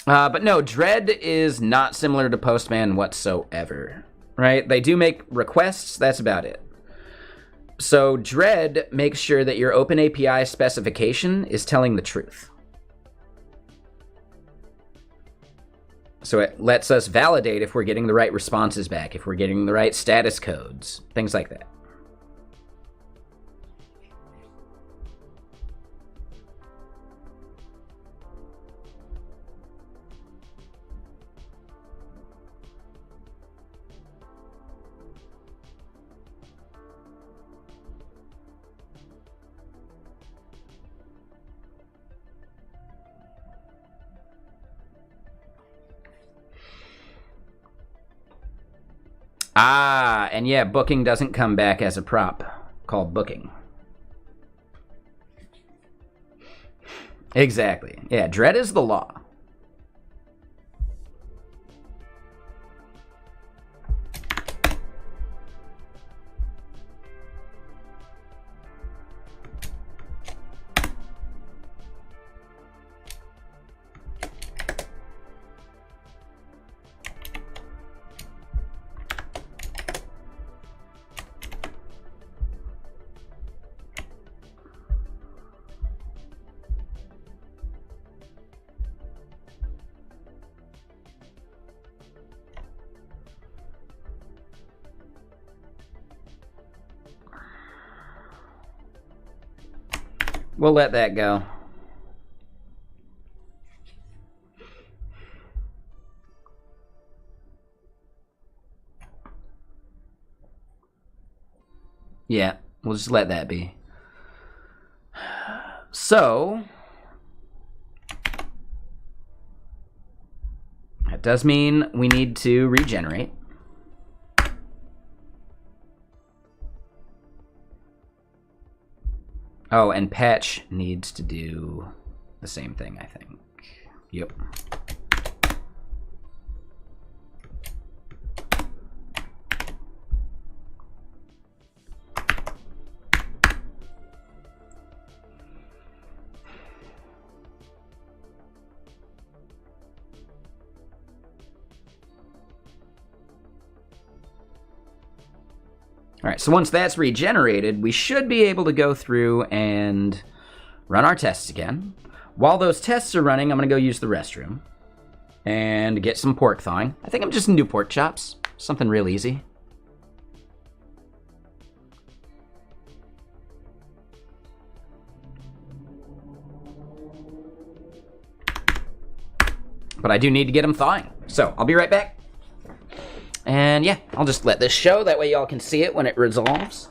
But no, Dredd is not similar to Postman whatsoever, right? They do make requests, that's about it. So Dredd makes sure that your OpenAPI specification is telling the truth. So it lets us validate if we're getting the right responses back, if we're getting the right status codes, things like that. Ah, and yeah, booking doesn't come back as a prop called booking. Exactly. Yeah, Dredd is the law. We'll let that go. Yeah, we'll just let that be. So, that does mean we need to regenerate. Oh, and patch needs to do the same thing, I think. Yep. All right, so once that's regenerated, we should be able to go through and run our tests again. While those tests are running, I'm going to go use the restroom and get some pork thawing. I think I'm just going to do pork chops, something real easy. But I do need to get them thawing, so I'll be right back. And yeah, I'll just let this show, that way y'all can see it when it resolves.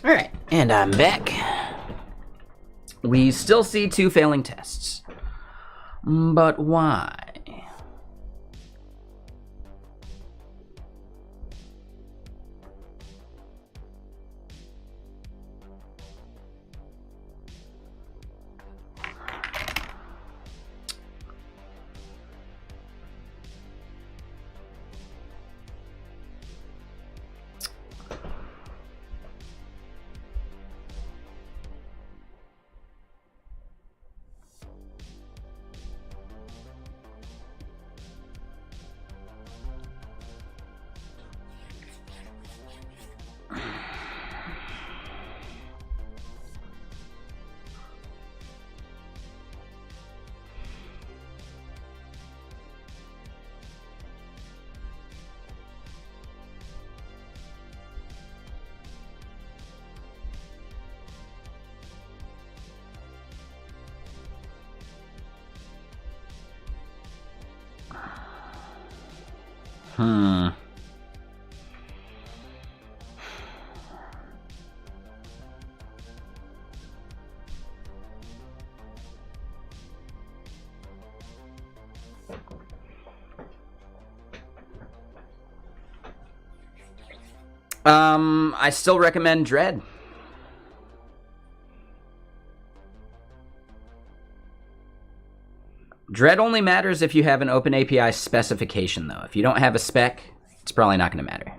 All right, and I'm back. We still see 2 failing tests. But why? I still recommend Dredd. Dredd only matters if you have an open API specification, though. If you don't have a spec, it's probably not going to matter.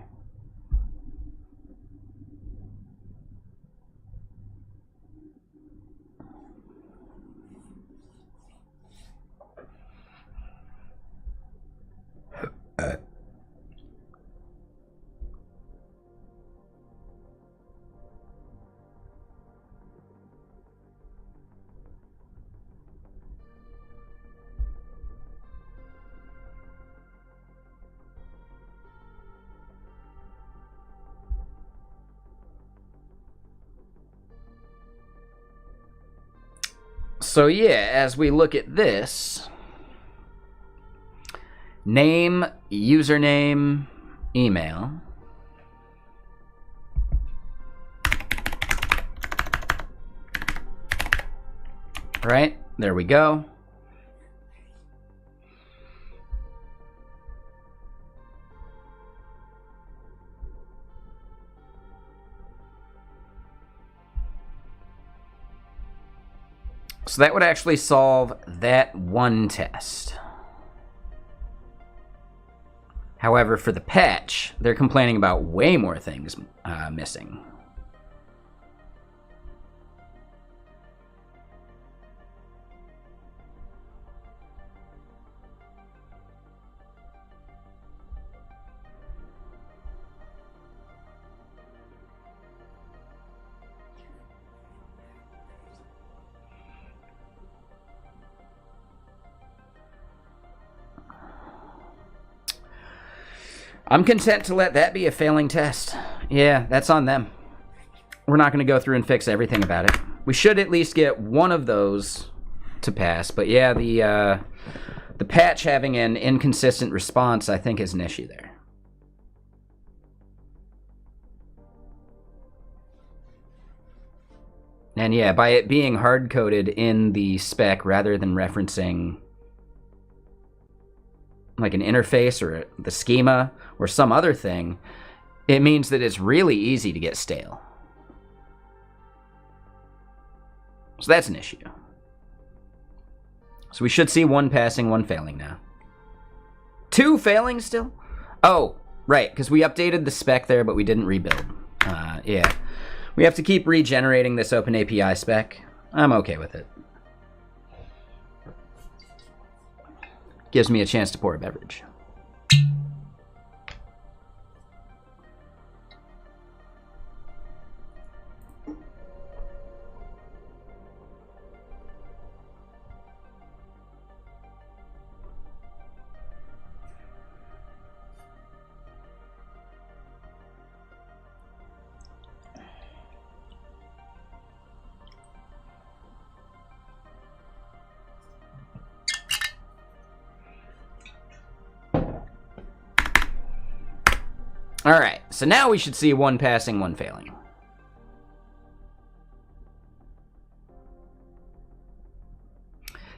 So yeah, as we look at this, name, username, email. Right, there we go. So that would actually solve that one test. However, for the patch, they're complaining about way more things missing. I'm content to let that be a failing test. Yeah, that's on them. We're not going to go through and fix everything about it. We should at least get one of those to pass. But yeah, the patch having an inconsistent response, I think, is an issue there. And yeah, by it being hard-coded in the spec rather than referencing like an interface or the schema or some other thing, it means that it's really easy to get stale. So that's an issue. So we should see one passing, one failing now. Two failing still? Oh, right, because we updated the spec there, but we didn't rebuild. Yeah. We have to keep regenerating this OpenAPI spec. I'm okay with it. Gives me a chance to pour a beverage. Alright, so now we should see one passing, one failing.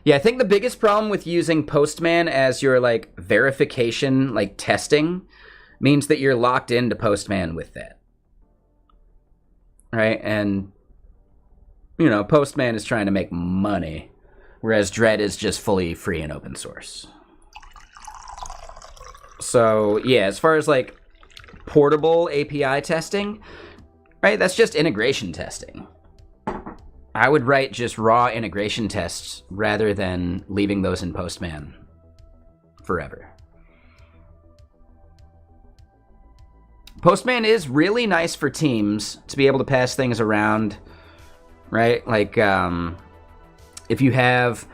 Yeah, I think the biggest problem with using Postman as your, like, verification, like, testing, means that you're locked into Postman with that. Right? And, you know, Postman is trying to make money, whereas Dredd is just fully free and open source. So, yeah, as far as, like, portable API testing, right? That's just integration testing. I would write just raw integration tests rather than leaving those in Postman forever. Postman is really nice for teams to be able to pass things around, right? Like, if you have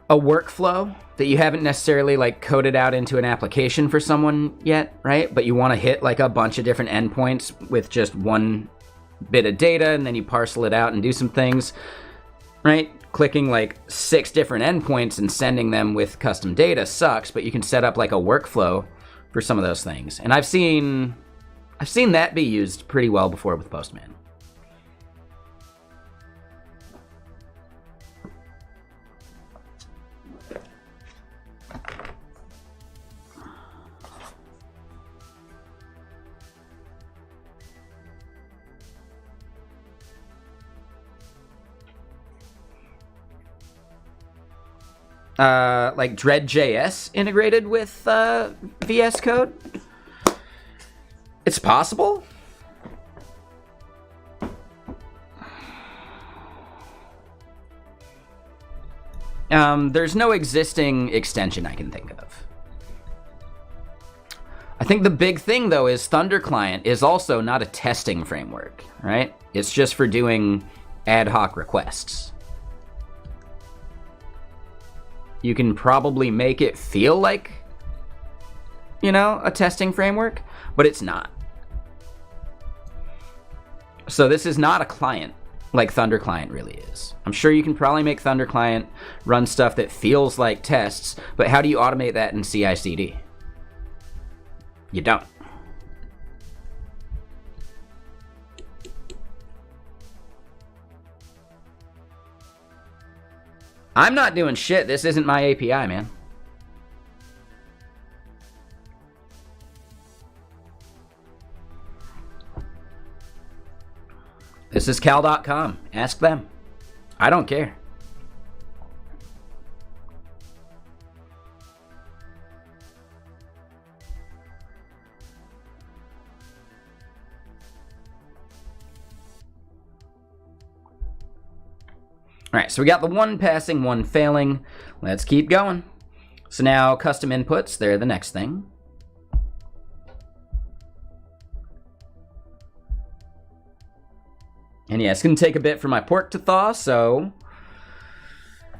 a workflow that you haven't necessarily like coded out into an application for someone yet, right? But you want to hit like a bunch of different endpoints with just one bit of data, and then you parcel it out and do some things, right? Clicking like 6 different endpoints and sending them with custom data sucks, but you can set up like a workflow for some of those things. And I've seen that be used pretty well before with Postman. like Dredd.js integrated with VS Code? It's possible. There's no existing extension I can think of. I think the big thing, though, is Thunder Client is also not a testing framework, right? It's just for doing ad hoc requests. You can probably make it feel like, you know, a testing framework, but it's not. So this is not a client like Thunder Client really is. I'm sure you can probably make Thunder Client run stuff that feels like tests, but how do you automate that in CI/CD? You don't. I'm not doing shit. This isn't my API, man. This is cal.com. Ask them. I don't care. All right, so we got the one passing, one failing. Let's keep going. So now custom inputs, they're the next thing. And yeah, it's going to take a bit for my pork to thaw, so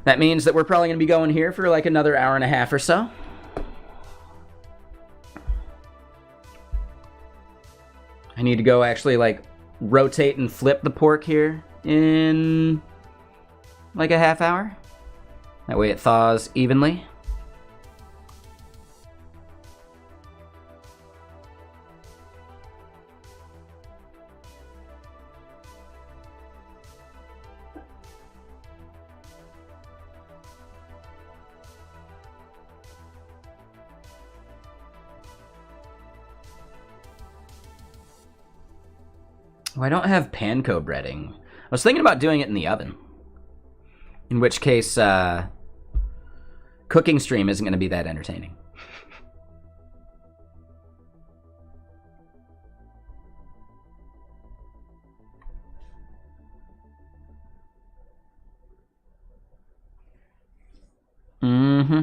that means that we're probably going to be going here for like another hour and a half or so. I need to go actually like rotate and flip the pork here in like a half hour. That way it thaws evenly. Oh, I don't have panko breading. I was thinking about doing it in the oven. In which case, cooking stream isn't going to be that entertaining. Mm-hmm.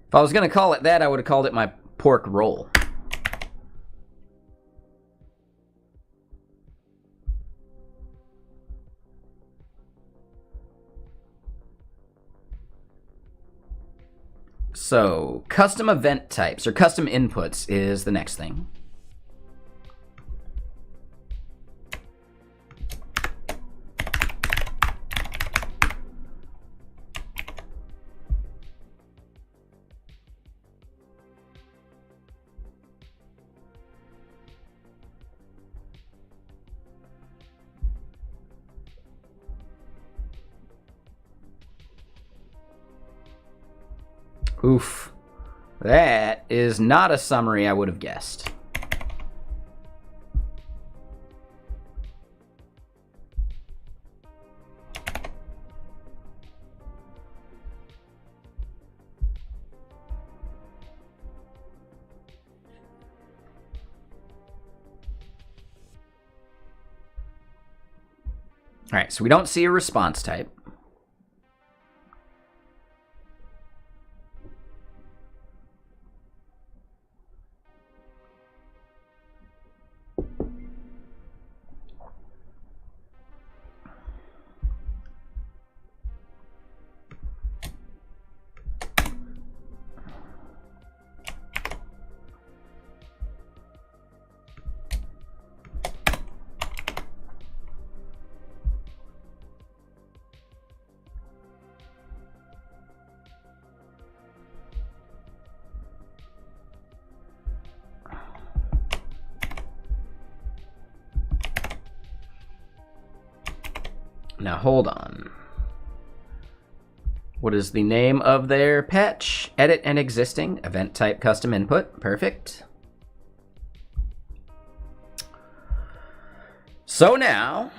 If I was going to call it that, I would have called it my pork roll. So, custom event types, or custom inputs, is the next thing. Oof. That is not a summary I would have guessed. All right, so we don't see a response type. Now hold on. What is the name of their patch? Edit an existing event type custom input. Perfect. So now,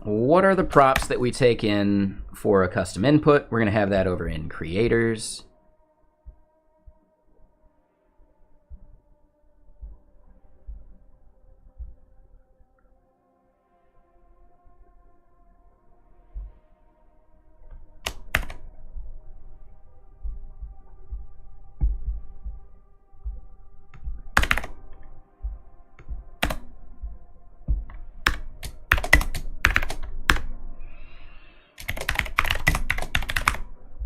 what are the props that we take in for a custom input? We're going to have that over in creators.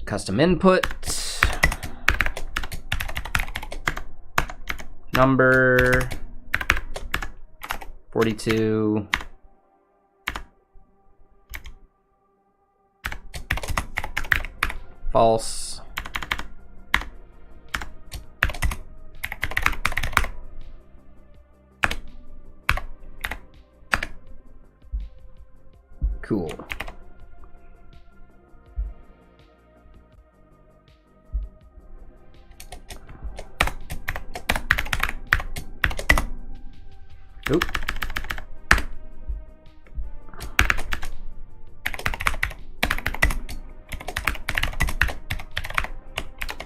Custom input, number 42, false, cool. Oop.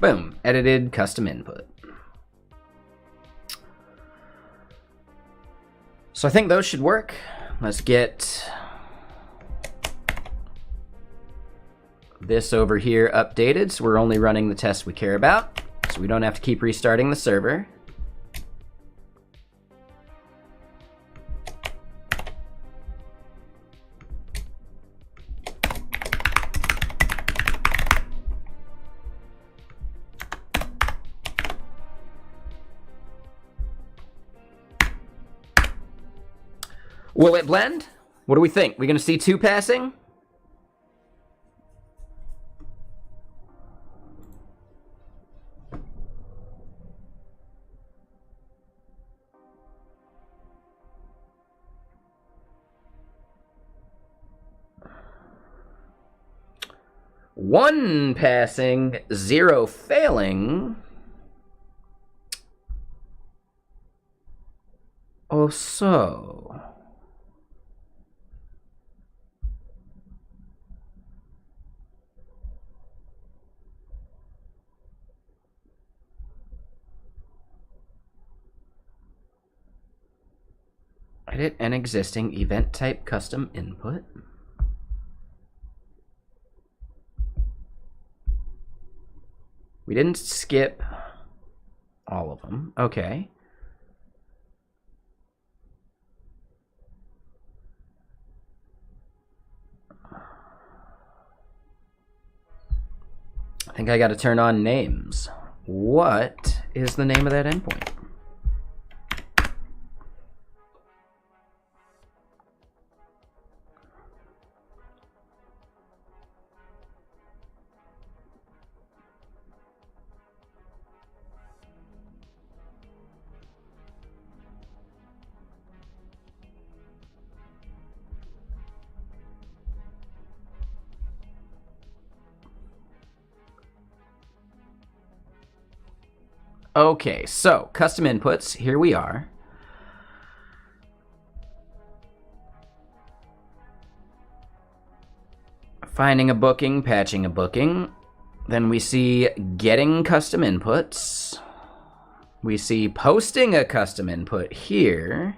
Boom, edited custom input. So I think those should work. Let's get this over here updated so we're only running the tests we care about, so we don't have to keep restarting the server. Will it blend? What do we think? We gonna see 2 passing? One passing, 0 failing. Oh, so. Edit an existing event type custom input. We didn't skip all of them. Okay. I think I got to turn on names. What is the name of that endpoint? Okay, so custom inputs, here we are. Finding a booking, patching a booking. Then we see getting custom inputs. We see posting a custom input here.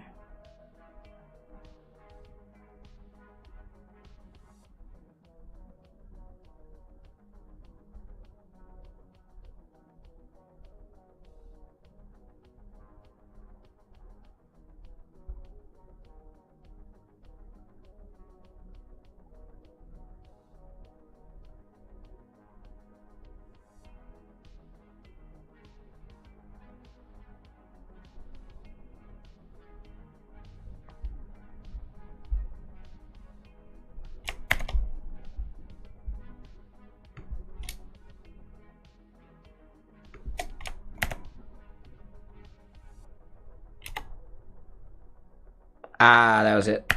Ah, that was it.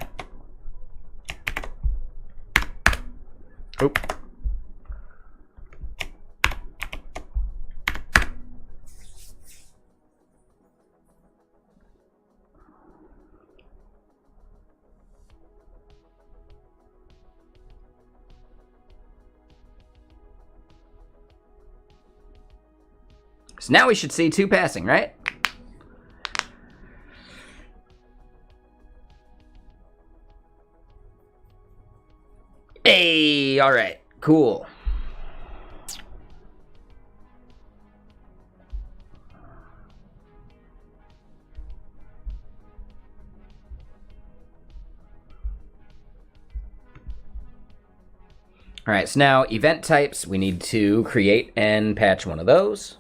Oop. So now we should see 2 passing, right? Hey, all right, cool. All right, so now event types, we need to create and patch one of those.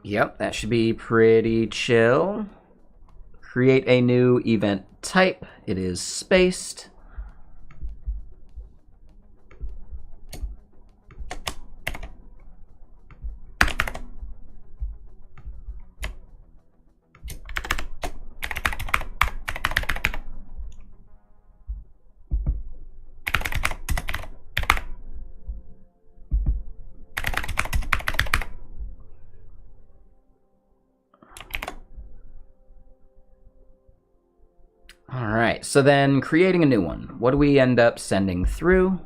Yep, that should be pretty chill. Create a new event type. It is spaced. All right, so then creating a new one. What do we end up sending through?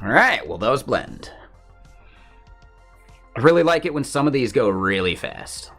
All right, well, those blend. I really like it when some of these go really fast.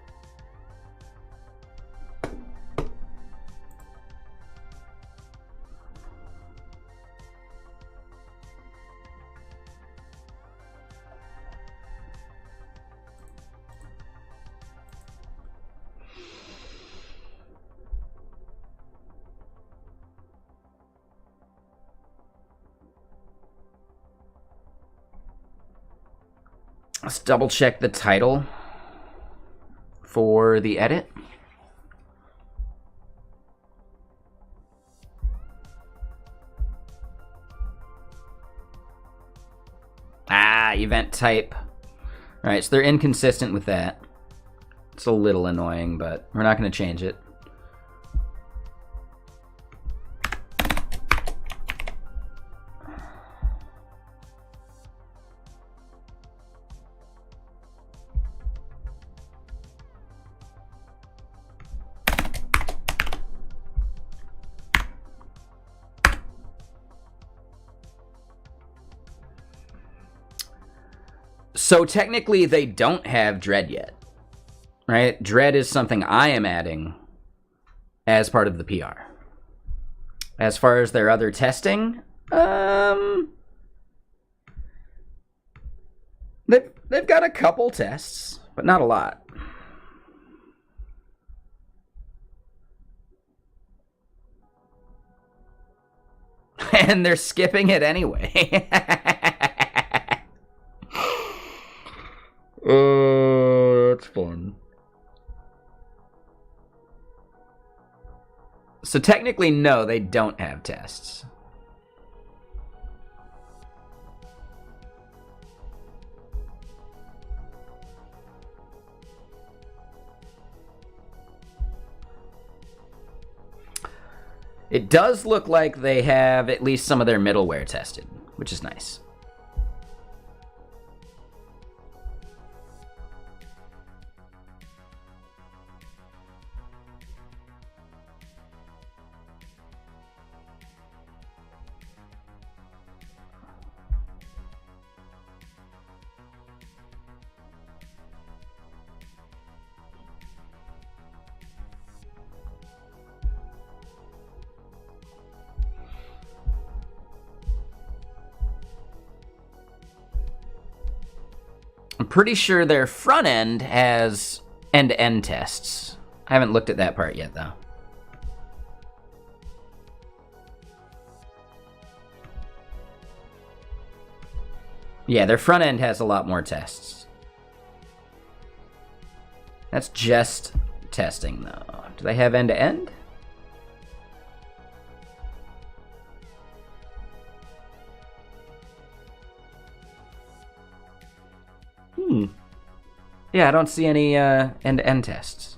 Let's double check the title for the edit. Event type. All right, so they're inconsistent with that. It's a little annoying, but we're not going to change it. So technically, they don't have Dredd yet, right? Dredd is something I am adding as part of the PR. As far as their other testing, they've got a couple tests, but not a lot. And they're skipping it anyway. Oh, that's fun. So technically, no, they don't have tests. It does look like they have at least some of their middleware tested, which is nice. I'm pretty sure their front end has end-to-end tests. I haven't looked at that part yet, though. Yeah, their front end has a lot more tests. That's just testing, though. Do they have end-to-end? Yeah, I don't see any end-to-end tests.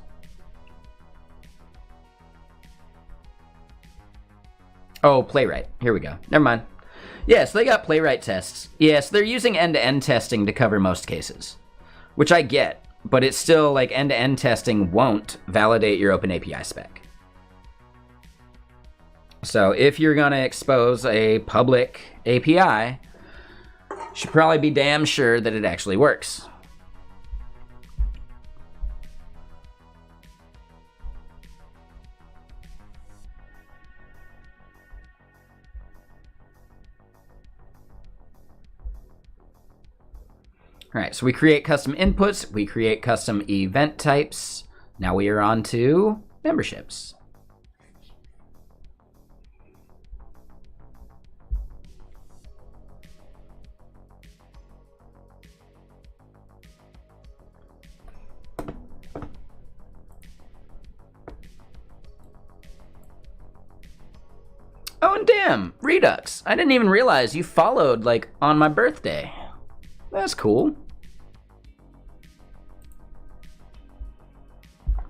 Oh, Playwright. Here we go. Never mind. Yes, they got Playwright tests. Yes, they're using end-to-end testing to cover most cases, which I get, but it's still like end-to-end testing won't validate your OpenAPI spec. So if you're going to expose a public API, you should probably be damn sure that it actually works. All right, so we create custom inputs, we create custom event types. Now we are on to memberships. Oh, and damn, Redux. I didn't even realize you followed, like, on my birthday. That's cool.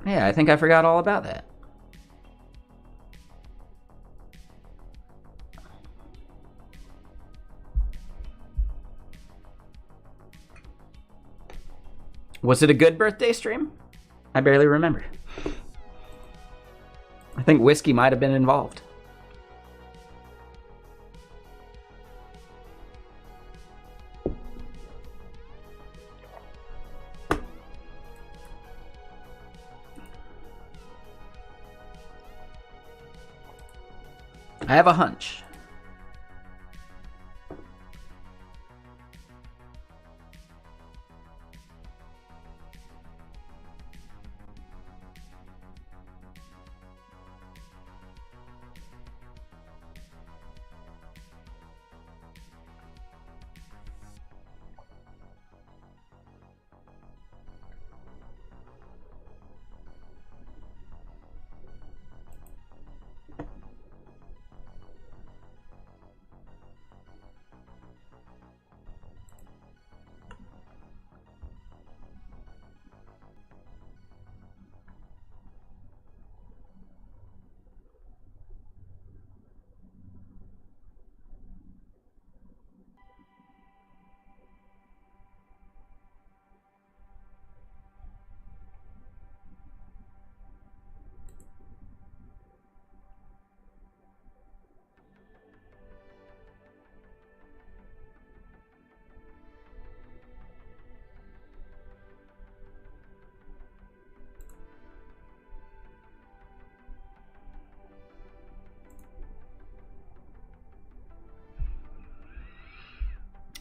Yeah, I think I forgot all about that. Was it a good birthday stream? I barely remember. I think whiskey might have been involved. I have a hunch.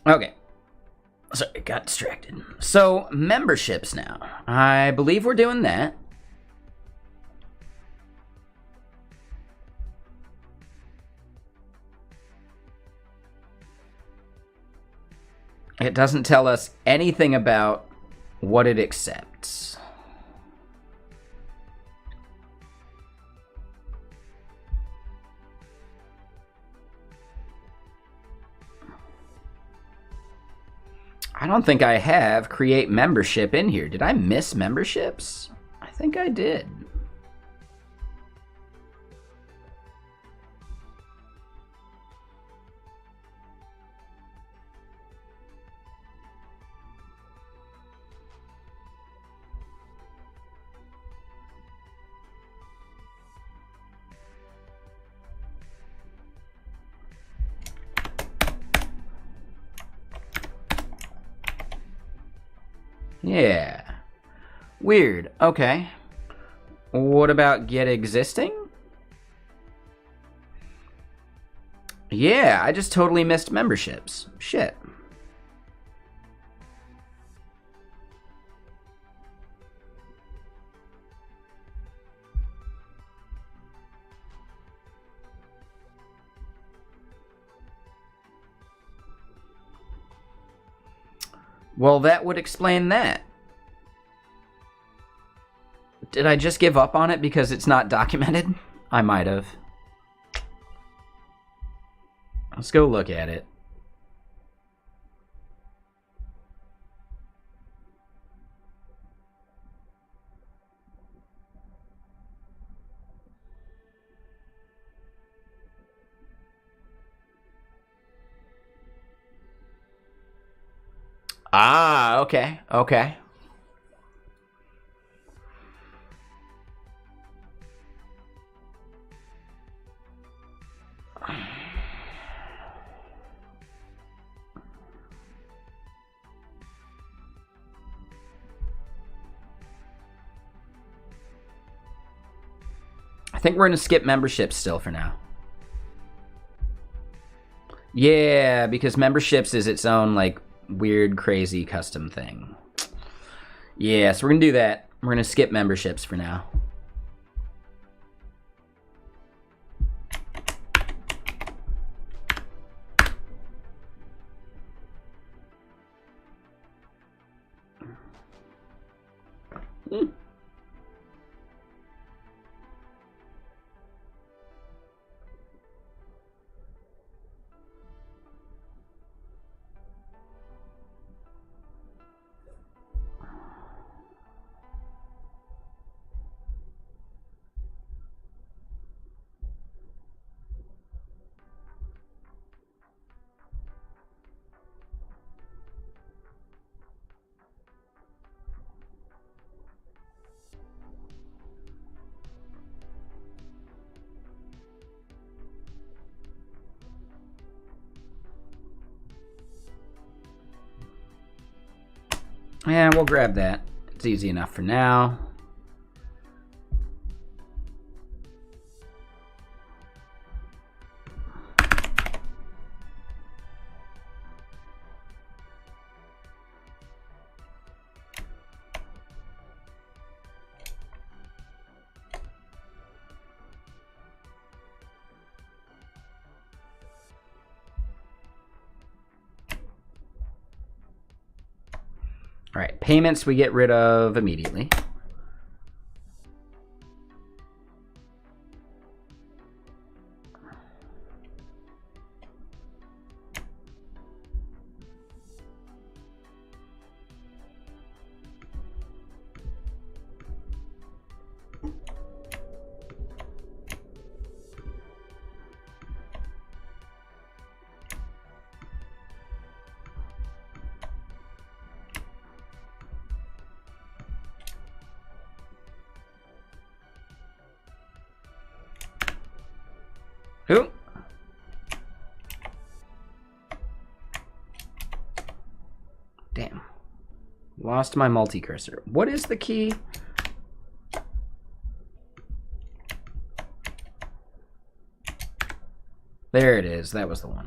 Okay. Sorry, got distracted. So, memberships now. I believe we're doing that. It doesn't tell us anything about what it accepts. I don't think I have create membership in here. Did I miss memberships? I think I did. Yeah. Weird. Okay. What about get existing? Yeah, I just totally missed memberships. Shit. Well, that would explain that. Did I just give up on it because it's not documented? I might have. Let's go look at it. Ah, okay, okay. I think we're going to skip memberships still for now. Yeah, because memberships is its own, like, weird, crazy custom thing. Yeah, so we're going to do that. We're going to skip memberships for now. Yeah, we'll grab that. It's easy enough for now. All right, payments we get rid of immediately. Who? Damn. Lost my multi-cursor. What is the key? There it is. That was the one.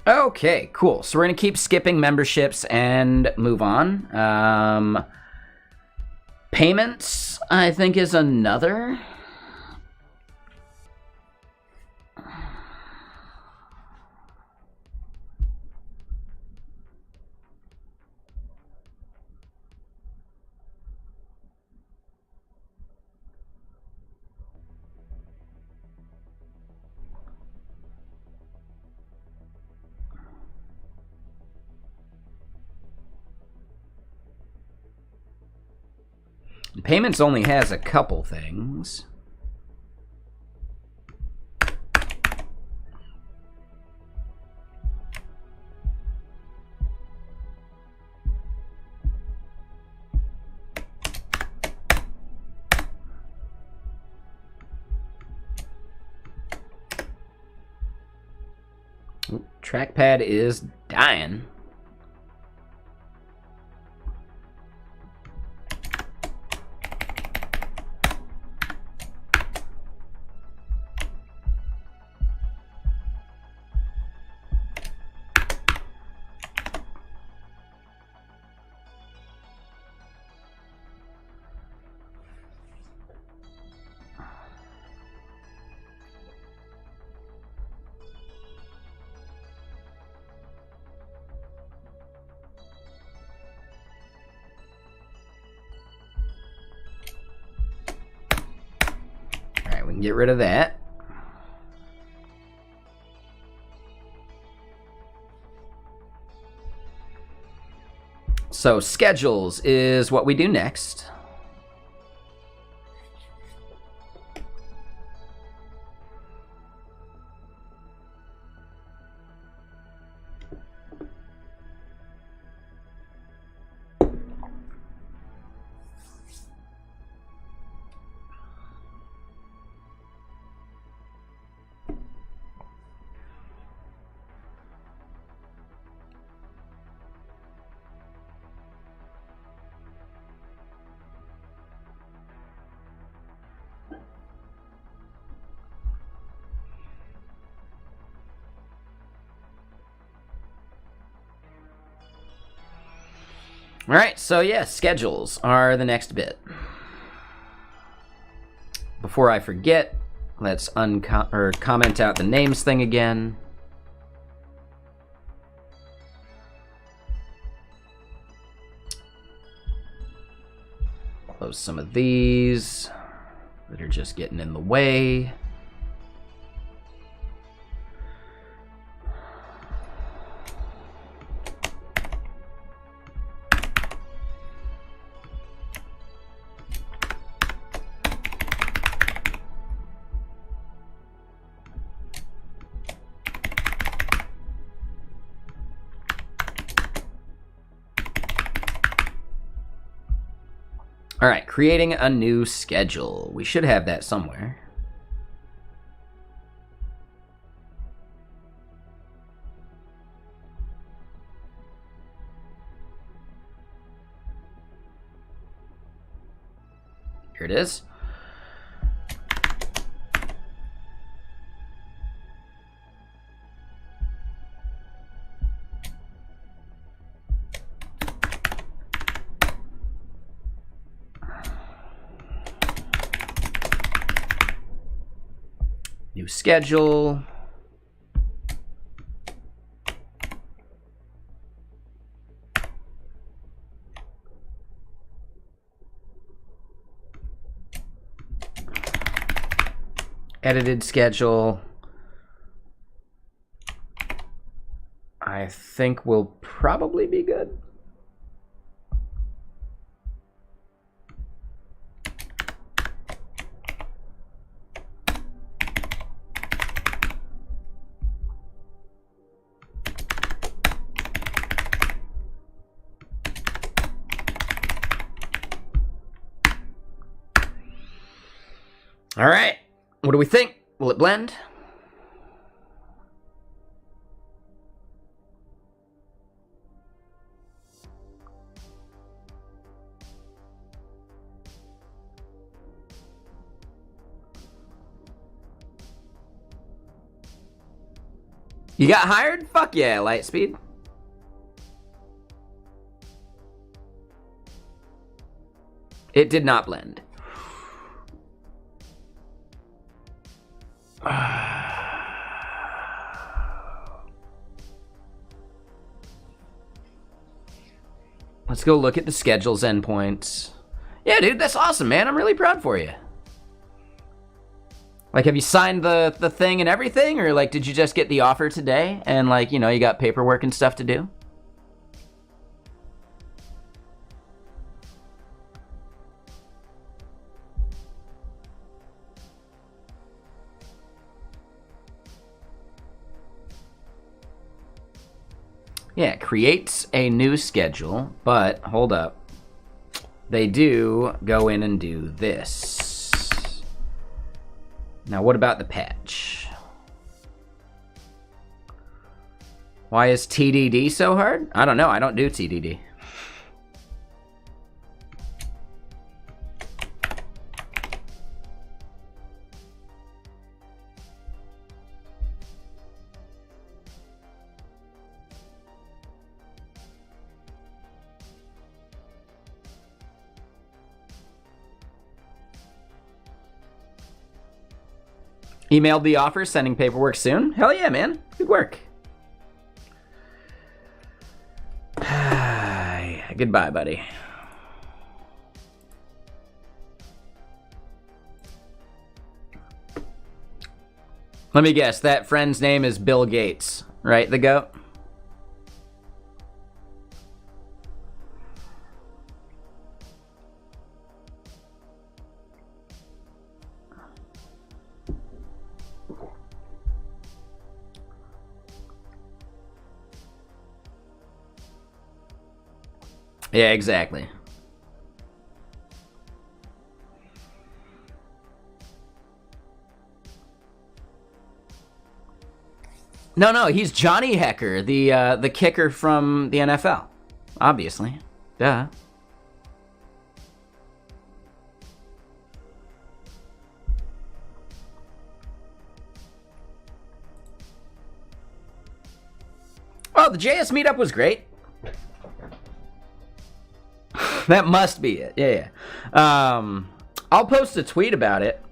Okay, cool. So we're going to keep skipping memberships and move on. Payments, I think, is another. Payments only has a couple things. Ooh, trackpad is dying. Alright, we can get rid of that. So schedules is what we do next. Alright, so yeah, schedules are the next bit. Before I forget, let's comment out the names thing again. Close some of these that are just getting in the way. All right, creating a new schedule. We should have that somewhere. Here it is. New schedule. Edited schedule. I think will probably be good. All right, what do we think? Will it blend? You got hired? Fuck yeah, Lightspeed. It did not blend. Let's go look at the schedule's endpoints. Yeah, dude, that's awesome, man. I'm really proud for you. Like, have you signed the thing and everything? Or, like, did you just get the offer today? And, like, you know, you got paperwork and stuff to do? Yeah, it creates a new schedule, but hold up. They do go in and do this. Now, what about the patch? Why is TDD so hard? I don't know. I don't do TDD. Emailed the offer, sending paperwork soon. Hell yeah, man. Good work. Goodbye, buddy. Let me guess, that friend's name is Bill Gates, right, the goat? Yeah, exactly. No, he's Johnny Hecker, the kicker from the NFL. Obviously. Duh. Oh, the JS meetup was great. That must be it. Yeah. I'll post a tweet about it.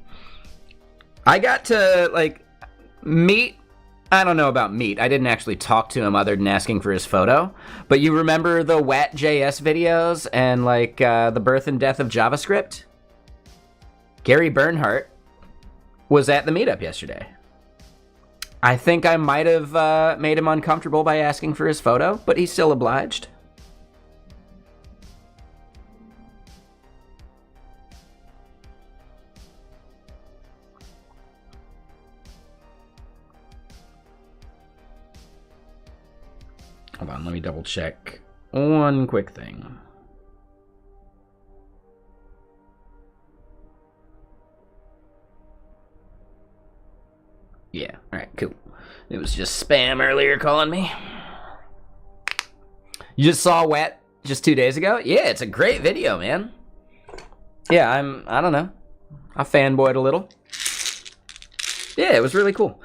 I got to, like, meet... I don't know about meet. I didn't actually talk to him other than asking for his photo. But you remember the Dredd.js videos and, like, the birth and death of JavaScript? Gary Bernhardt was at the meetup yesterday. I think I might have made him uncomfortable by asking for his photo, but he's still obliged. Hold on, let me double check one quick thing. Yeah, alright, cool. It was just spam earlier calling me. You just saw Wet just 2 days ago? Yeah, it's a great video, man. Yeah, I don't know. I fanboyed a little. Yeah, it was really cool.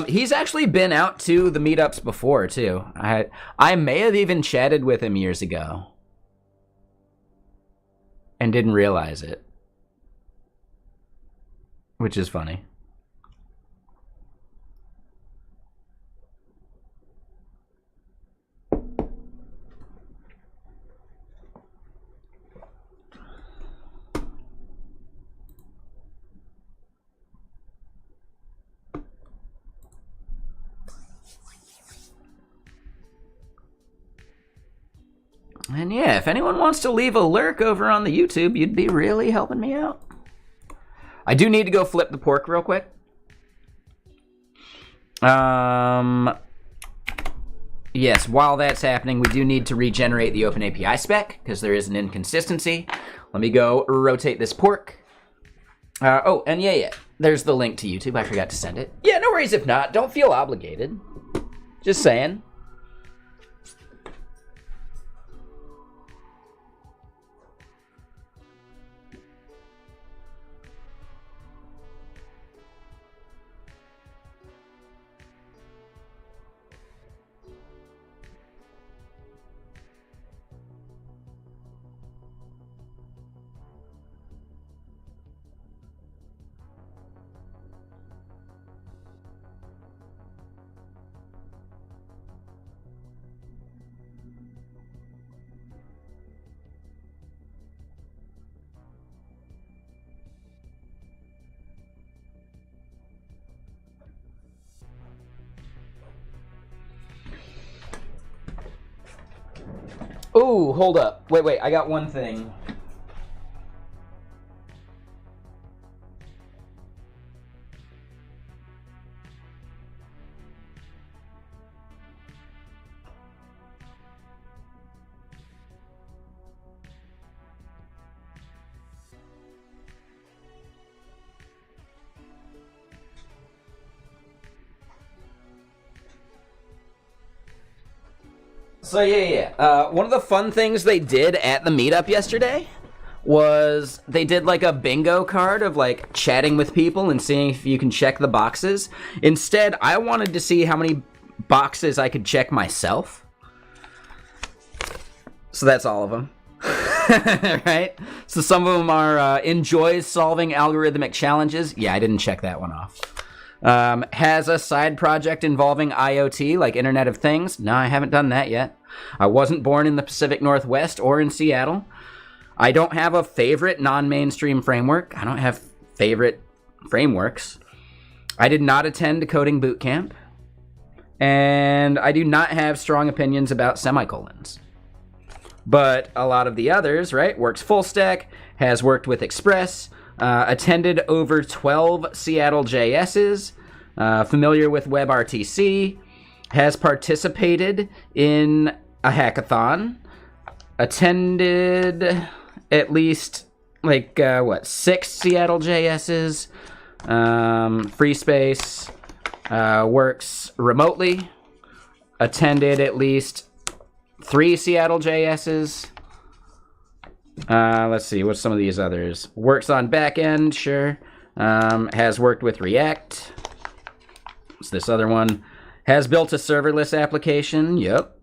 He's actually been out to the meetups before, too. I may have even chatted with him years ago. And didn't realize it. Which is funny. And yeah, if anyone wants to leave a lurk over on the YouTube, you'd be really helping me out. I do need to go flip the pork real quick. Yes, while that's happening, we do need to regenerate the OpenAPI spec, because there is an inconsistency. Let me go rotate this pork. Oh, and yeah, there's the link to YouTube. I forgot to send it. Yeah, no worries if not. Don't feel obligated. Just saying. Oh, hold up. Wait, I got one thing. So yeah. One of the fun things they did at the meetup yesterday was they did like a bingo card of like chatting with people and seeing if you can check the boxes. Instead, I wanted to see how many boxes I could check myself. So that's all of them. Right? So some of them are enjoys solving algorithmic challenges. Yeah, I didn't check that one off. Has a side project involving IoT, like Internet of Things. No, I haven't done that yet. I wasn't born in the Pacific Northwest or in Seattle. I don't have a favorite non-mainstream framework. I don't have favorite frameworks. I did not attend coding boot camp. And I do not have strong opinions about semicolons. But a lot of the others, right? Works full stack, has worked with Express, attended over 12 Seattle JSs, familiar with WebRTC, has participated in a hackathon, attended at least, 6 Seattle JSs, free space, works remotely, attended at least 3 Seattle JSs. Let's see, what's some of these others? Works on backend, sure. Has worked with React. What's this other one? Has built a serverless application, yep.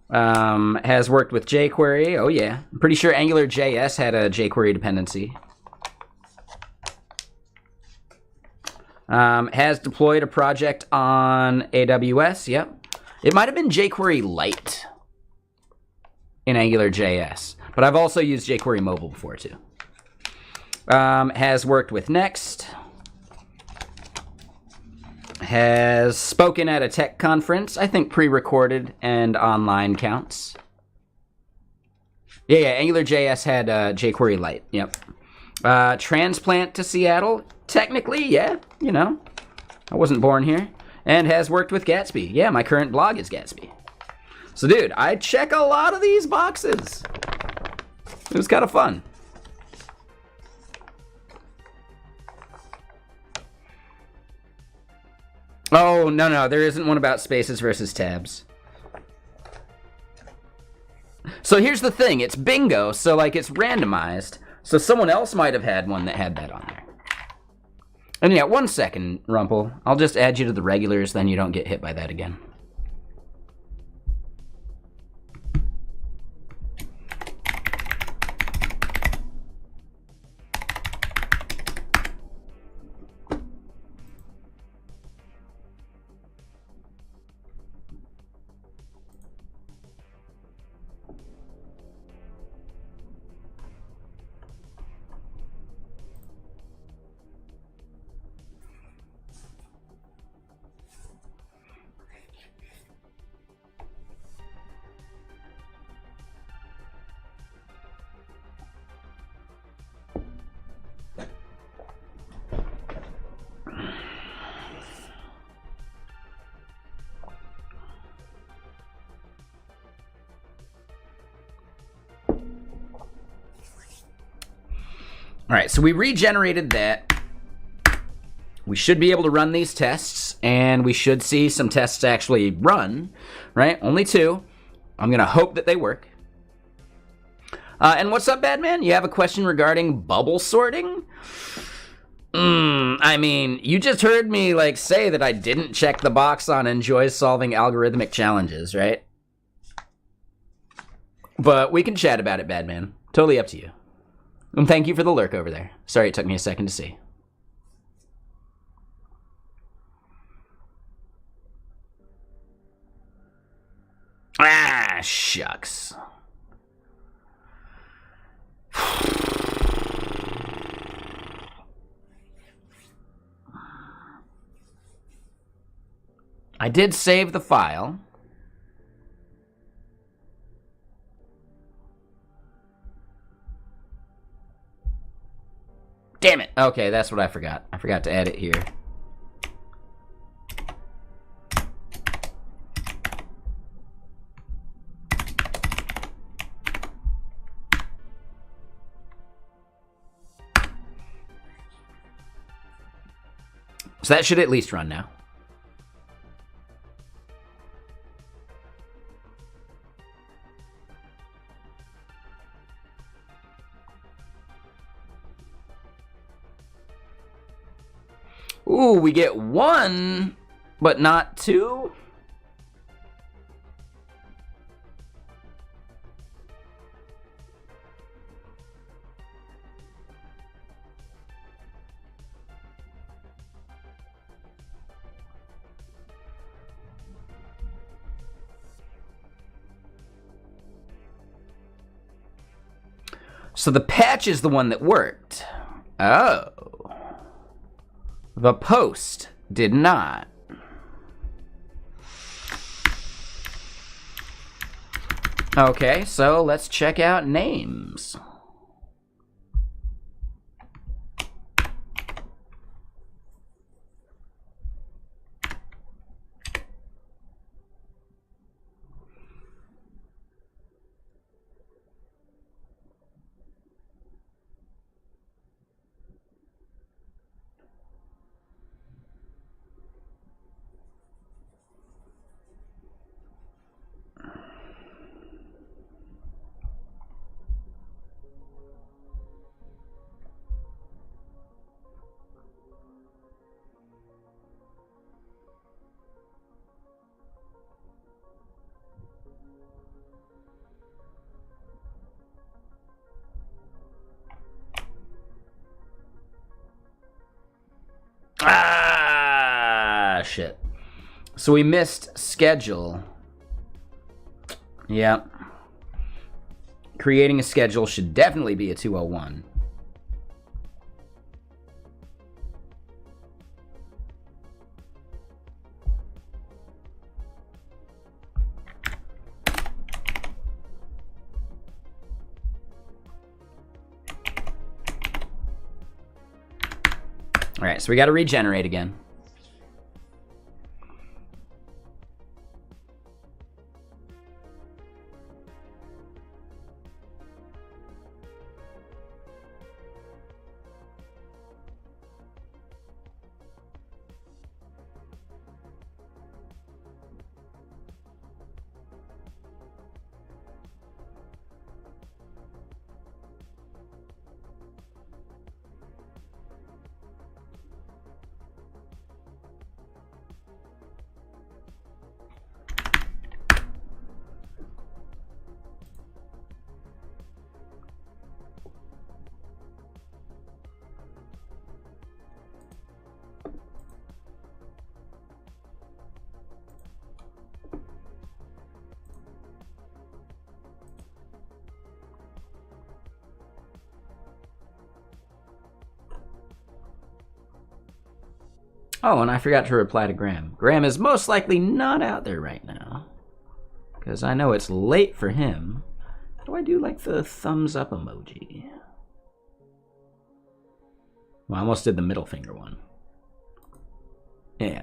Has worked with jQuery, oh yeah. I'm pretty sure AngularJS had a jQuery dependency. Has deployed a project on AWS, yep. It might have been jQuery Lite in AngularJS, but I've also used jQuery Mobile before too. Has worked with Next. Has spoken at a tech conference. I think pre-recorded and online counts. Yeah, AngularJS had jQuery Lite, yep. Transplant to Seattle. Technically, yeah, you know. I wasn't born here. And has worked with Gatsby. Yeah, my current blog is Gatsby. So, dude, I check a lot of these boxes. It was kind of fun. Oh, no, there isn't one about spaces versus tabs. So here's the thing. It's bingo, so, it's randomized. So someone else might have had one that had that on there. And yeah, 1 second, Rumple. I'll just add you to the regulars, then you don't get hit by that again. All right, so we regenerated that. We should be able to run these tests, and we should see some tests actually run, right? Only 2. I'm going to hope that they work. And what's up, Badman? You have a question regarding bubble sorting? I mean, you just heard me, say that I didn't check the box on enjoys solving algorithmic challenges, right? But we can chat about it, Badman. Totally up to you. And thank you for the lurk over there. Sorry it took me a second to see. Ah, shucks. I did save the file. Damn it. Okay, that's what I forgot. I forgot to add it here. So that should at least run now. Ooh, we get 1, but not 2? So the patch is the one that worked. Oh. The post did not. Okay, so let's check out names. Ah, shit. So we missed schedule. Yep. Creating a schedule should definitely be a 201. All right, so we got to regenerate again. Oh, and I forgot to reply to Graham. Graham is most likely not out there right now, because I know it's late for him. How do I do, like, the thumbs up emoji? Well, I almost did the middle finger one. Yeah.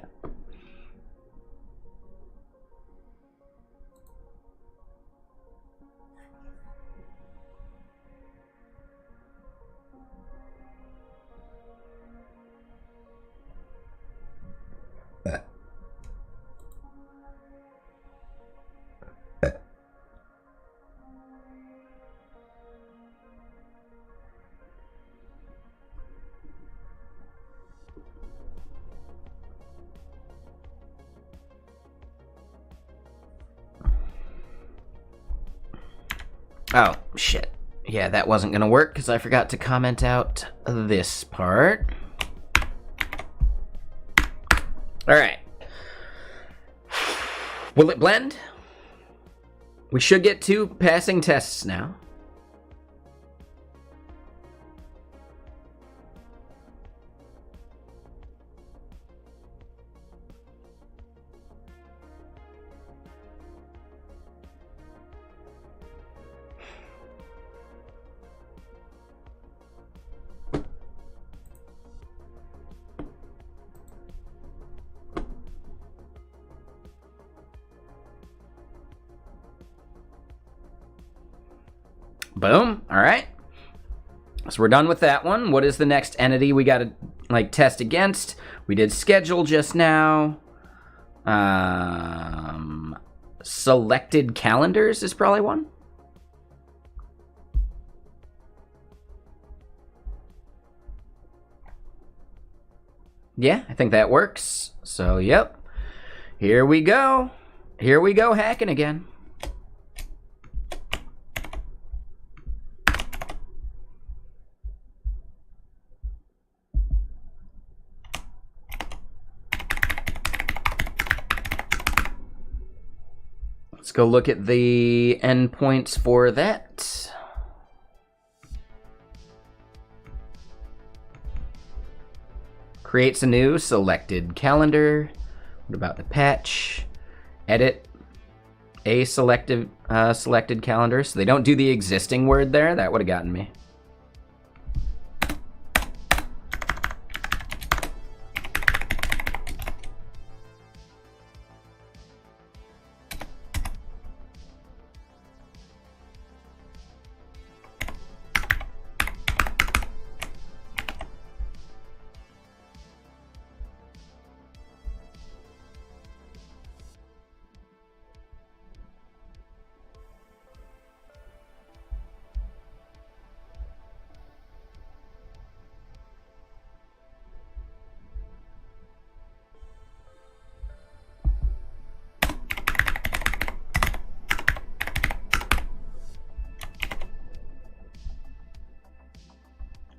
Oh, shit. Yeah, that wasn't gonna work because I forgot to comment out this part. Alright. Will it blend? We should get 2 passing tests now. Boom. All right. So we're done with that one. What is the next entity we got to like test against? We did schedule just now. Selected calendars is probably one. Yeah, I think that works. So, yep. Here we go. Here we go hacking again. Let's go look at the endpoints for that. Creates a new selected calendar. What about the patch? Edit a selected calendar. So they don't do the existing word there. That would have gotten me.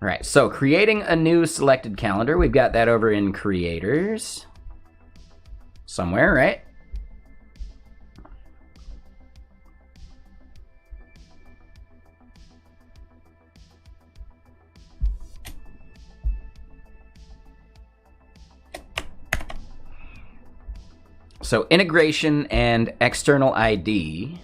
All right, so creating a new selected calendar. We've got that over in creators somewhere, right? So integration and external ID.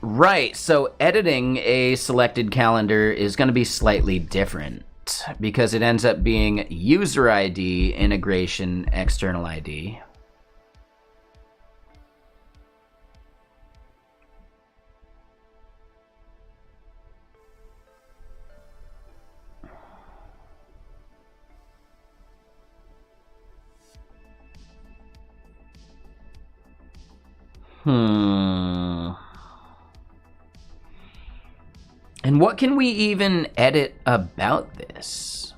Right, so editing a selected calendar is going to be slightly different because it ends up being user ID, integration, external ID. And what can we even edit about this?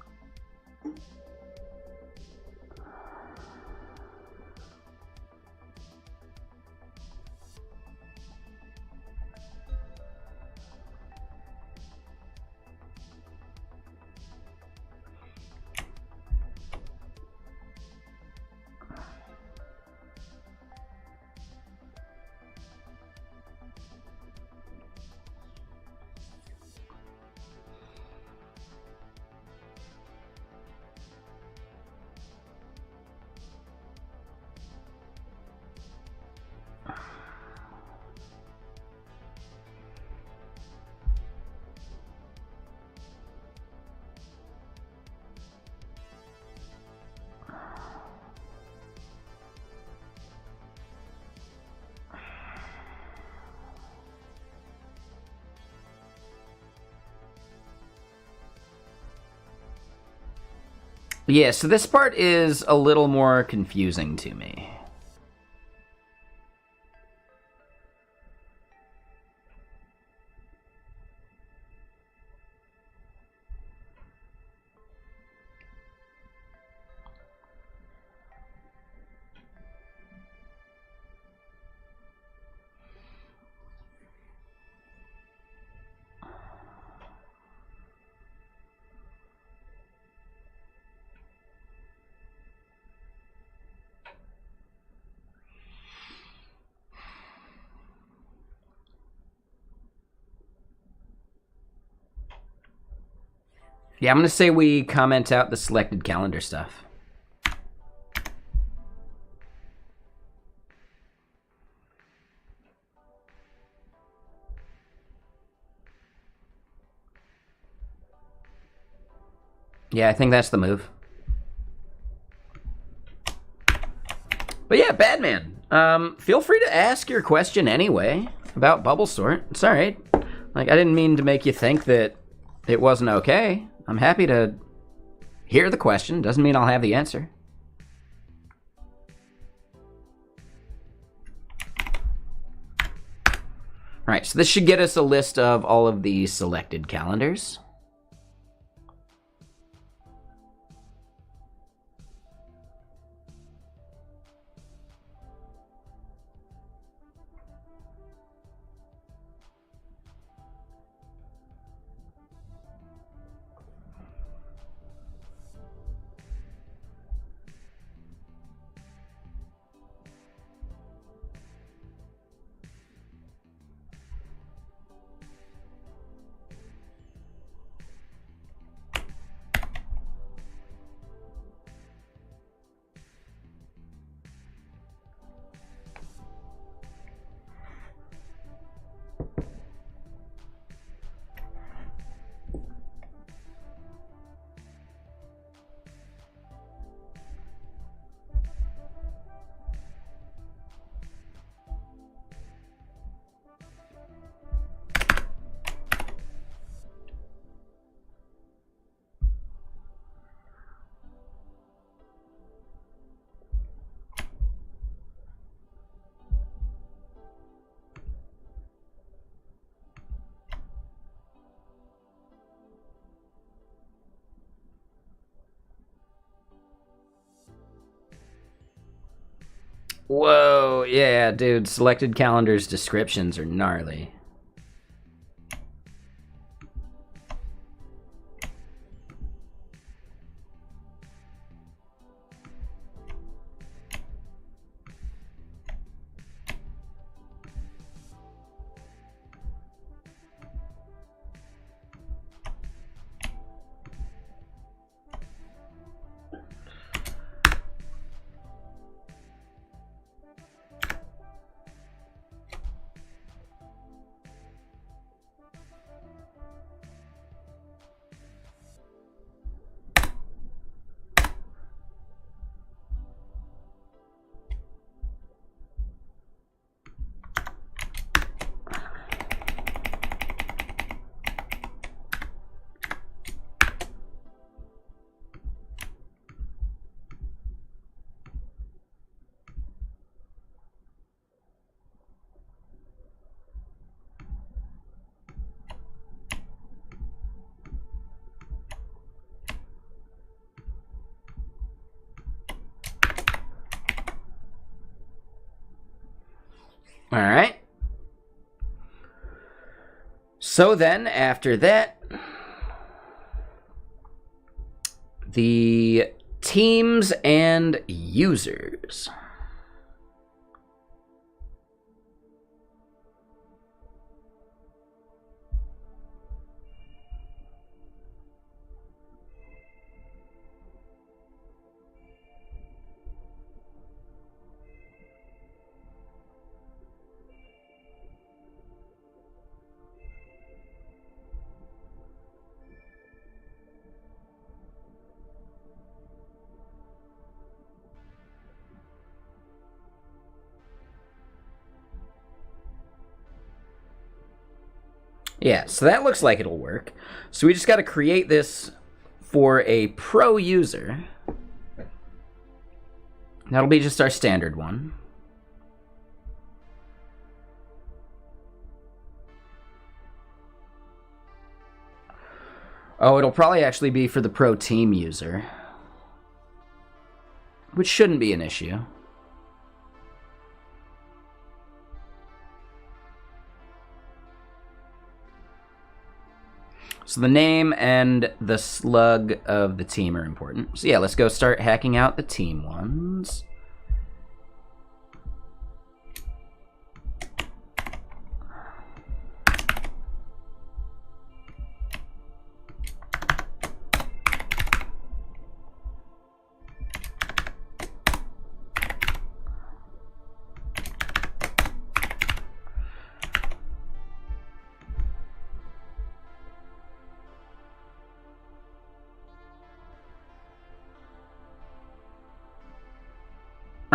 Yeah, so this part is a little more confusing to me. Yeah, I'm going to say we comment out the selected calendar stuff. Yeah, I think that's the move. But yeah, Badman, feel free to ask your question anyway about Bubble Sort. It's all right. Like, I didn't mean to make you think that it wasn't okay. I'm happy to hear the question. Doesn't mean I'll have the answer. All right, so this should get us a list of all of the selected calendars. Whoa, yeah, dude, selected calendars descriptions are gnarly. All right. So then, after that, the teams and users. Yeah, so that looks like it'll work. So we just got to create this for a pro user. That'll be just our standard one. Oh, it'll probably actually be for the pro team user, which shouldn't be an issue. So the name and the slug of the team are important. So yeah, let's go start hacking out the team ones.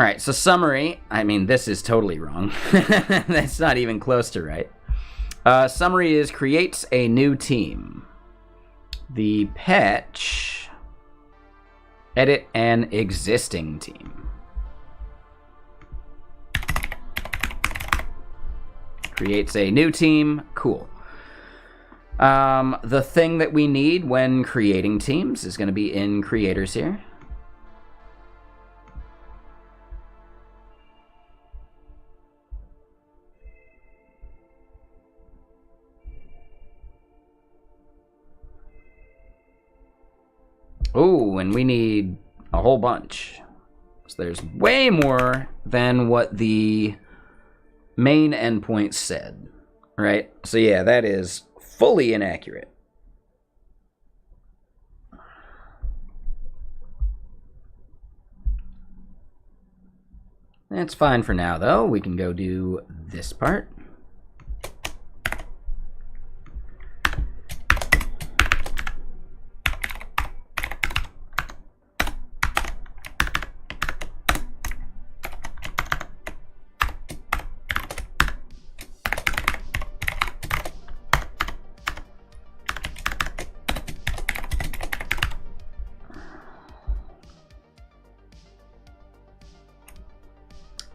All right, so summary. I mean, this is totally wrong. That's not even close to right. Summary is creates a new team. The patch, edit an existing team. Creates a new team. Cool. The thing that we need when creating teams is going to be in creators here. Oh, and we need a whole bunch. So there's way more than what the main endpoint said, right? So yeah, that is fully inaccurate. That's fine for now, though. We can go do this part.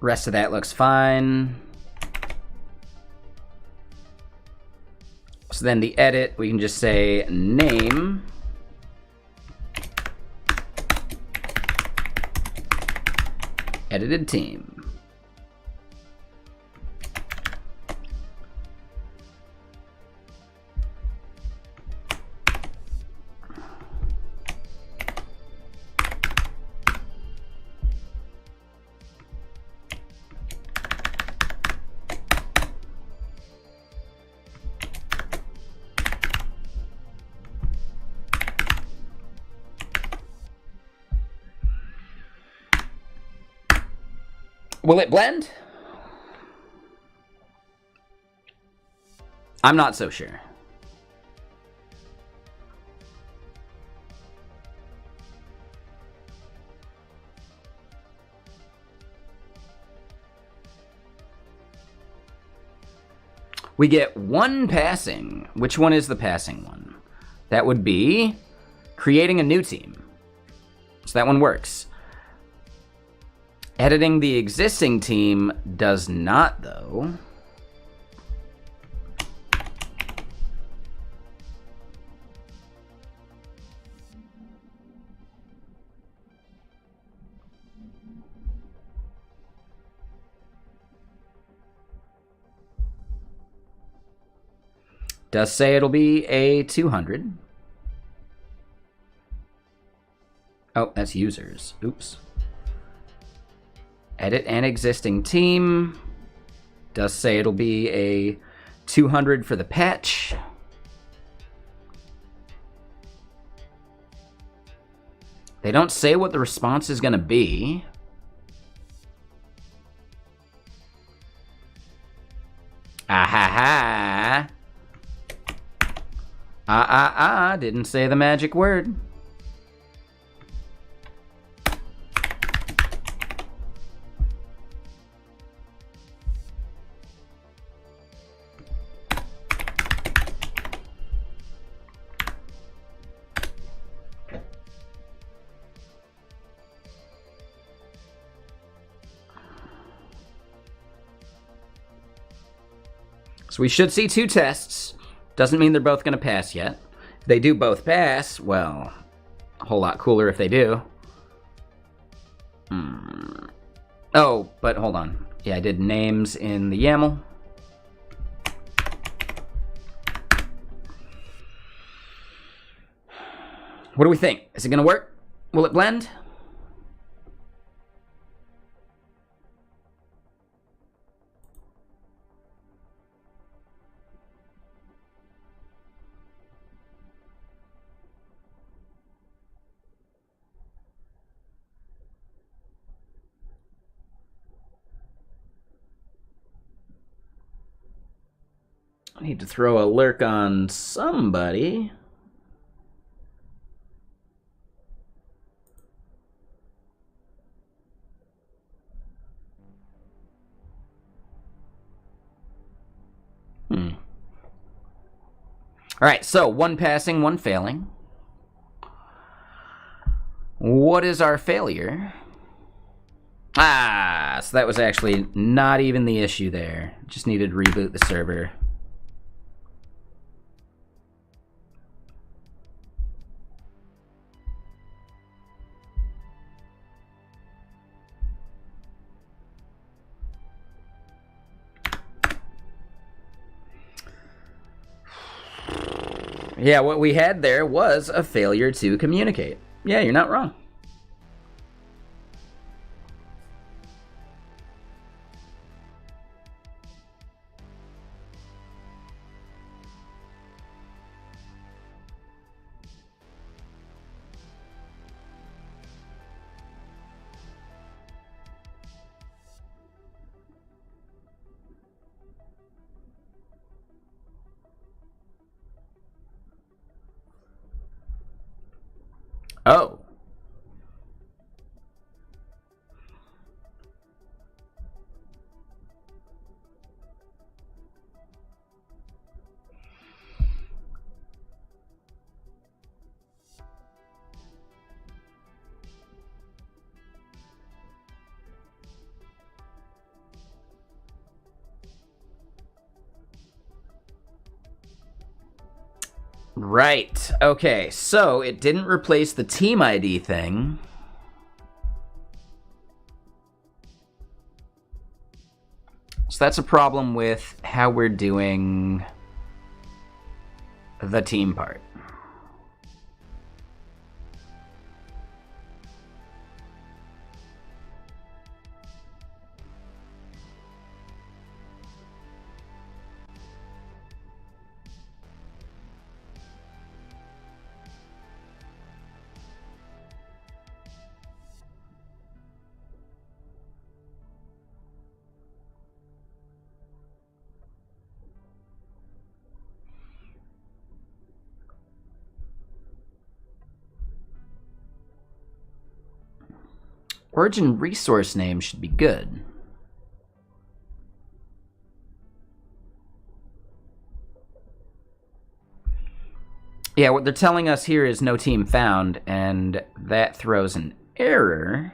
Rest of that looks fine. So then the edit, we can just say name. Edited team. Will it blend? I'm not so sure. We get one passing. Which one is the passing one? That would be creating a new team. So that one works. Editing the existing team does not, though. Does say it'll be a 200. Oh, that's users. Oops. Edit an existing team. Does say it'll be a 200 for the patch. They don't say what the response is going to be. Ah ha ha. Didn't say the magic word. So we should see 2 tests. Doesn't mean they're both going to pass yet. If they do both pass, well, a whole lot cooler if they do. Oh, but hold on. Yeah, I did names in the YAML. What do we think? Is it going to work? Will it blend? I need to throw a lurk on somebody. All right, so one passing, one failing. What is our failure? Ah, so that was actually not even the issue there. Just needed to reboot the server. Yeah, what we had there was a failure to communicate. Yeah, you're not wrong. Oh. Right. Okay, so it didn't replace the team ID thing. So that's a problem with how we're doing the team part. Origin resource name should be good. Yeah, what they're telling us here is no team found, and that throws an error.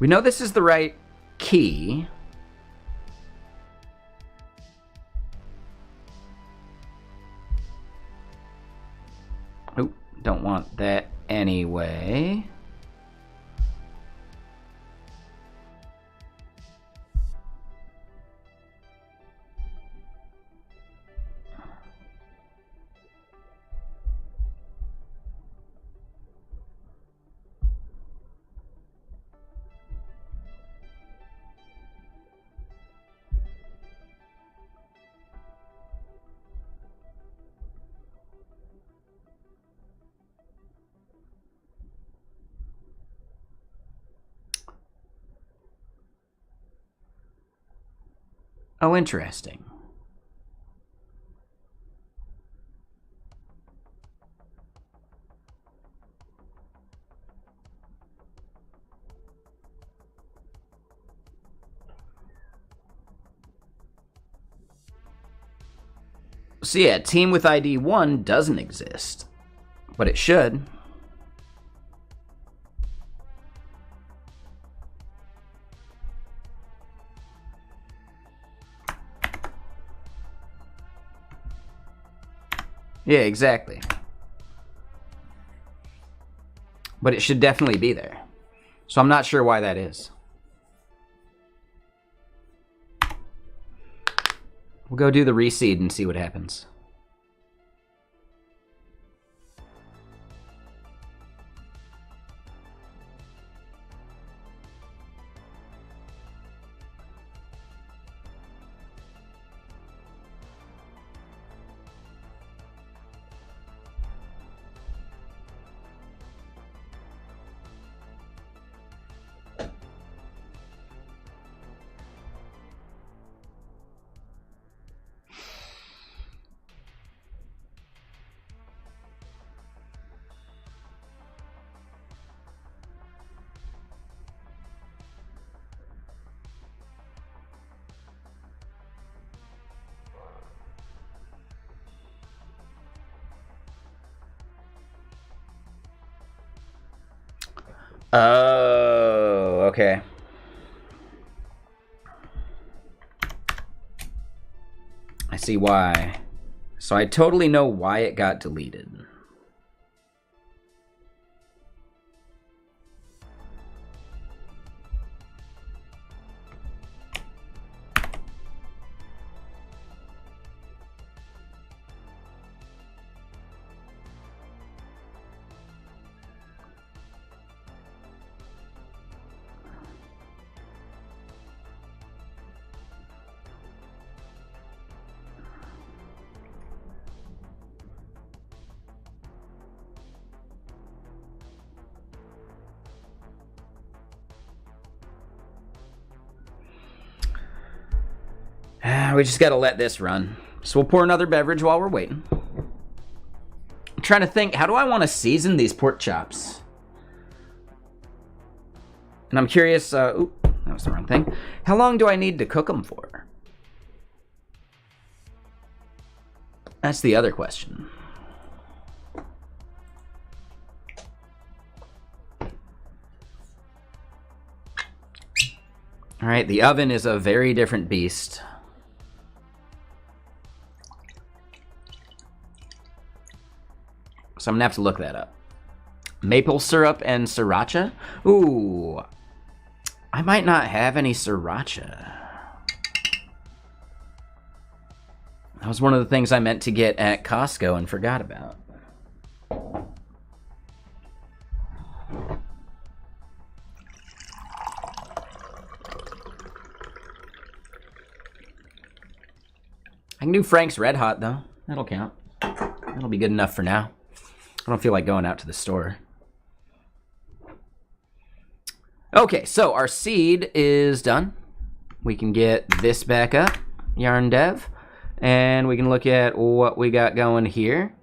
We know this is the right key. Oh, don't want that anyway. Oh, interesting. So yeah, team with ID 1 doesn't exist, but it should. Yeah, exactly. But it should definitely be there. So I'm not sure why that is. We'll go do the reseed and see what happens. Oh, okay. I see why. So I totally know why it got deleted. We just gotta let this run. So we'll pour another beverage while we're waiting. I'm trying to think, how do I want to season these pork chops? And I'm curious, oop, that was the wrong thing. How long do I need to cook them for? That's the other question. All right, the oven is a very different beast. So I'm gonna have to look that up. Maple syrup and sriracha? Ooh, I might not have any sriracha. That was one of the things I meant to get at Costco and forgot about. I can do Frank's Red Hot, though. That'll count. That'll be good enough for now. I don't feel like going out to the store. Okay, so our seed is done. We can get this back up, Yarn Dev, and we can look at what we got going here.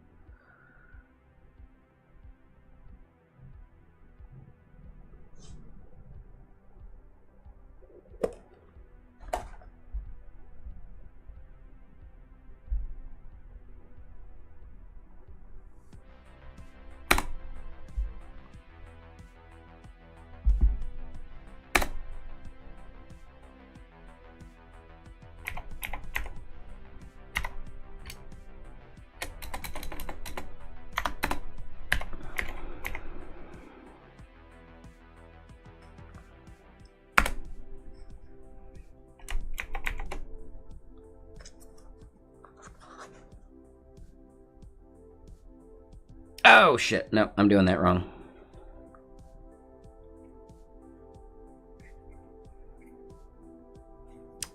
Oh, shit. No, I'm doing that wrong.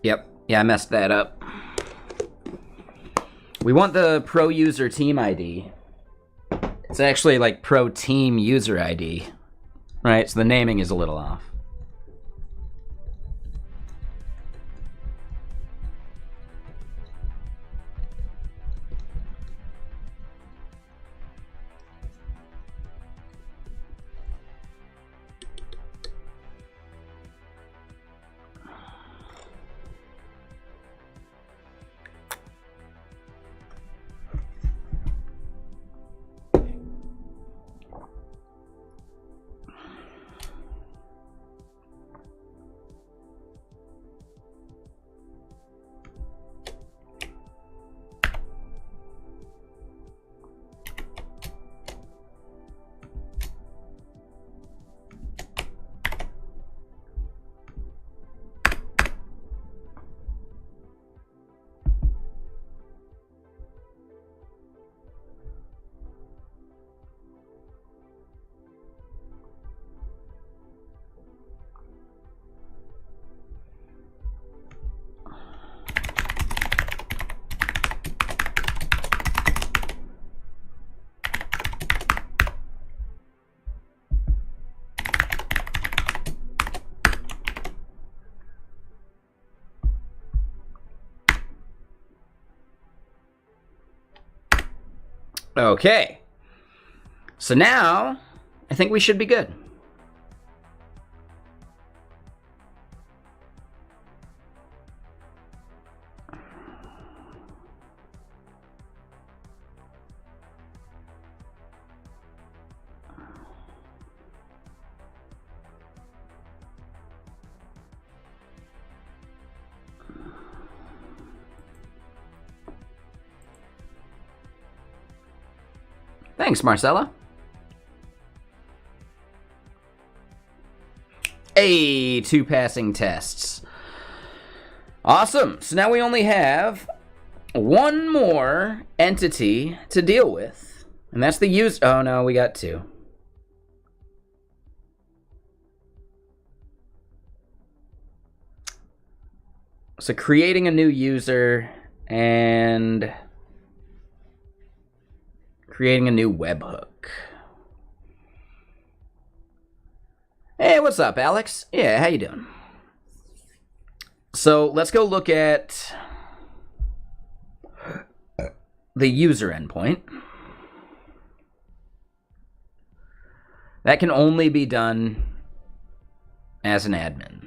Yep. Yeah, I messed that up. We want the pro user team ID. It's actually like pro team user ID. Right, so the naming is a little off. Okay. So now, I think we should be good. Thanks, Marcella. Hey, 2 passing tests. Awesome. So now we only have one more entity to deal with. And that's the user. Oh, no, we got 2. So creating a new user and creating a new webhook. Hey, what's up, Alex? Yeah, how you doing? So let's go look at the user endpoint. That can only be done as an admin.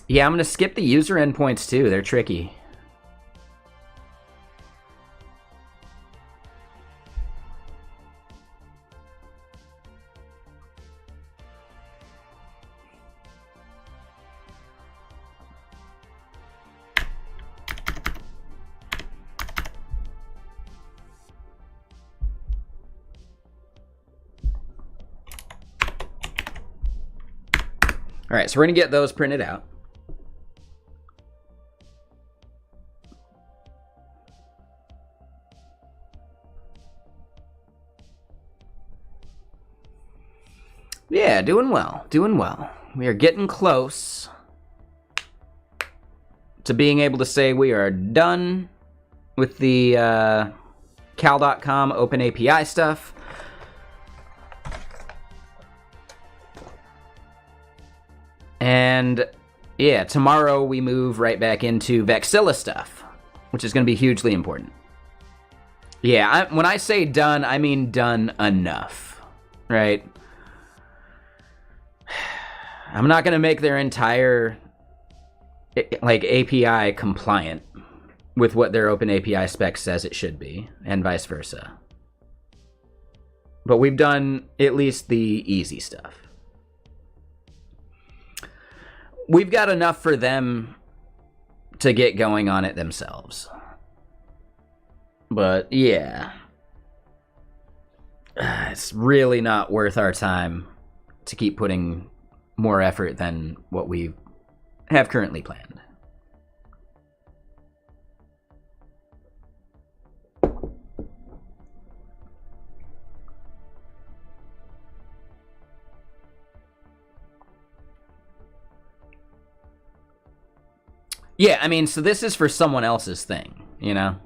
Yeah, I'm going to skip the user endpoints too. They're tricky. All right, so we're going to get those printed out. Yeah, doing well, doing well. We are getting close to being able to say we are done with the cal.com open API stuff. And yeah, tomorrow we move right back into Vexilla stuff, which is going to be hugely important. Yeah, when I say done, I mean done enough, right? I'm not going to make their entire like API compliant with what their open API spec says it should be, and vice versa. But we've done at least the easy stuff. We've got enough for them to get going on it themselves. But yeah, it's really not worth our time to keep putting more effort than what we have currently planned. Yeah, I mean, so this is for someone else's thing, you know?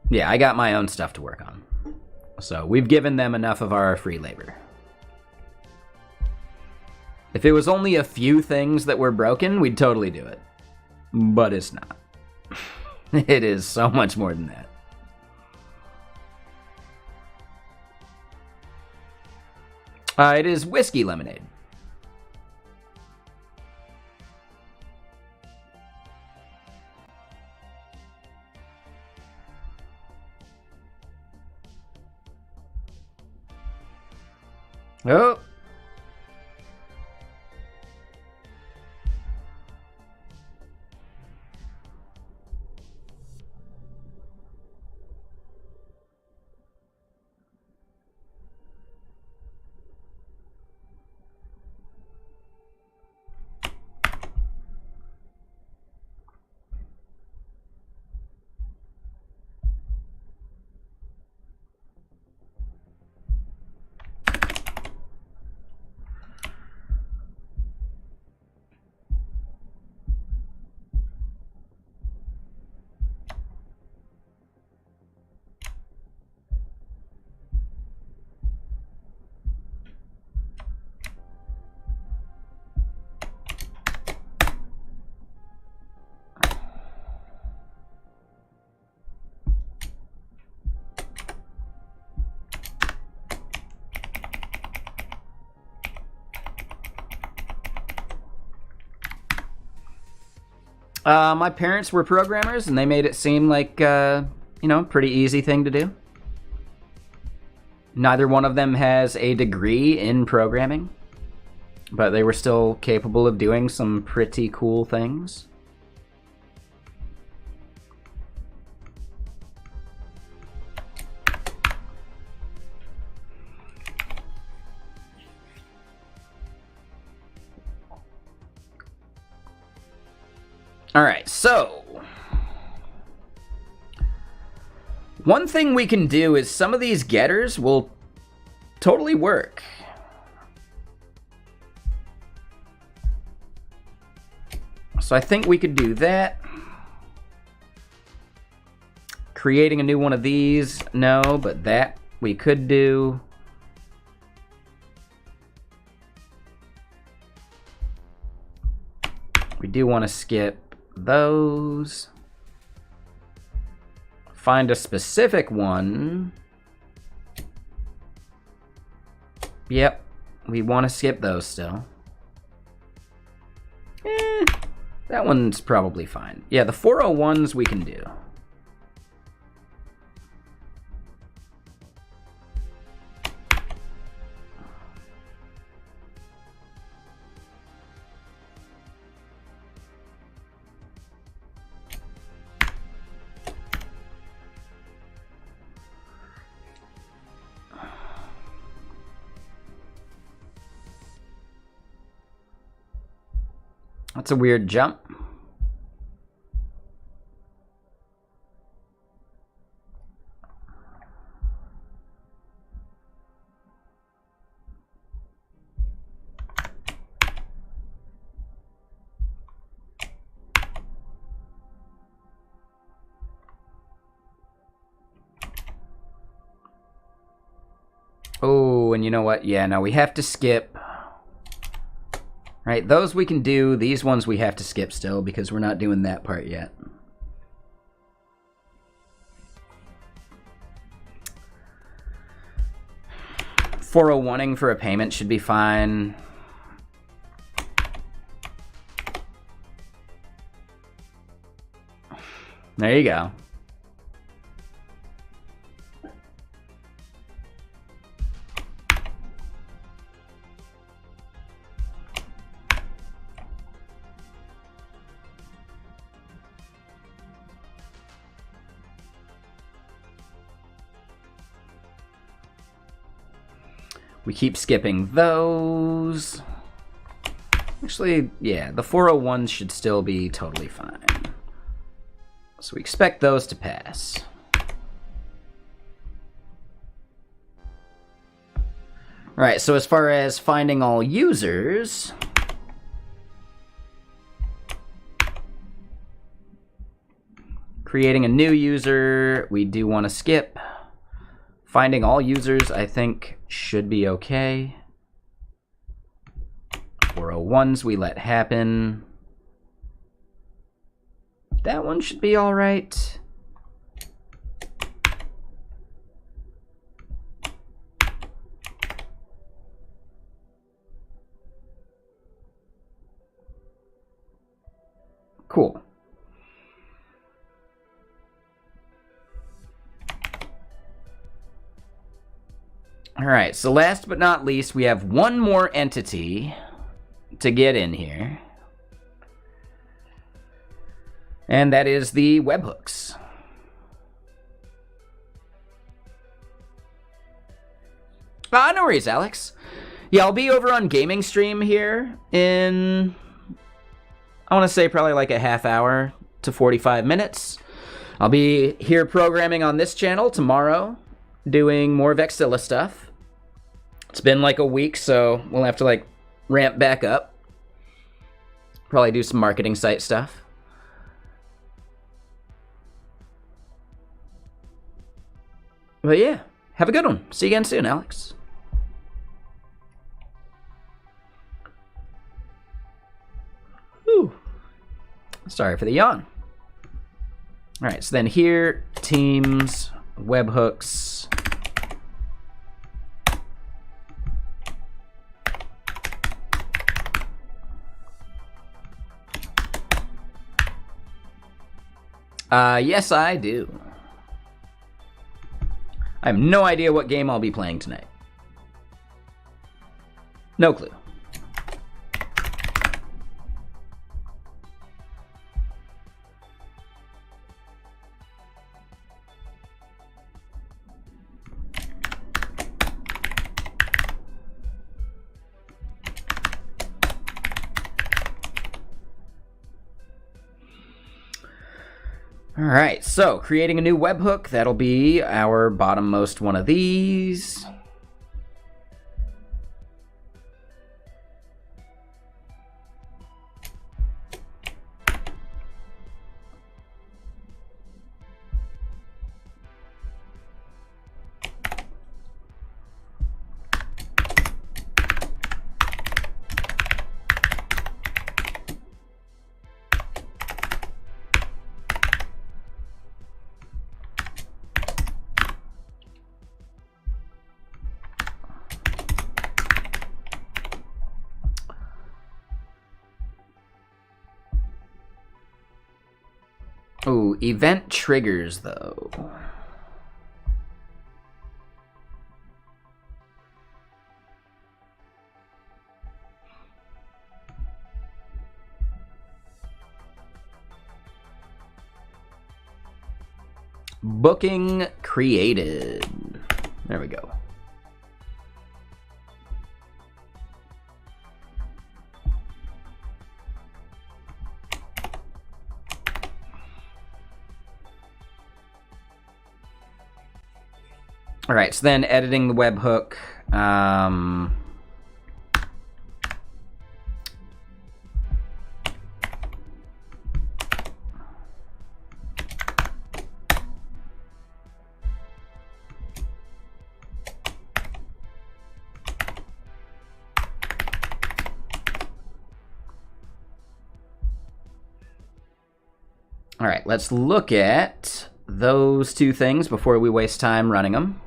Yeah, I got my own stuff to work on. So we've given them enough of our free labor. If it was only a few things that were broken, we'd totally do it. But it's not. It is so much more than that. It is whiskey lemonade. Oh. My parents were programmers, and they made it seem like, pretty easy thing to do. Neither one of them has a degree in programming, but they were still capable of doing some pretty cool things. All right, so one thing we can do is some of these getters will totally work. So I think we could do that. Creating a new one of these, no, but that we could do. We do want to skip those. Find a specific one. Yep, we want to skip those still. That one's probably fine. Yeah, the 401s we can do. That's a weird jump. Oh, and you know what? Yeah, no, we have to skip. Right, those we can do. These ones we have to skip still because we're not doing that part yet. $401ing for a payment should be fine. There you go. We keep skipping those. Actually, yeah, the 401s should still be totally fine. So we expect those to pass. All right, so as far as finding all users, creating a new user, we do want to skip. Finding all users, I think, should be okay. 401s we let happen. That one should be all right. Cool. All right, so last but not least, we have one more entity to get in here. And that is the webhooks. No worries, Alex. Yeah, I'll be over on Gaming Stream here in, I want to say probably like a half hour to 45 minutes. I'll be here programming on this channel tomorrow, doing more Vexilla stuff. It's been like a week, so we'll have to like ramp back up. Probably do some marketing site stuff. But yeah, have a good one. See you again soon, Alex. Whew. Sorry for the yawn. All right, so then here, Teams, webhooks. Yes, I do. I have no idea what game I'll be playing tonight. No clue. All right, so creating a new webhook. That'll be our bottommost one of these. Ooh, event triggers, though. Booking created. There we go. All right, so then editing the webhook. All right, let's look at those two things before we waste time running them.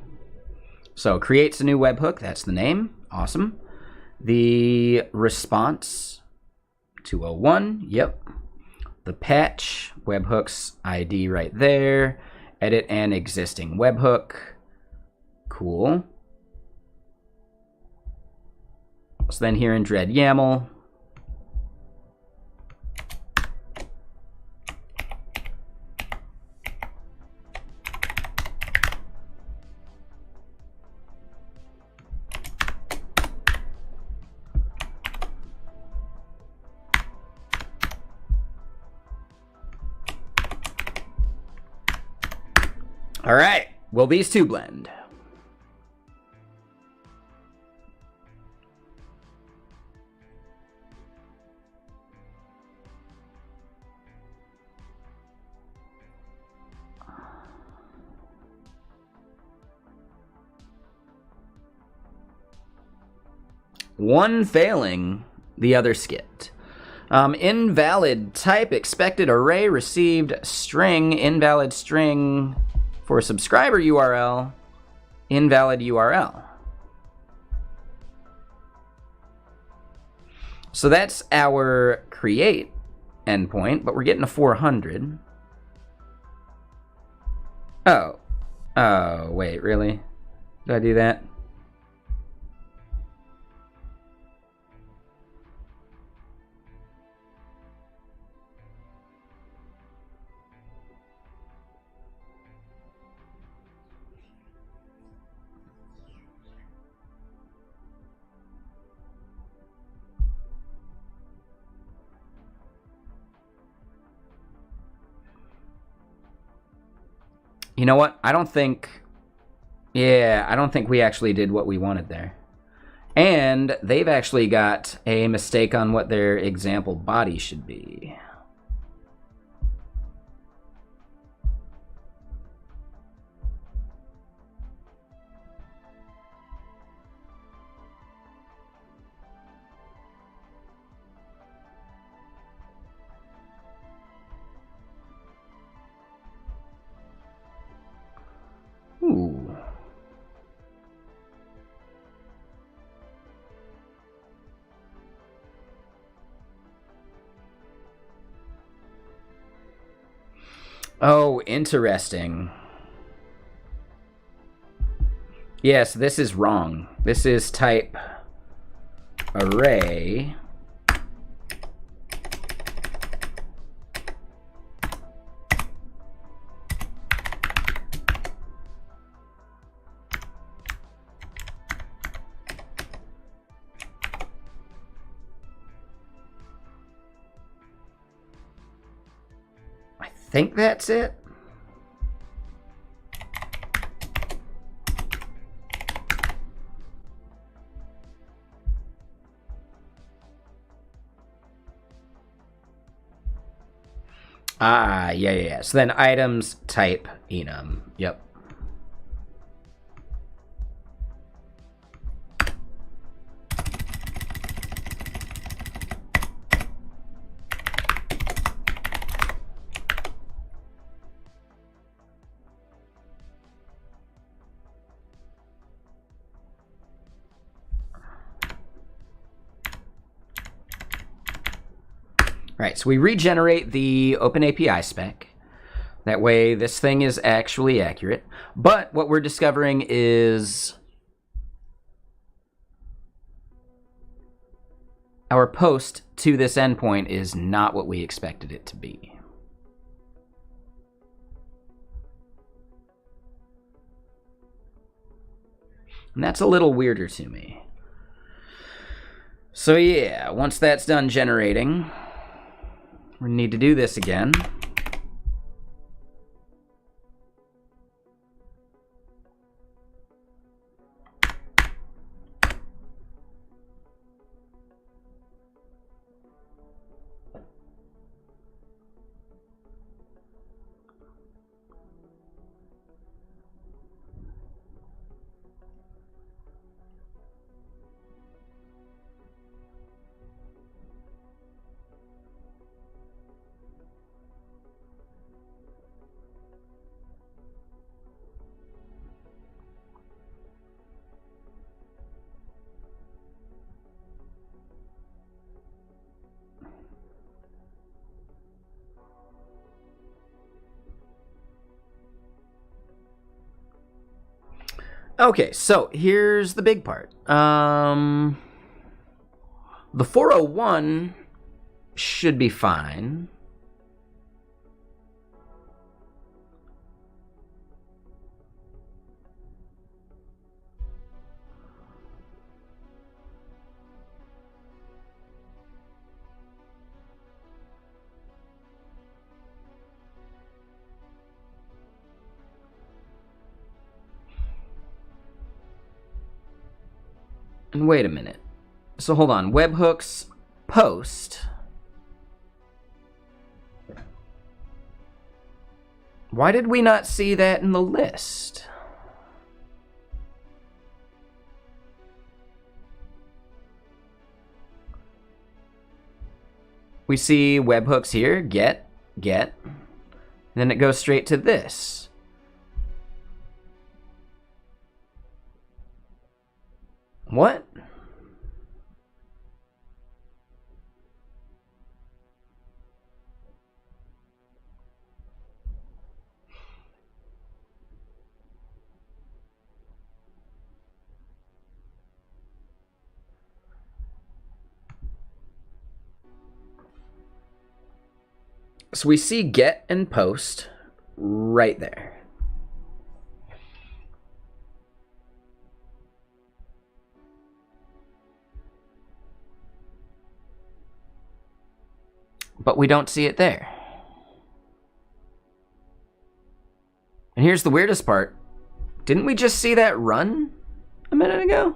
So creates a new webhook, that's the name, awesome. The response, 201, yep. The patch, webhooks ID right there. Edit an existing webhook, cool. So then here in Dredd YAML, all right, will these two blend? One failing, the other skipped. Invalid type expected array received string, invalid string for subscriber URL, invalid URL. So that's our create endpoint, but we're getting a 400. Oh, wait, really? Did I do that? You know what? I don't think we actually did what we wanted there. And they've actually got a mistake on what their example body should be. Ooh. Oh, interesting. Yes, this is wrong. This is type array. I think that's it. Ah, yeah. So then items type enum. Yep. Right, so we regenerate the OpenAPI spec. That way this thing is actually accurate. But what we're discovering is our post to this endpoint is not what we expected it to be. And that's a little weirder to me. So yeah, once that's done generating, we need to do this again. Okay, so here's the big part. The 401 should be fine. And wait a minute. So hold on. Webhooks post. Why did we not see that in the list? We see webhooks here, get, and then it goes straight to this. What? So we see get and post right there. But we don't see it there. And here's the weirdest part. Didn't we just see that run a minute ago?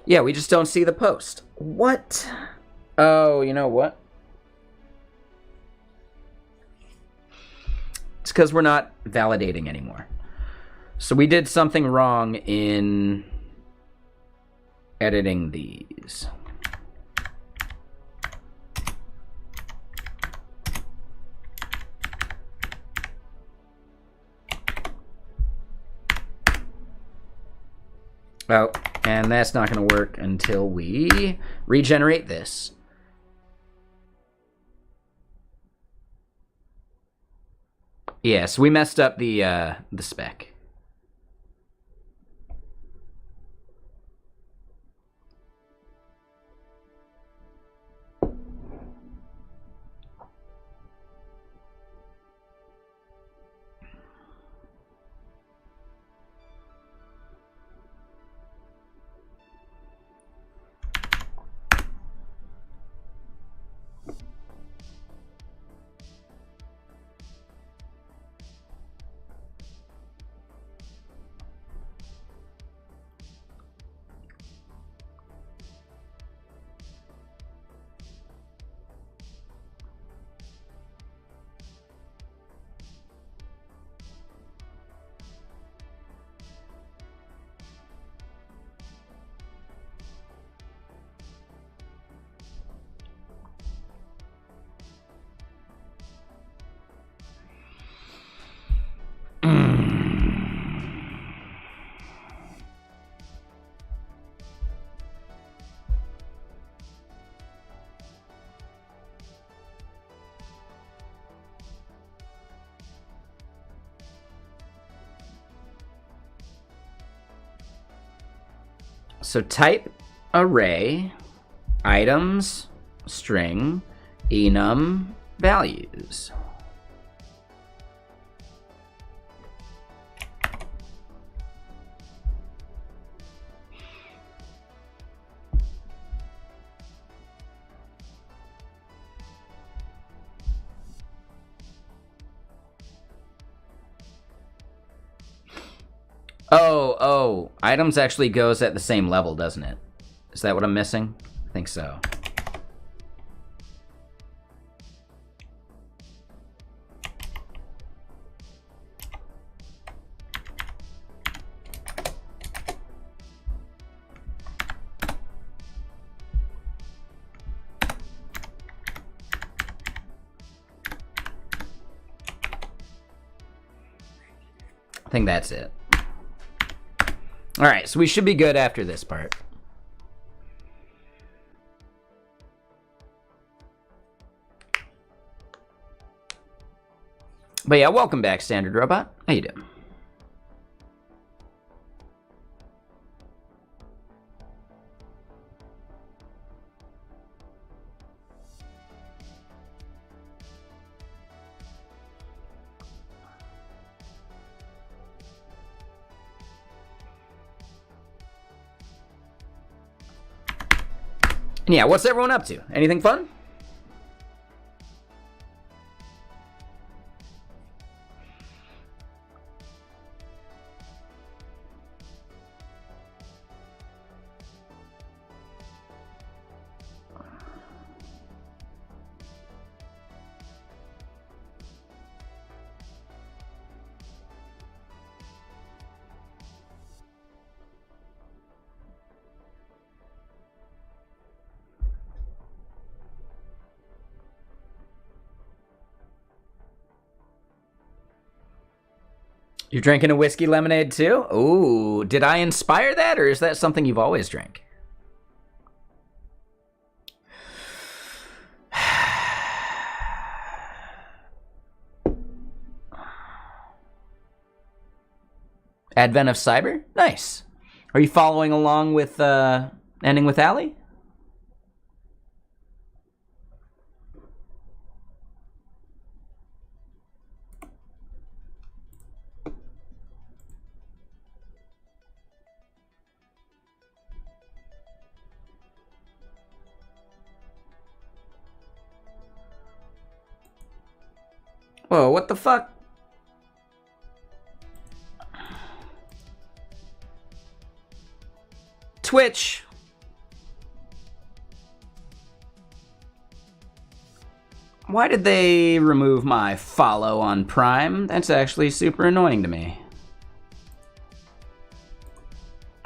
Yeah, we just don't see the post. What? Oh, you know what? It's because we're not validating anymore. So we did something wrong in editing these. Oh, and that's not going to work until we regenerate this. Yes, we messed up the spec. So type array, items, string, enum, values. Oh, items actually goes at the same level, doesn't it? Is that what I'm missing? I think so. I think that's it. All right, so we should be good after this part. But yeah, welcome back, Standard Robot. How you doing? And yeah, what's everyone up to? Anything fun? You're drinking a whiskey lemonade too? Ooh, did I inspire that, or is that something you've always drank? Advent of Cyber? Nice. Are you following along with Ending with Allie? Whoa, what the fuck? Twitch. Why did they remove my follow on Prime? That's actually super annoying to me.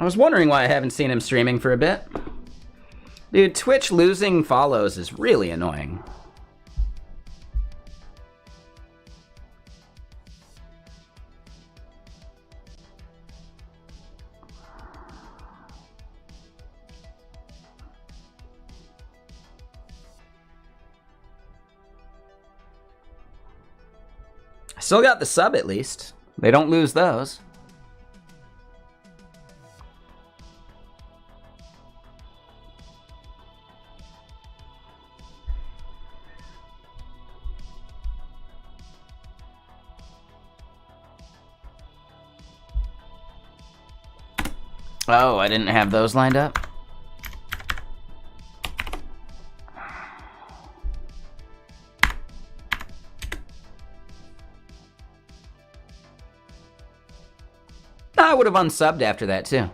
I was wondering why I haven't seen him streaming for a bit. Dude, Twitch losing follows is really annoying. I still got the sub at least. They don't lose those. Oh, I didn't have those lined up. I would have unsubbed after that too.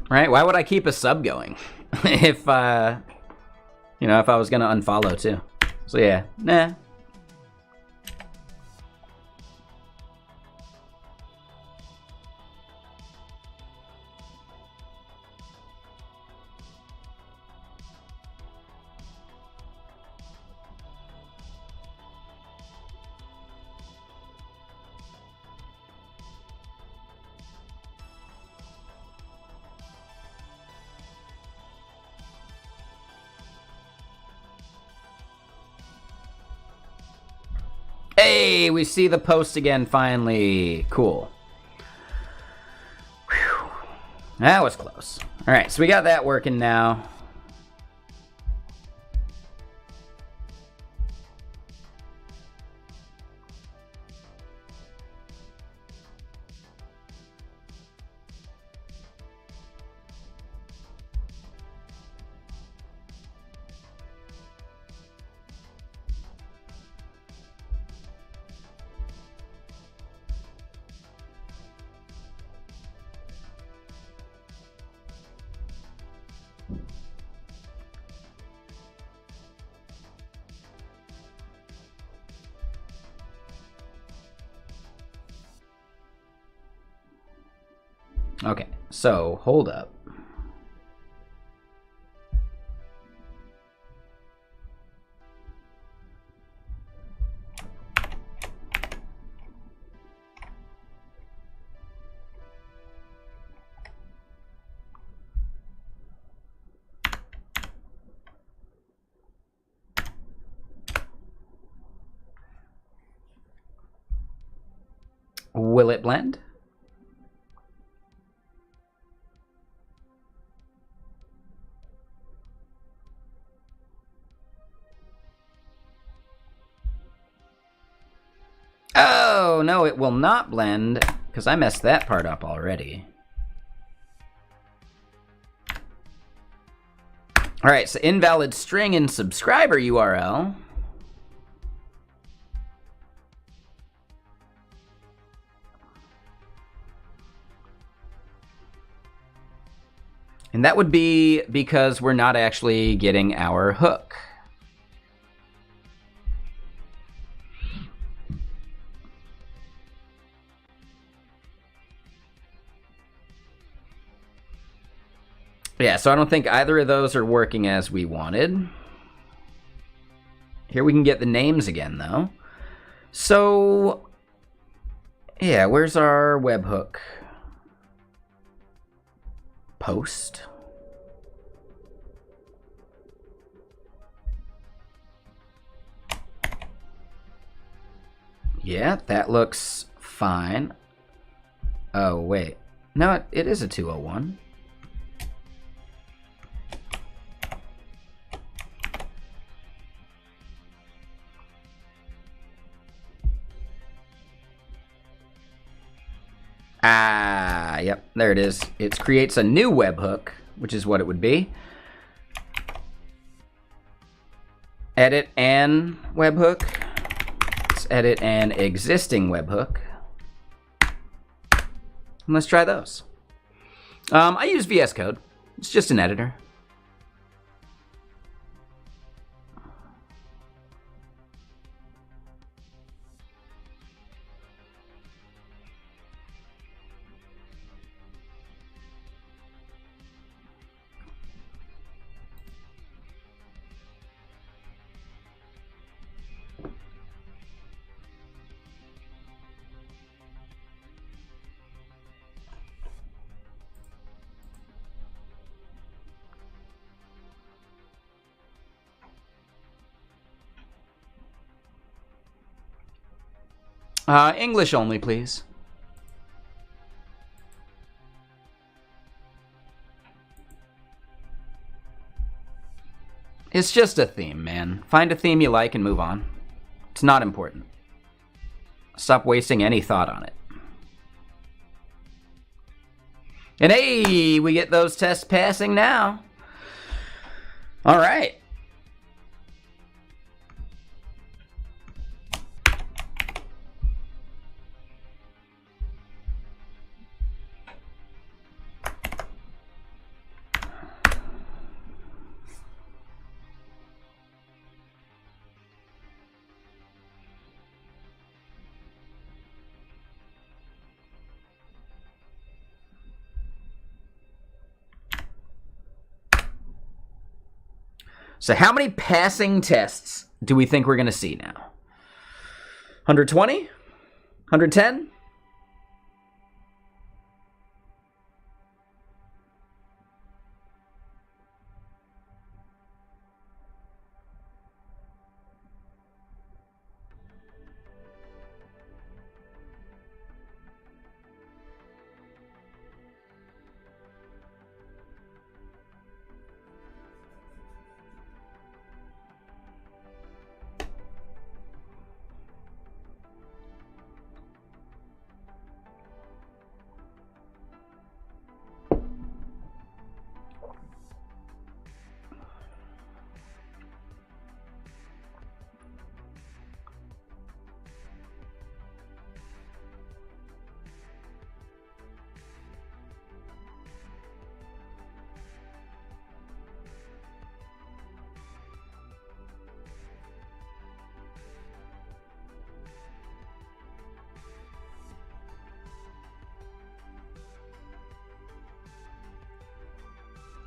Right? Why would I keep a sub going if, if I was gonna unfollow too? So yeah, nah. Hey, we see the post again finally. Cool. Whew. That was close. All right, so we got that working now. Okay, so hold up. Will it blend? Oh, no, it will not blend, because I messed that part up already. All right, so invalid string in subscriber URL. And that would be because we're not actually getting our hook. Yeah, so I don't think either of those are working as we wanted. Here we can get the names again, though. So, yeah, where's our webhook? Post. Yeah, that looks fine. Oh, wait. No, it is a 201. Ah, yep, there it is. It creates a new webhook, which is what it would be. Edit an webhook. Let's edit an existing webhook. Let's try those. I use VS Code. It's just an editor. English only, please. It's just a theme, man. Find a theme you like and move on. It's not important. Stop wasting any thought on it. And hey, we get those tests passing now. All right. So how many passing tests do we think we're going to see now? 120? 110?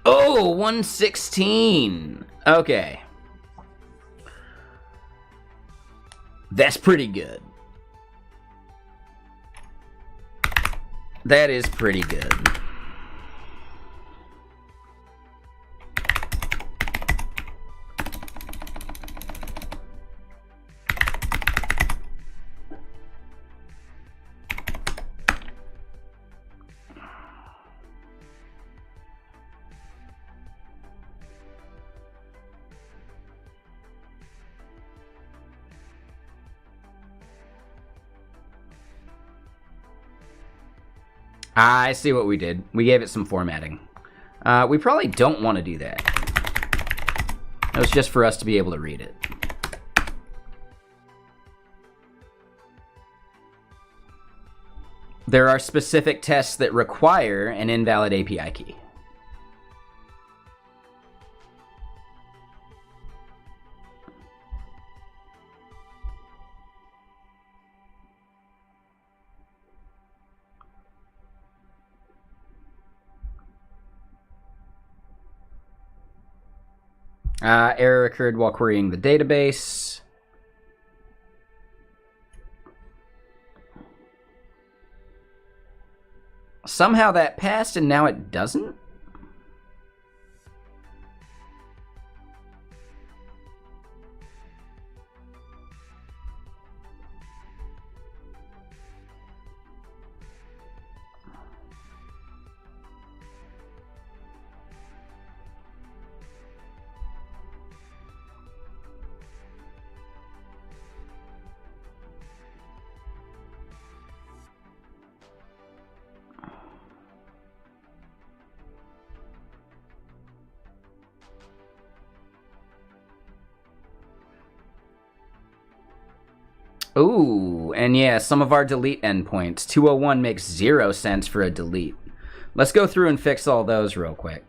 Oh, 116. Okay. That's pretty good. That is pretty good. I see what we did. We gave it some formatting. We probably don't want to do that. That was just for us to be able to read it. There are specific tests that require an invalid API key. Error occurred while querying the database. Somehow that passed and now it doesn't? Ooh, and yeah, some of our delete endpoints. 201 makes 0 sense for a delete. Let's go through and fix all those real quick.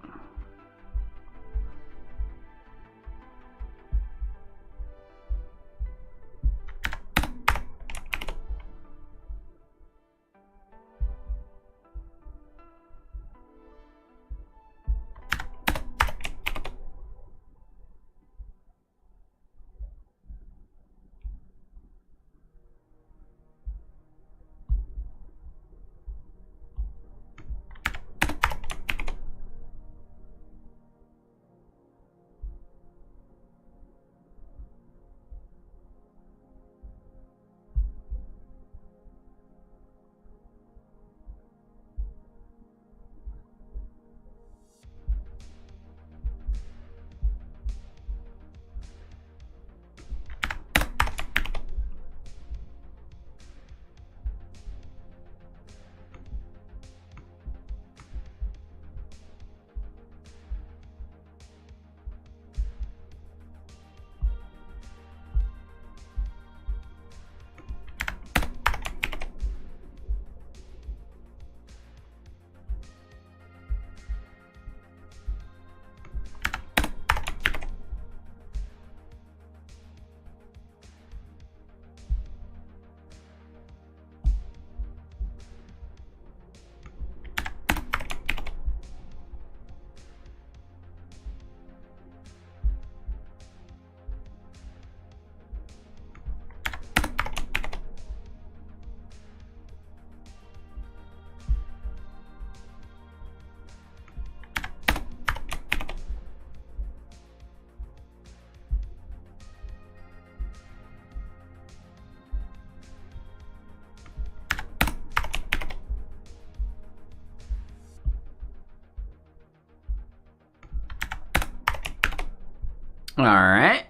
All right.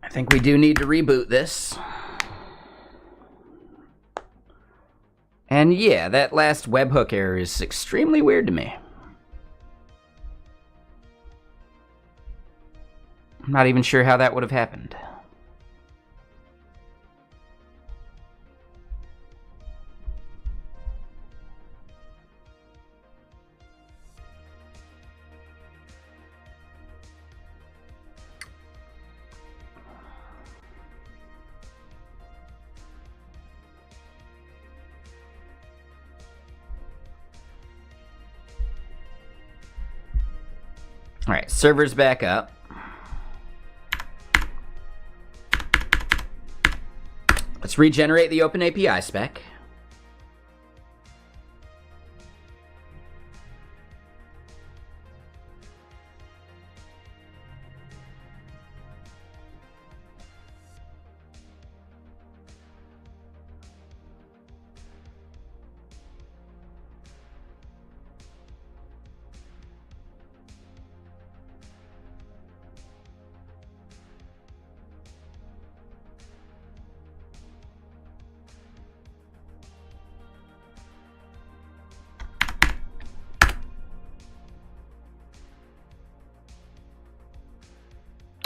I think we do need to reboot this. And yeah, that last webhook error is extremely weird to me. I'm not even sure how that would have happened. All right, server's back up. Let's regenerate the OpenAPI spec.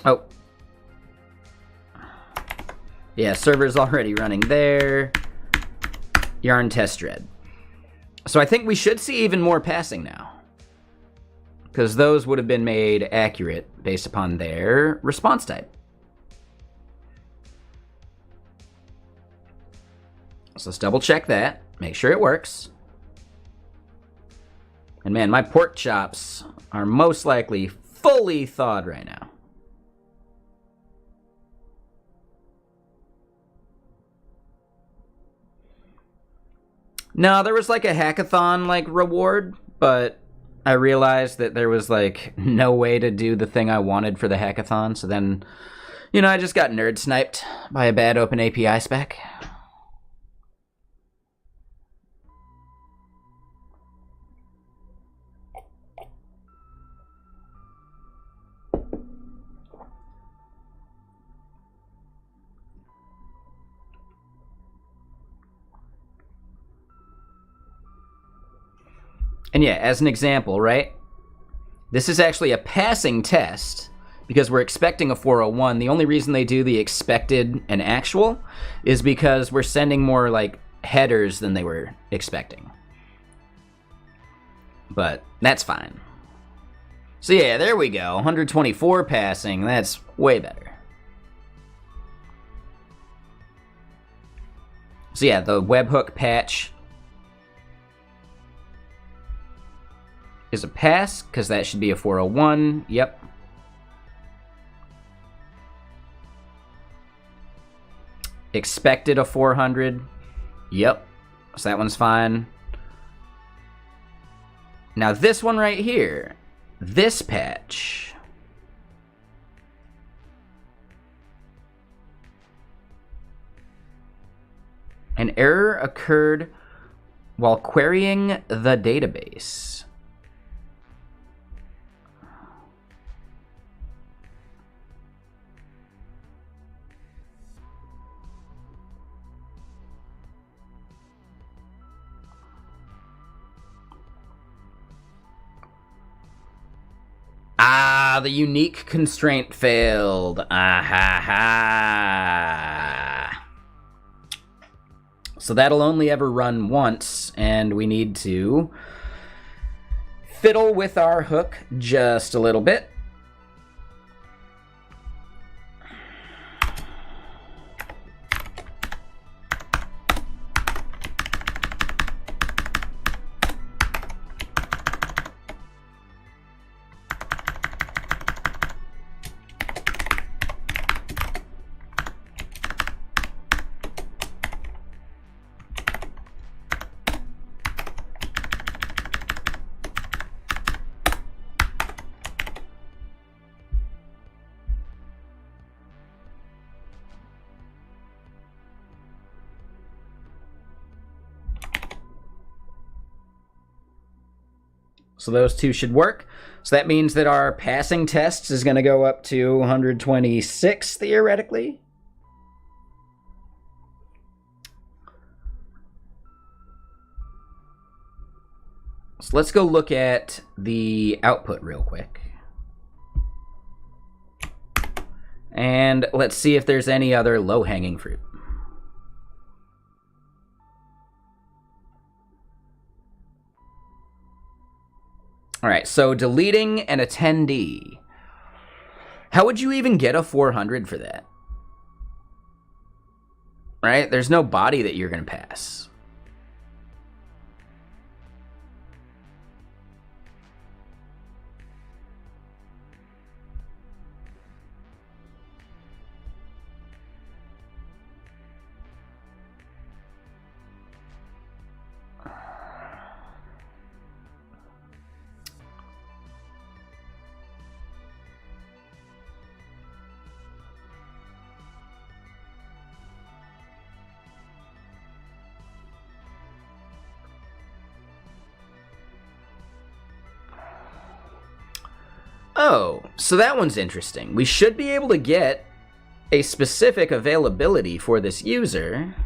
Oh. Yeah, server's already running there. Yarn test Dredd. So I think we should see even more passing now, because those would have been made accurate based upon their response type. So let's double check that, make sure it works. And man, my pork chops are most likely fully thawed right now. No, there was like a hackathon like reward, but I realized that there was like no way to do the thing I wanted for the hackathon. So then, you know, I just got nerd sniped by a bad OpenAPI spec. And yeah, as an example, right? This is actually a passing test because we're expecting a 401. The only reason they do the expected and actual is because we're sending more like headers than they were expecting. But that's fine. So yeah, there we go. 124 passing. That's way better. So yeah, the webhook patch is a pass, because that should be a 401. Yep. Expected a 400. Yep. So that one's fine. Now this one right here, this patch. An error occurred while querying the database. Ah, the unique constraint failed. Ah ha ha. So that'll only ever run once, and we need to fiddle with our hook just a little bit. So those two should work. So that means that our passing tests is going to go up to 126, theoretically. So let's go look at the output real quick. And let's see if there's any other low-hanging fruit. All right, so deleting an attendee. How would you even get a 400 for that? Right? There's no body that you're going to pass. Oh, so that one's interesting. We should be able to get a specific availability for this user.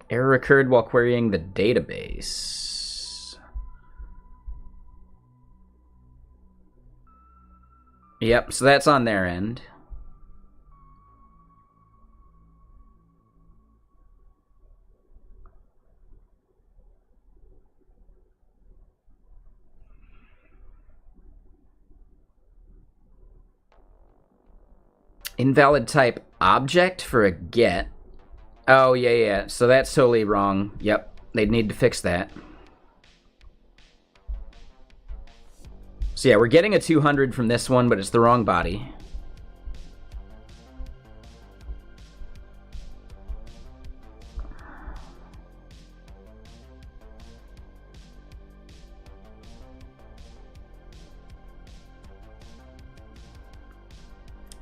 Error occurred while querying the database. Yep, so that's on their end. Invalid type object for a get. Oh, yeah. So that's totally wrong. Yep, they'd need to fix that. So yeah, we're getting a 200 from this one, but it's the wrong body.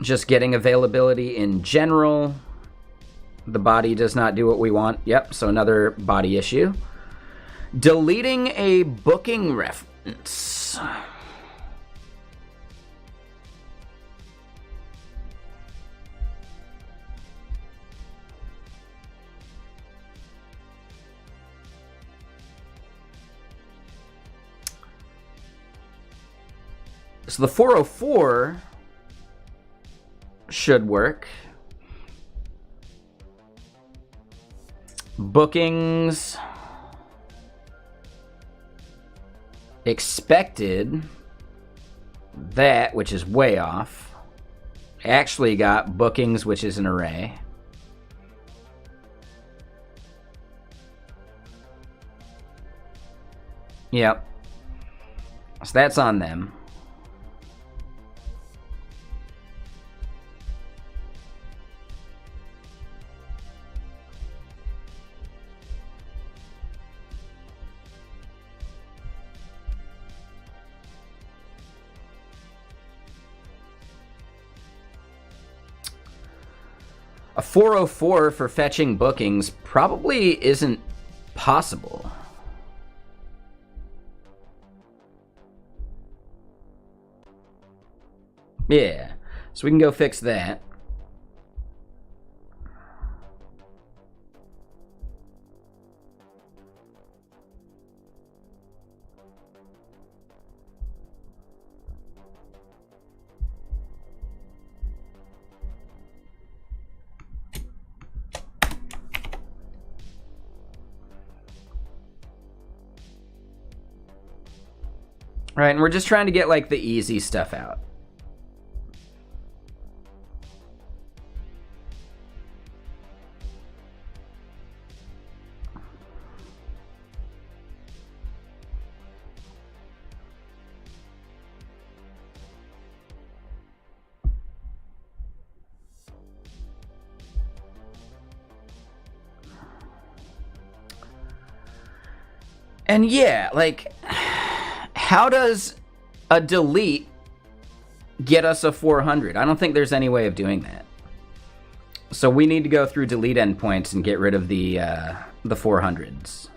Just getting availability in general. The body does not do what we want. Yep, so another body issue. Deleting a booking reference. So the 404 should work. Bookings expected that, which is way off. Actually got bookings, which is an array. Yep. So that's on them. A 404 for fetching bookings probably isn't possible. Yeah, so we can go fix that. Right, and we're just trying to get like the easy stuff out. And yeah, like, how does a delete get us a 400? I don't think there's any way of doing that. So we need to go through delete endpoints and get rid of the 400s.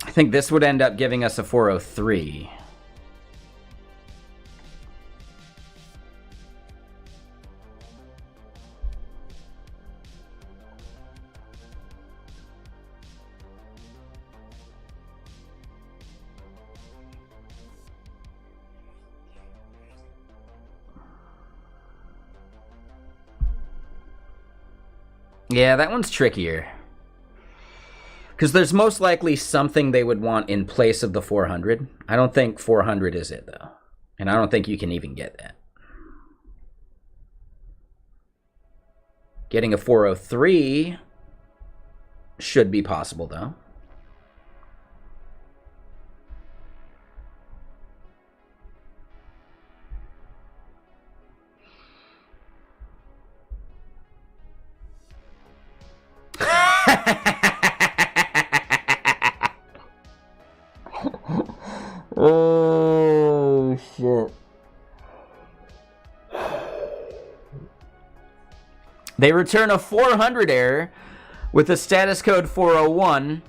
I think this would end up giving us a 403. Yeah, that one's trickier. Because there's most likely something they would want in place of the 400. I don't think 400 is it, though. And I don't think you can even get that. Getting a 403 should be possible, though. Oh, shit. They return a 400 error with a status code 401.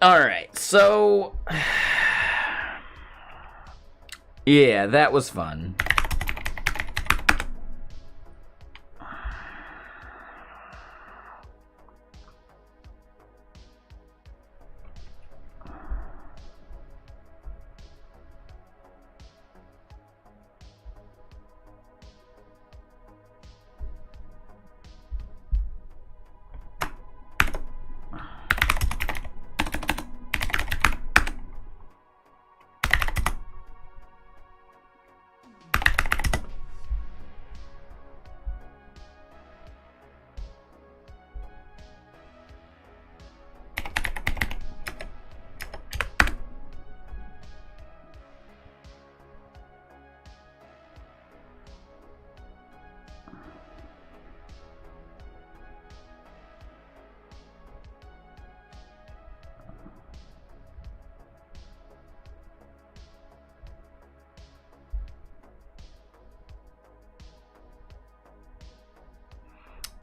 All right, so yeah, that was fun.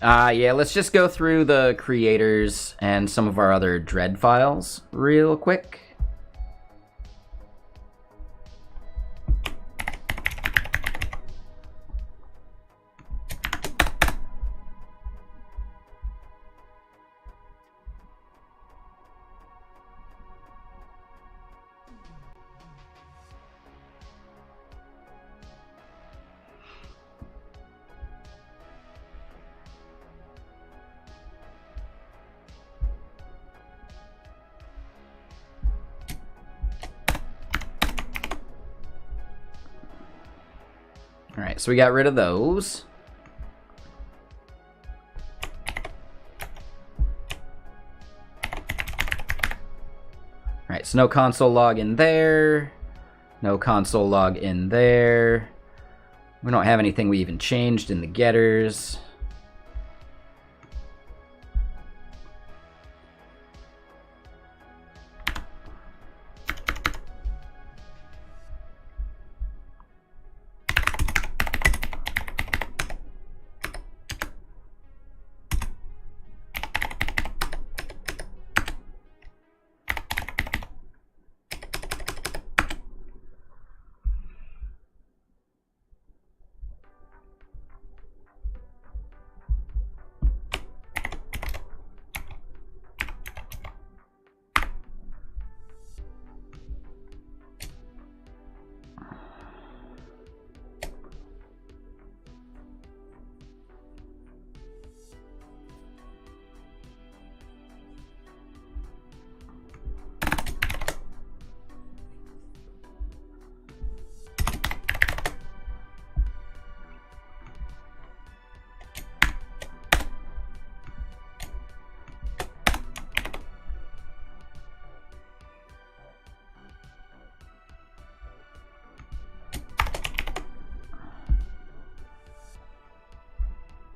Yeah, let's just go through the creators and some of our other Dredd files real quick. All right, so we got rid of those. All right, so no console log in there. No console log in there. We don't have anything we even changed in the getters.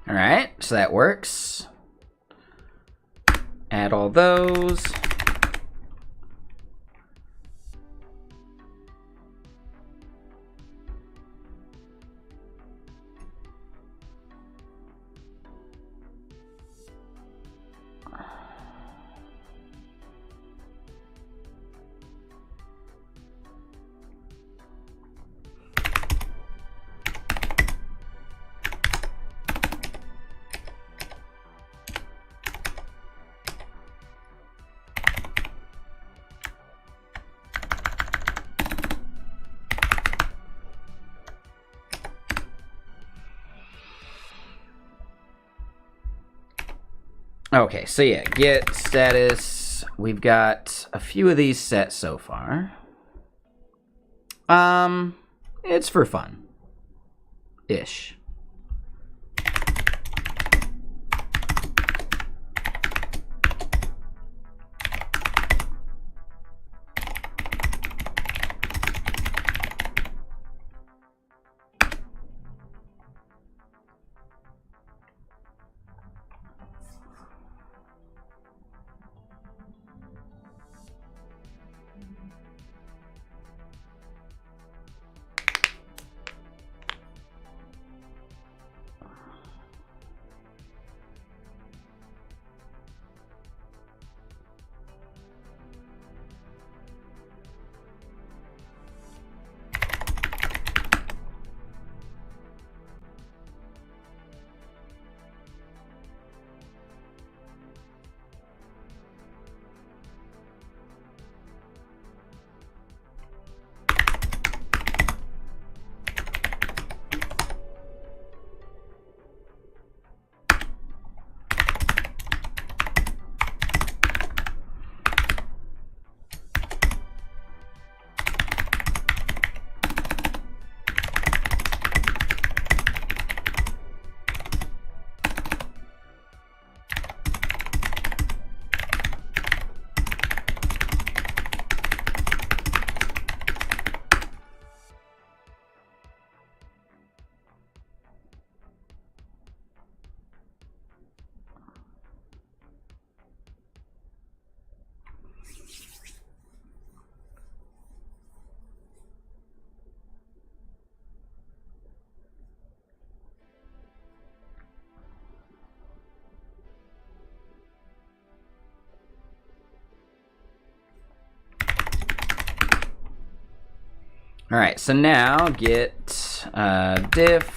All right, so that works. Add all those. Okay, so yeah, get status. We've got a few of these set so far. It's for fun. Ish. All right, so now get diff.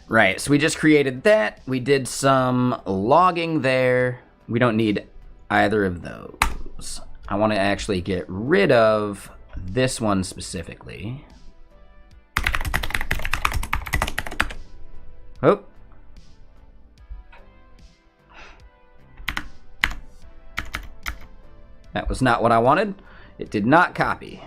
Right, so we just created that. We did some logging there. We don't need either of those. I want to actually get rid of this one specifically. Oh. That was not what I wanted. It did not copy.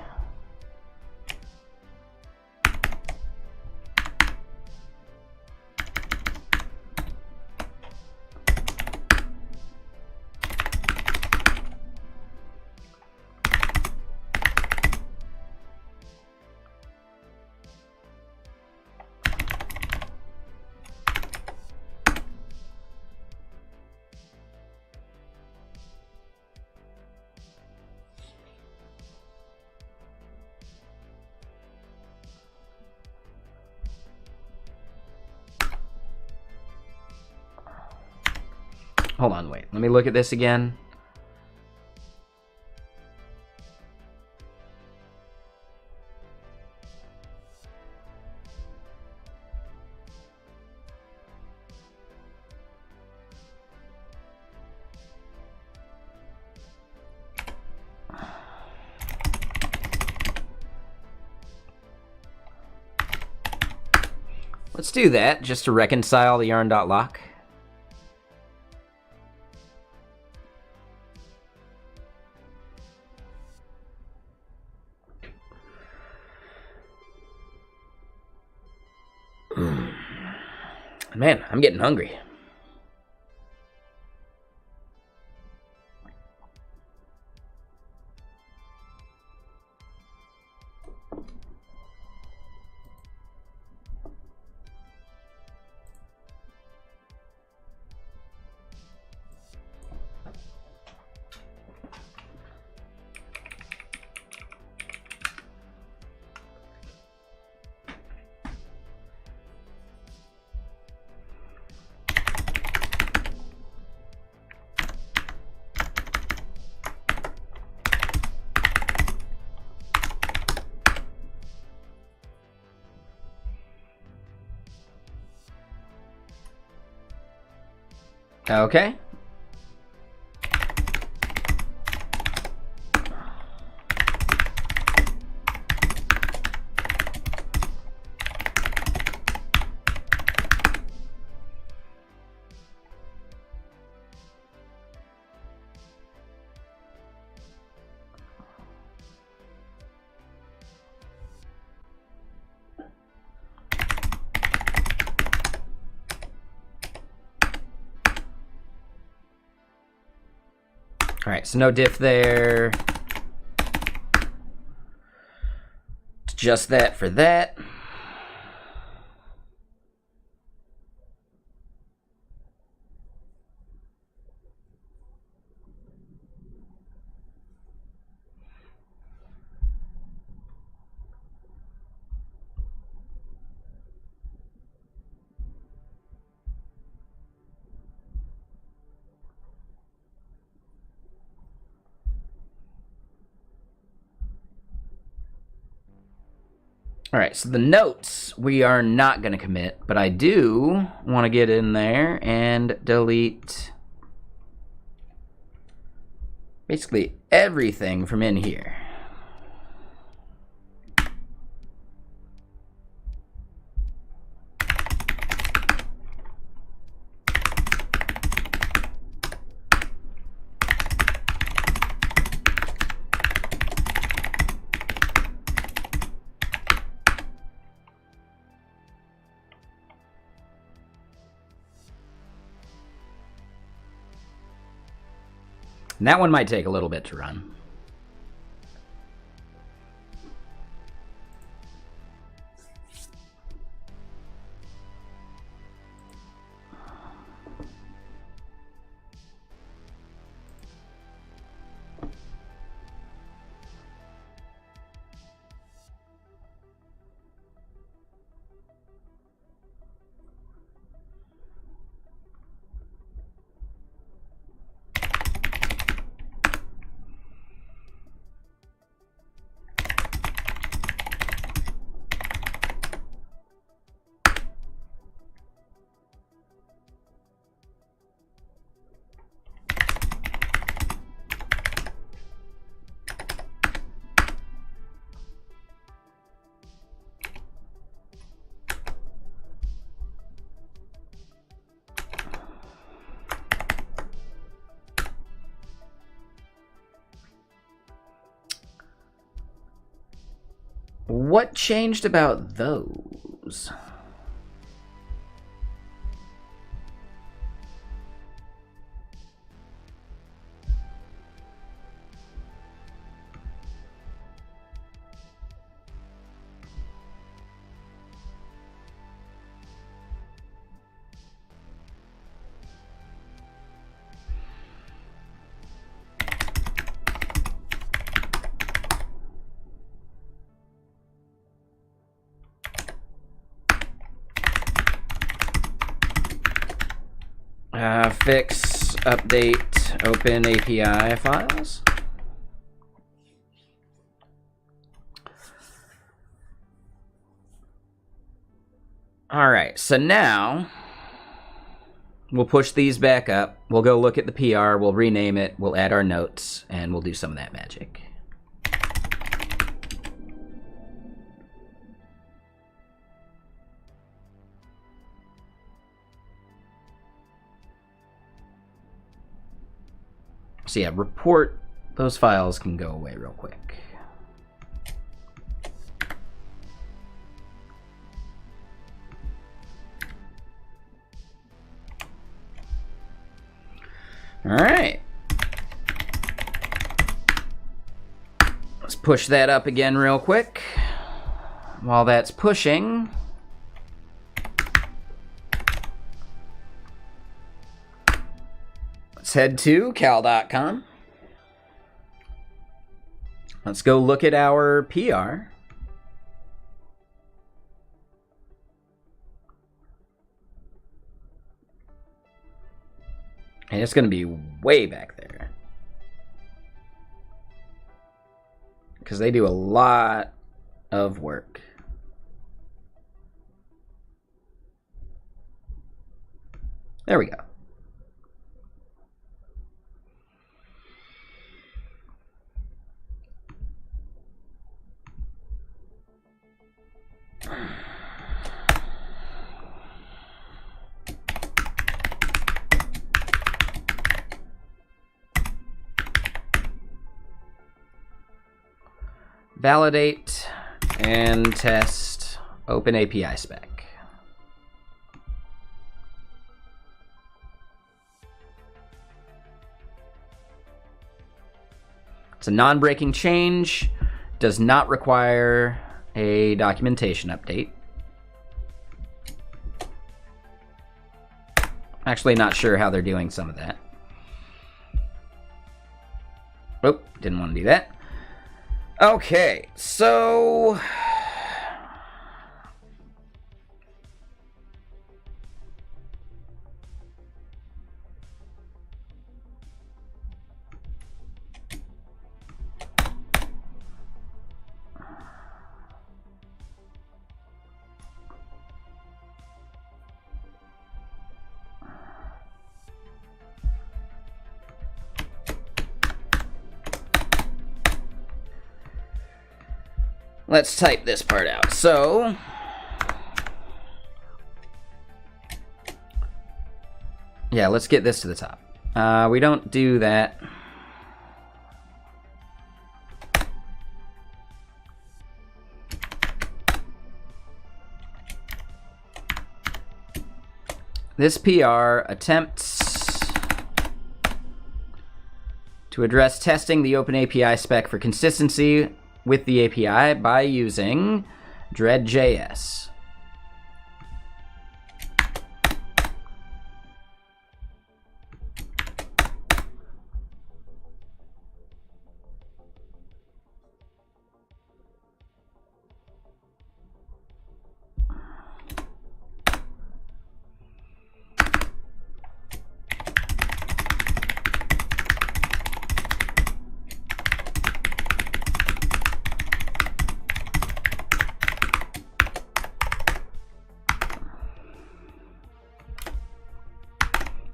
Hold on, wait. Let me look at this again. Let's do that just to reconcile the yarn.lock. Man, I'm getting hungry. Okay. All right, so no diff there. Just that for that. All right, so the notes we are not going to commit, but I do want to get in there and delete basically everything from in here. And that one might take a little bit to run. what changed about those? Fix, update, open API files. All right, so now we'll push these back up. We'll go look at the PR, we'll rename it, we'll add our notes, and we'll do some of that magic. So yeah, report, those files can go away real quick. All right. Let's push that up again real quick. While that's pushing, let's head to cal.com. Let's go look at our PR. And it's going to be way back there. Because they do a lot of work. There we go. Validate and test open API spec. It's a non-breaking change, does not require a documentation update. Actually, not sure how they're doing some of that. Oh, didn't want to do that. Okay, so let's type this part out. So yeah, let's get this to the top. We don't do that. This PR attempts to address testing the Open API spec for consistency with the API by using Dredd.js.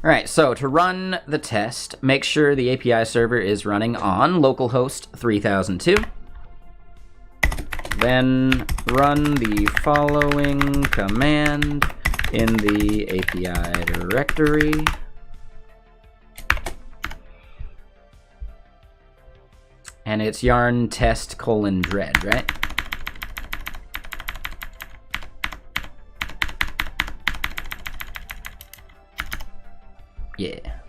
All right, so to run the test, make sure the API server is running on localhost 3002. Then run the following command in the API directory. And it's yarn test :dread, right? Yeah.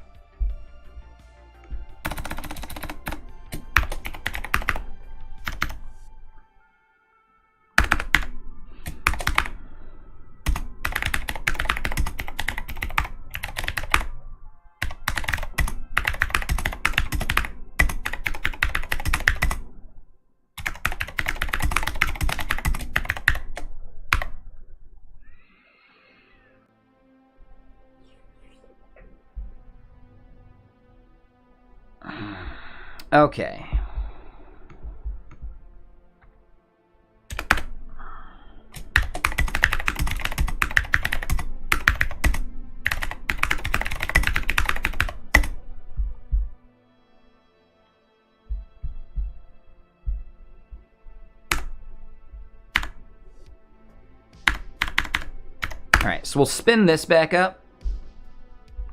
Okay. All right, so we'll spin this back up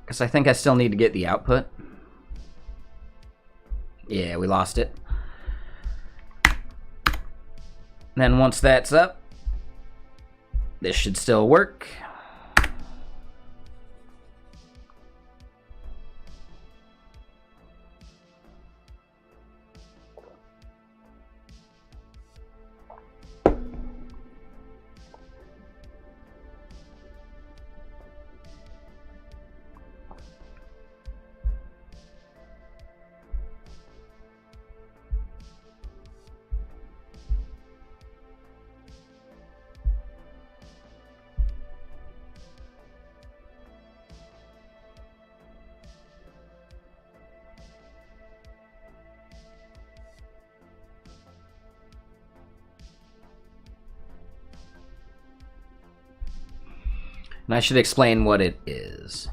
because I think I still need to get the output. Yeah, we lost it. Then once that's up, this should still work. And I should explain what it is.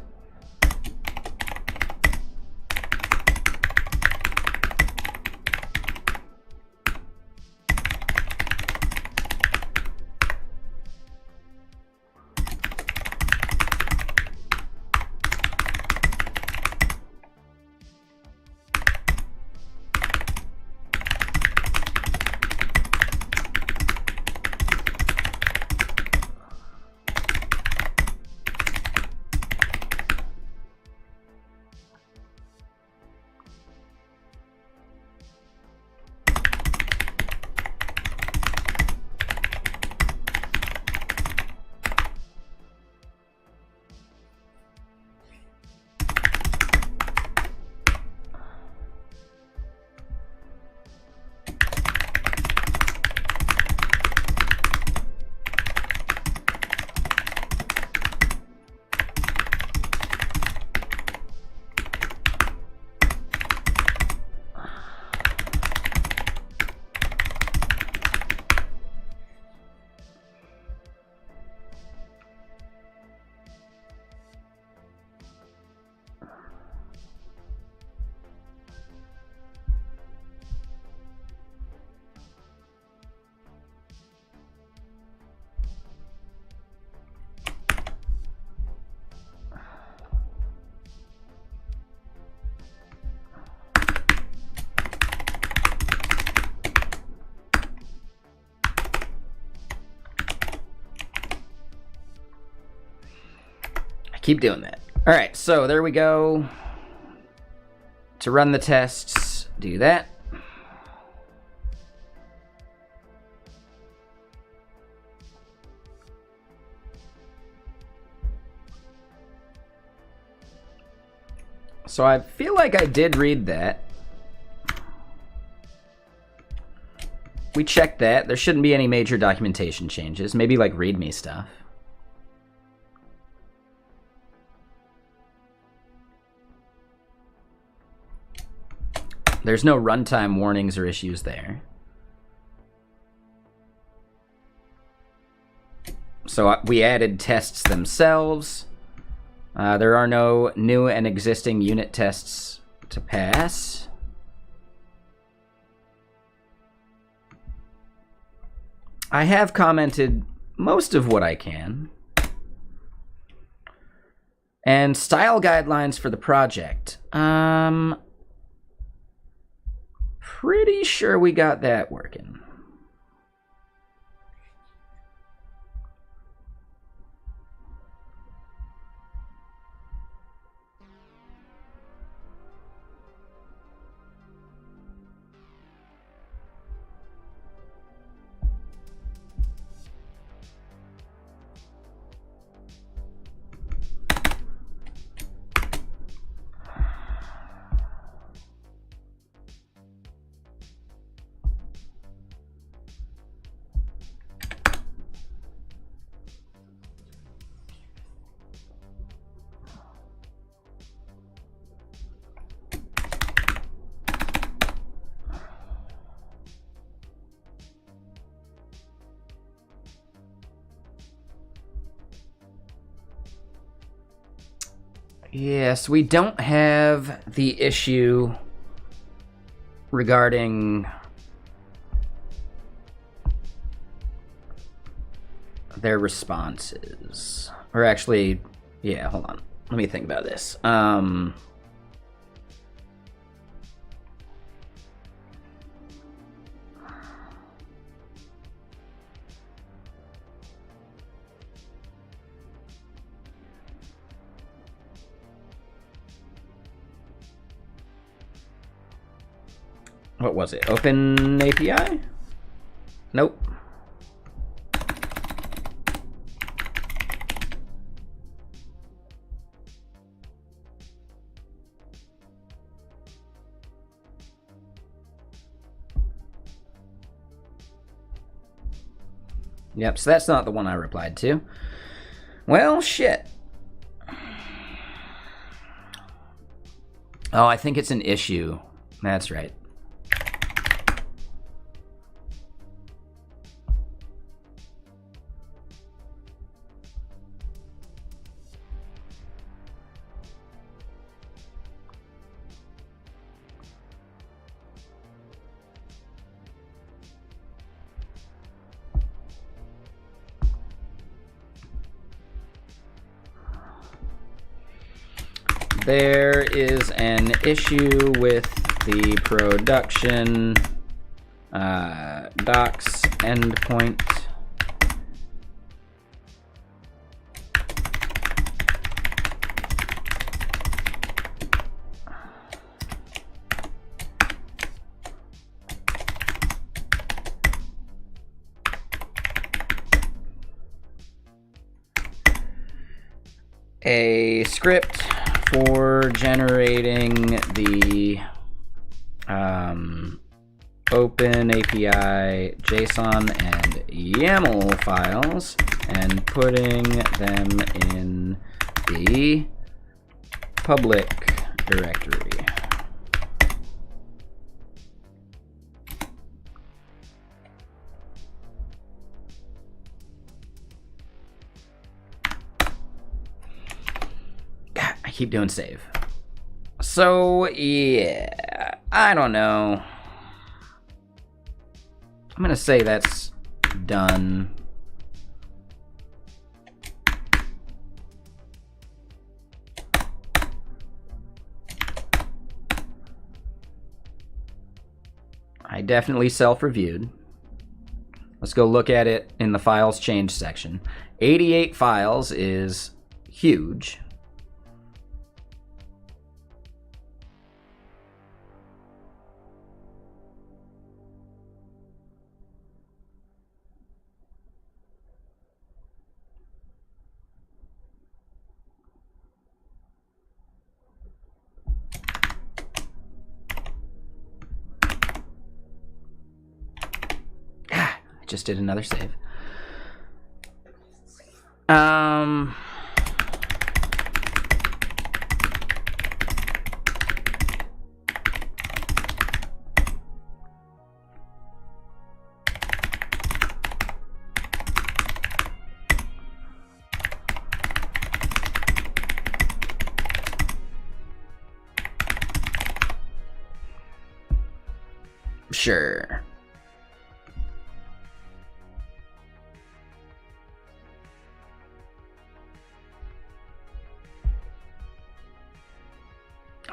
Keep doing that. All right, so there we go. To run the tests, do that. So I feel like I did read that. We checked that. There shouldn't be any major documentation changes. Maybe like README stuff. There's no runtime warnings or issues there. So we added tests themselves. There are no new and existing unit tests to pass. I have commented most of what I can. And style guidelines for the project. Pretty sure we got that working. Yes, we don't have the issue regarding their responses. Or actually, yeah, hold on. Let me think about this. What was it? Open API? Nope. Yep, so that's not the one I replied to. Well, shit. Oh, I think it's an issue. That's right. There is an issue with the production docs endpoint. A script for generating the Open API JSON and YAML files and putting them in the public directory. I keep doing save. So, yeah, I don't know. I'm gonna say that's done. I definitely self-reviewed. Let's go look at it in the files change section. 88 files is huge. Just did another save. Sure.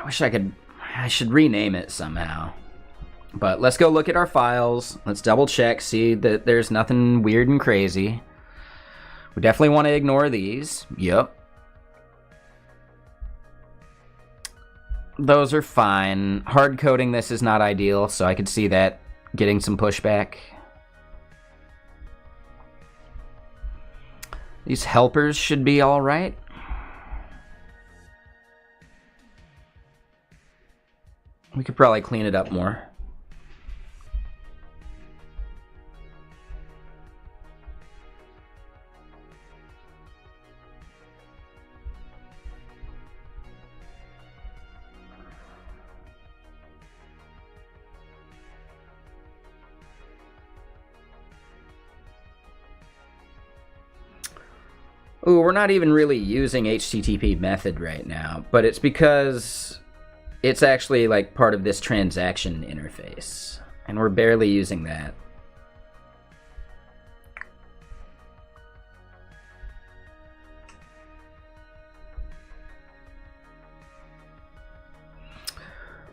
I should rename it somehow. But let's go look at our files. Let's double check, see that there's nothing weird and crazy. We definitely want to ignore these. Yep. Those are fine. Hard coding this is not ideal, so I could see that getting some pushback. These helpers should be all right. We could probably clean it up more. Ooh, we're not even really using HTTP method right now, but it's because it's actually like part of this transaction interface, and we're barely using that.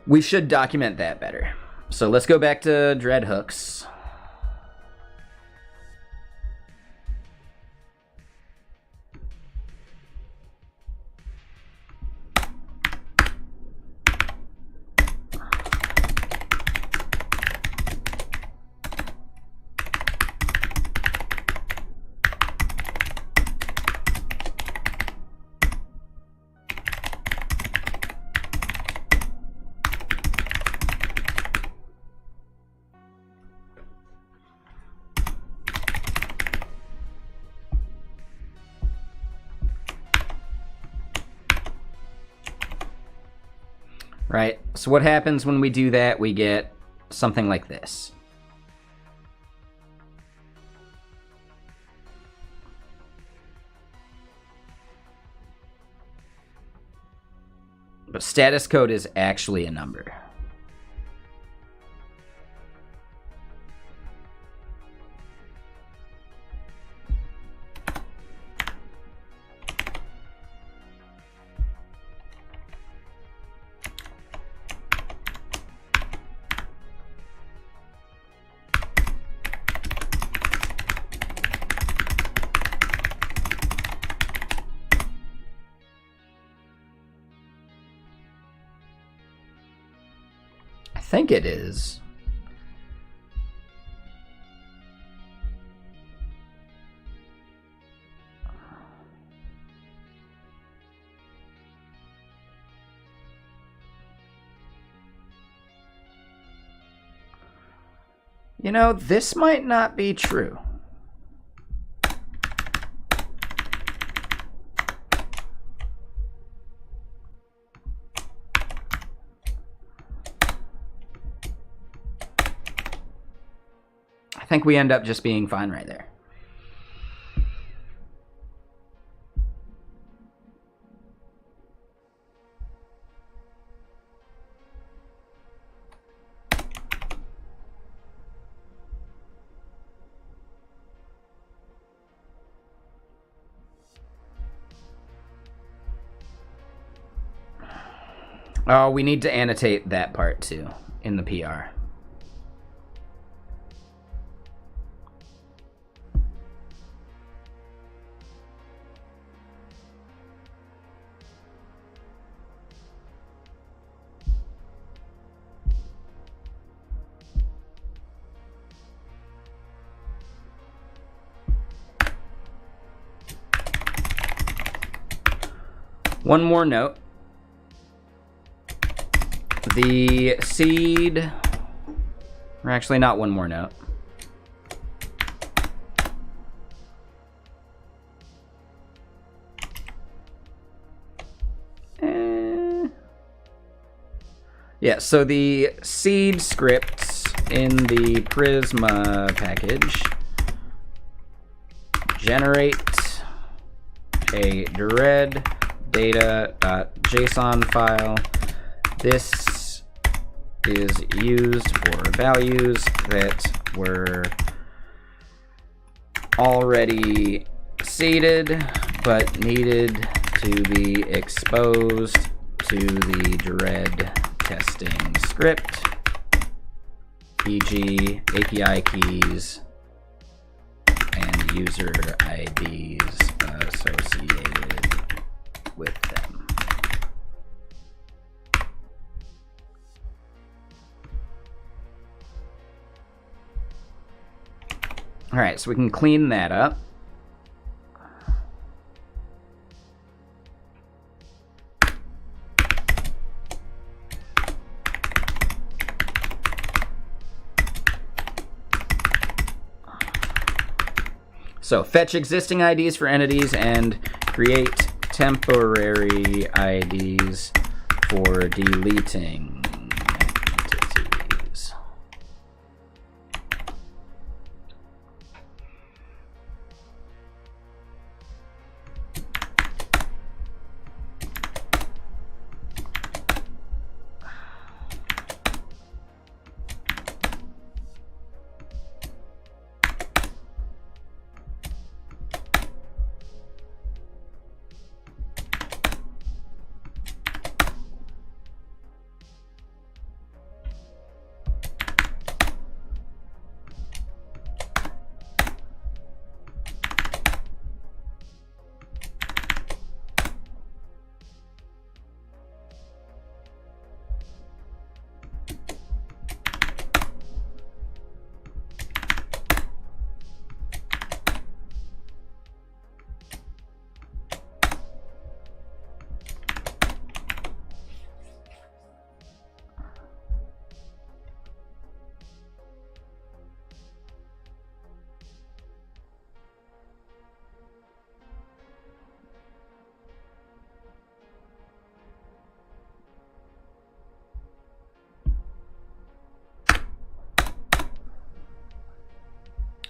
We should document that better. So let's go back to Dredd hooks. Right, so what happens when we do that? We get something like this. But status code is actually a number. I think it is. You know, this might not be true. I think we end up just being fine right there. Oh, we need to annotate that part too in the PR. One more note. The seed, or actually not one more note. Yeah, so the seed scripts in the Prisma package generate a Dredd data.json file. This is used for values that were already seeded but needed to be exposed to the Dredd testing script, e.g. API keys and user IDs associated with them. All right, so we can clean that up. So fetch existing IDs for entities and create temporary IDs for deleting entities.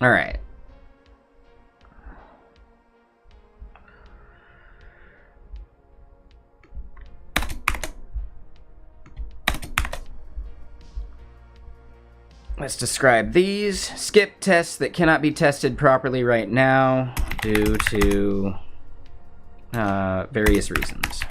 All right. Let's describe these. Skip tests that cannot be tested properly right now due to various reasons.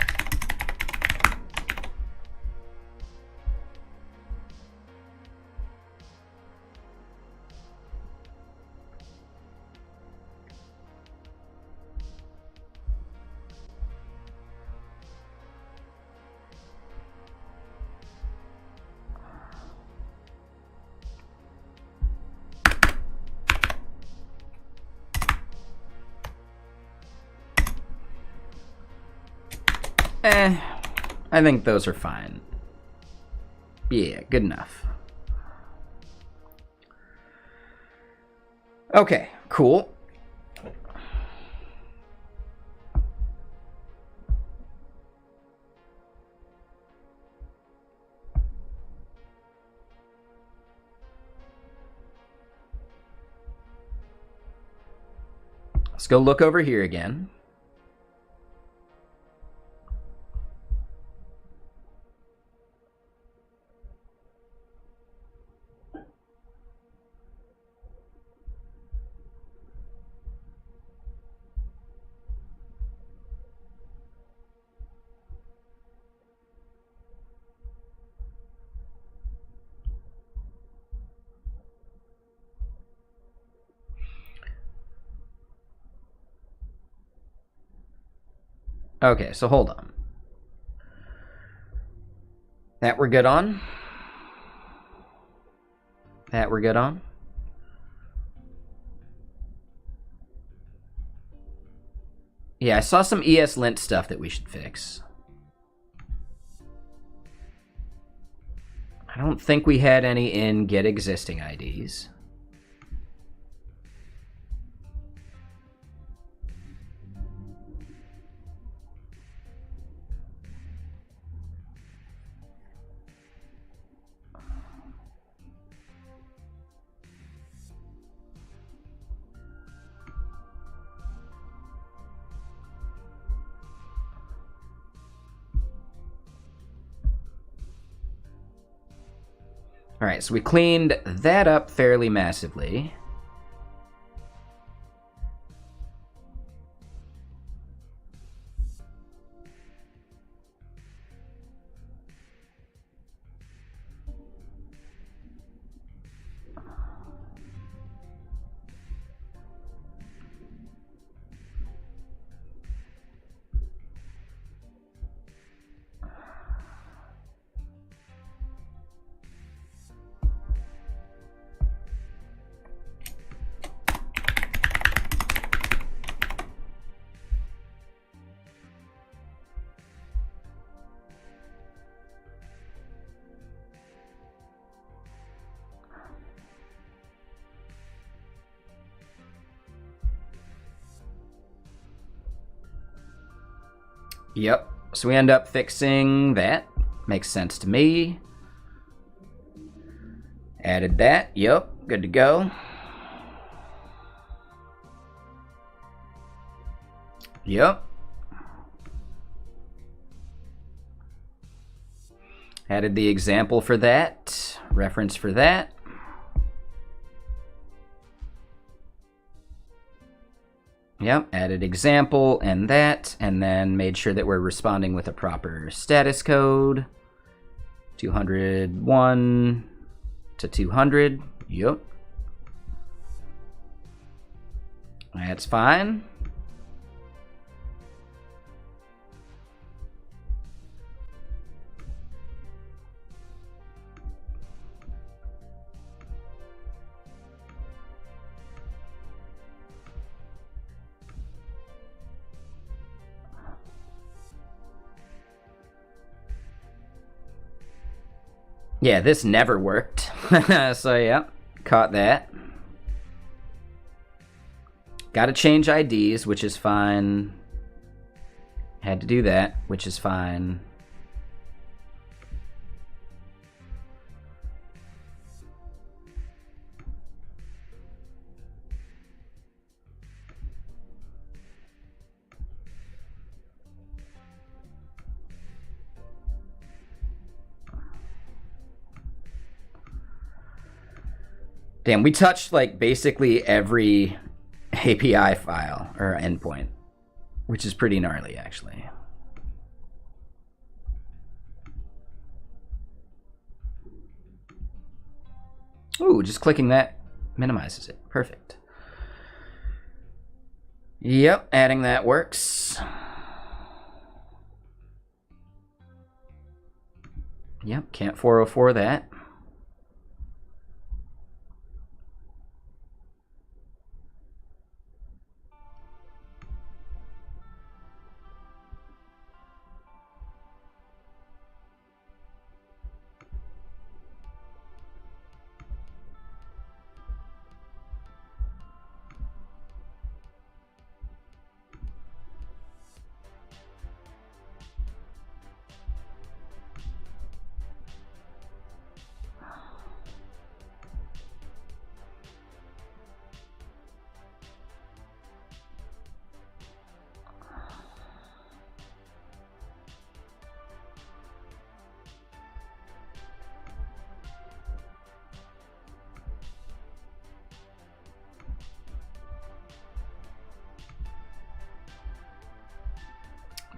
I think those are fine. Yeah, good enough. Okay, cool. Let's go look over here again. Okay, so hold on. That we're good on? That we're good on? Yeah, I saw some ESLint stuff that we should fix. I don't think we had any in get existing IDs. All right, so we cleaned that up fairly massively. Yep, so we end up fixing that. Makes sense to me. Added that, yep, good to go. Yep. Added the example for that, reference for that. Yep, added example and that, and then made sure that we're responding with a proper status code. 201 to 200, yep. That's fine. Yeah, this never worked. So, yeah, caught that. Gotta change IDs, which is fine. Had to do that, which is fine. Damn, we touched like basically every API file or endpoint, which is pretty gnarly actually. Ooh, just clicking that minimizes it. Perfect. Yep, adding that works. Yep, can't 404 that.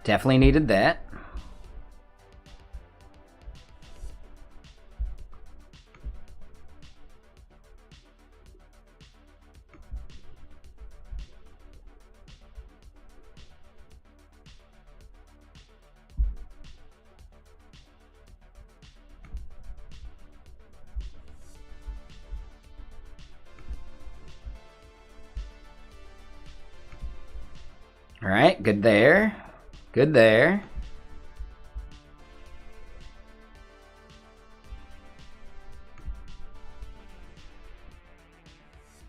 Definitely needed that. All right, good there. Good there.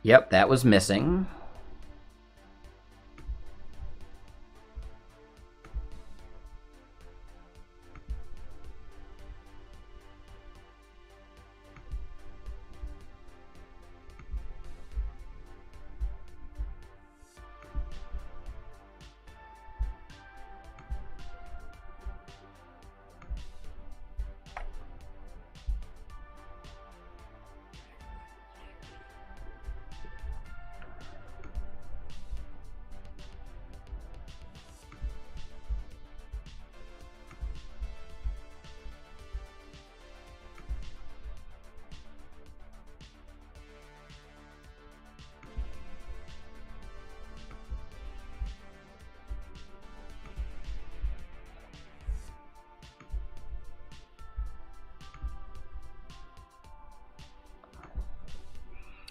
Yep, that was missing.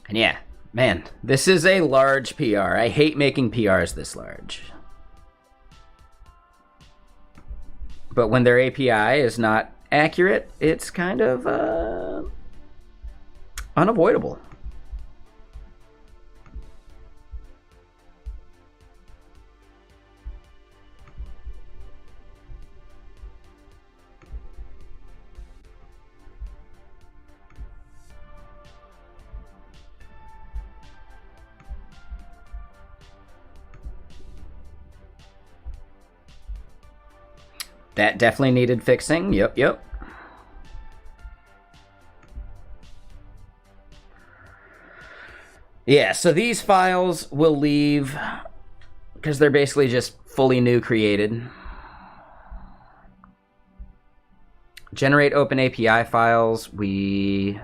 And yeah, man, this is a large PR. I hate making PRs this large. But when their API is not accurate, it's kind of unavoidable. That definitely needed fixing. Yep. Yeah, so these files will leave because they're basically just fully new created. Generate open API files, we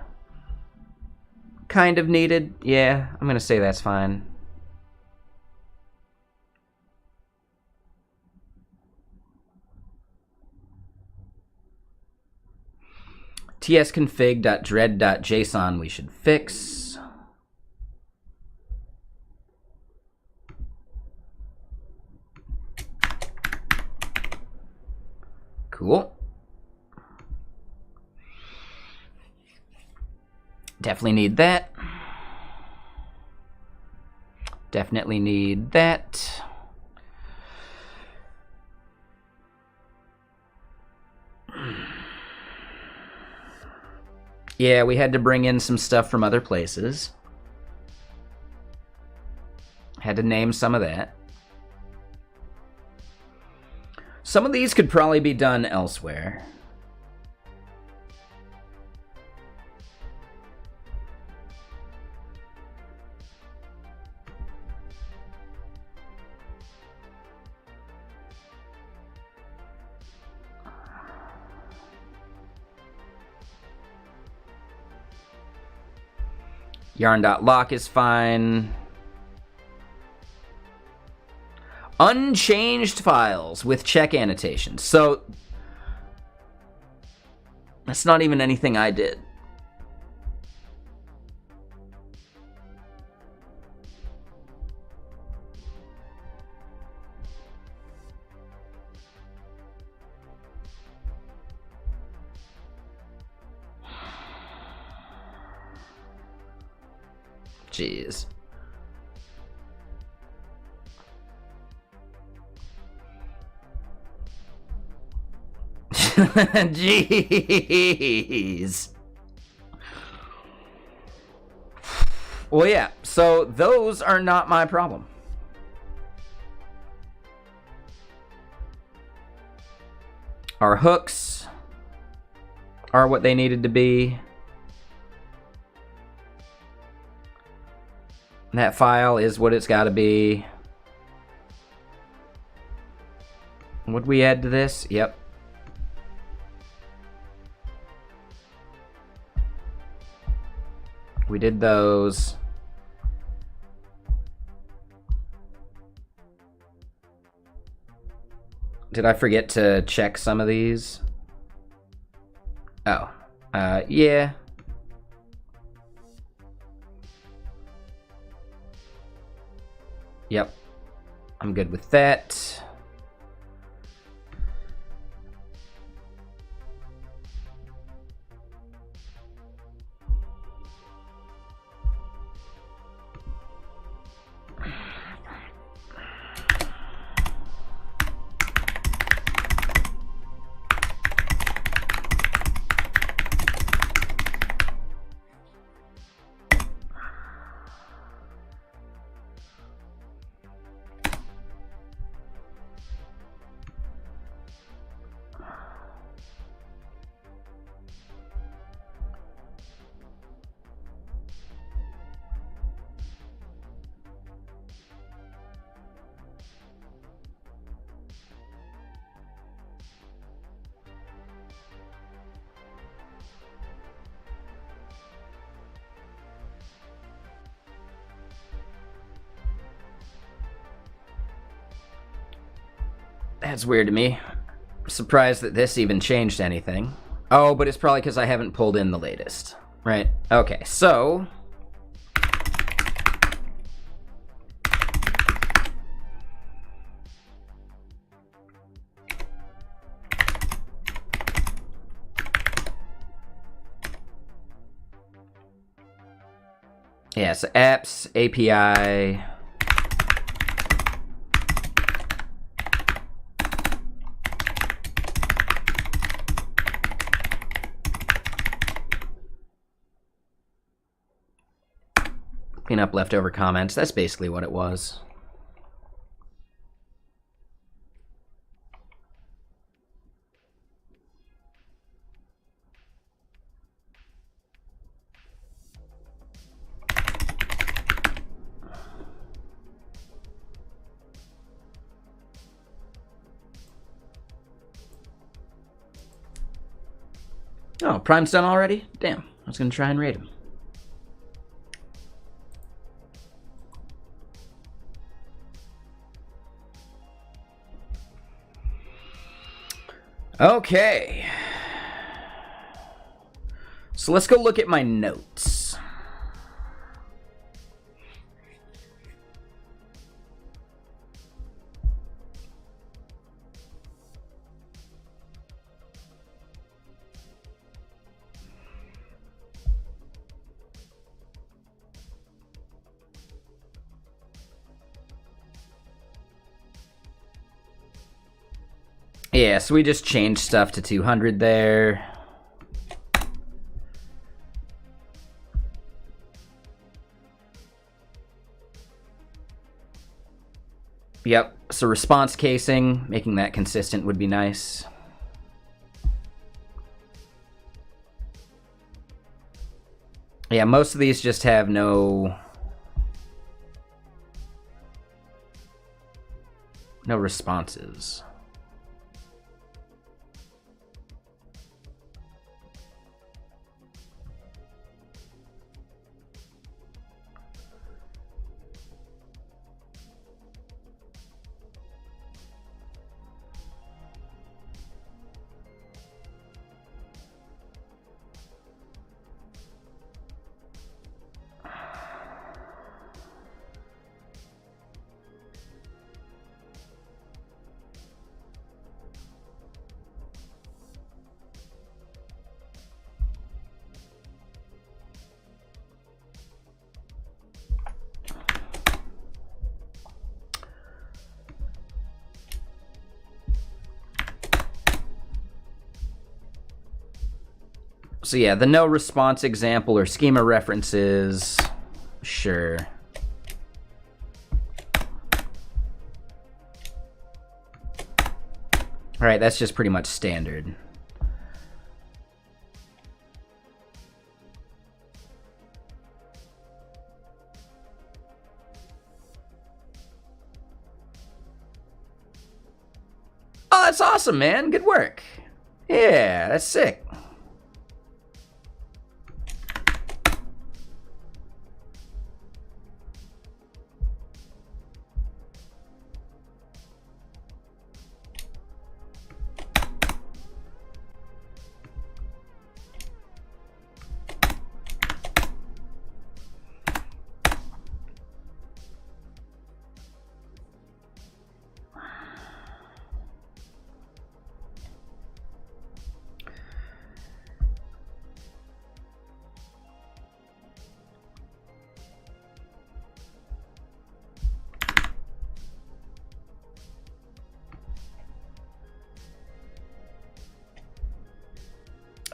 kind of needed. Yeah, I'm going to say that's fine. tsconfig.dredd.json we should fix. Cool. Definitely need that. Definitely need that. Yeah, we had to bring in some stuff from other places. Had to name some of that. Some of these could probably be done elsewhere. Yarn.lock is fine. Unchanged files with check annotations. So that's not even anything I did. Jeez. Jeez. Well, yeah, so those are not my problem. Our hooks are what they needed to be. That file is what it's got to be. Would we add to this? Yep. We did those. Did I forget to check some of these? Oh, yeah. Yep, I'm good with that. That's weird to me. Surprised that this even changed anything. Oh, but it's probably because I haven't pulled in the latest. Right? Okay, so... yeah, so apps, API... clean up leftover comments. That's basically what it was. Oh, Prime's done already? Damn, I was gonna try and raid him. Okay. So let's go look at my notes. Yeah, so we just changed stuff to 200 there. Yep, so response casing, making that consistent would be nice. Yeah, most of these just have no responses. So yeah, the no response example or schema references, sure. All right, that's just pretty much standard. Oh, that's awesome, man. Good work. Yeah, that's sick.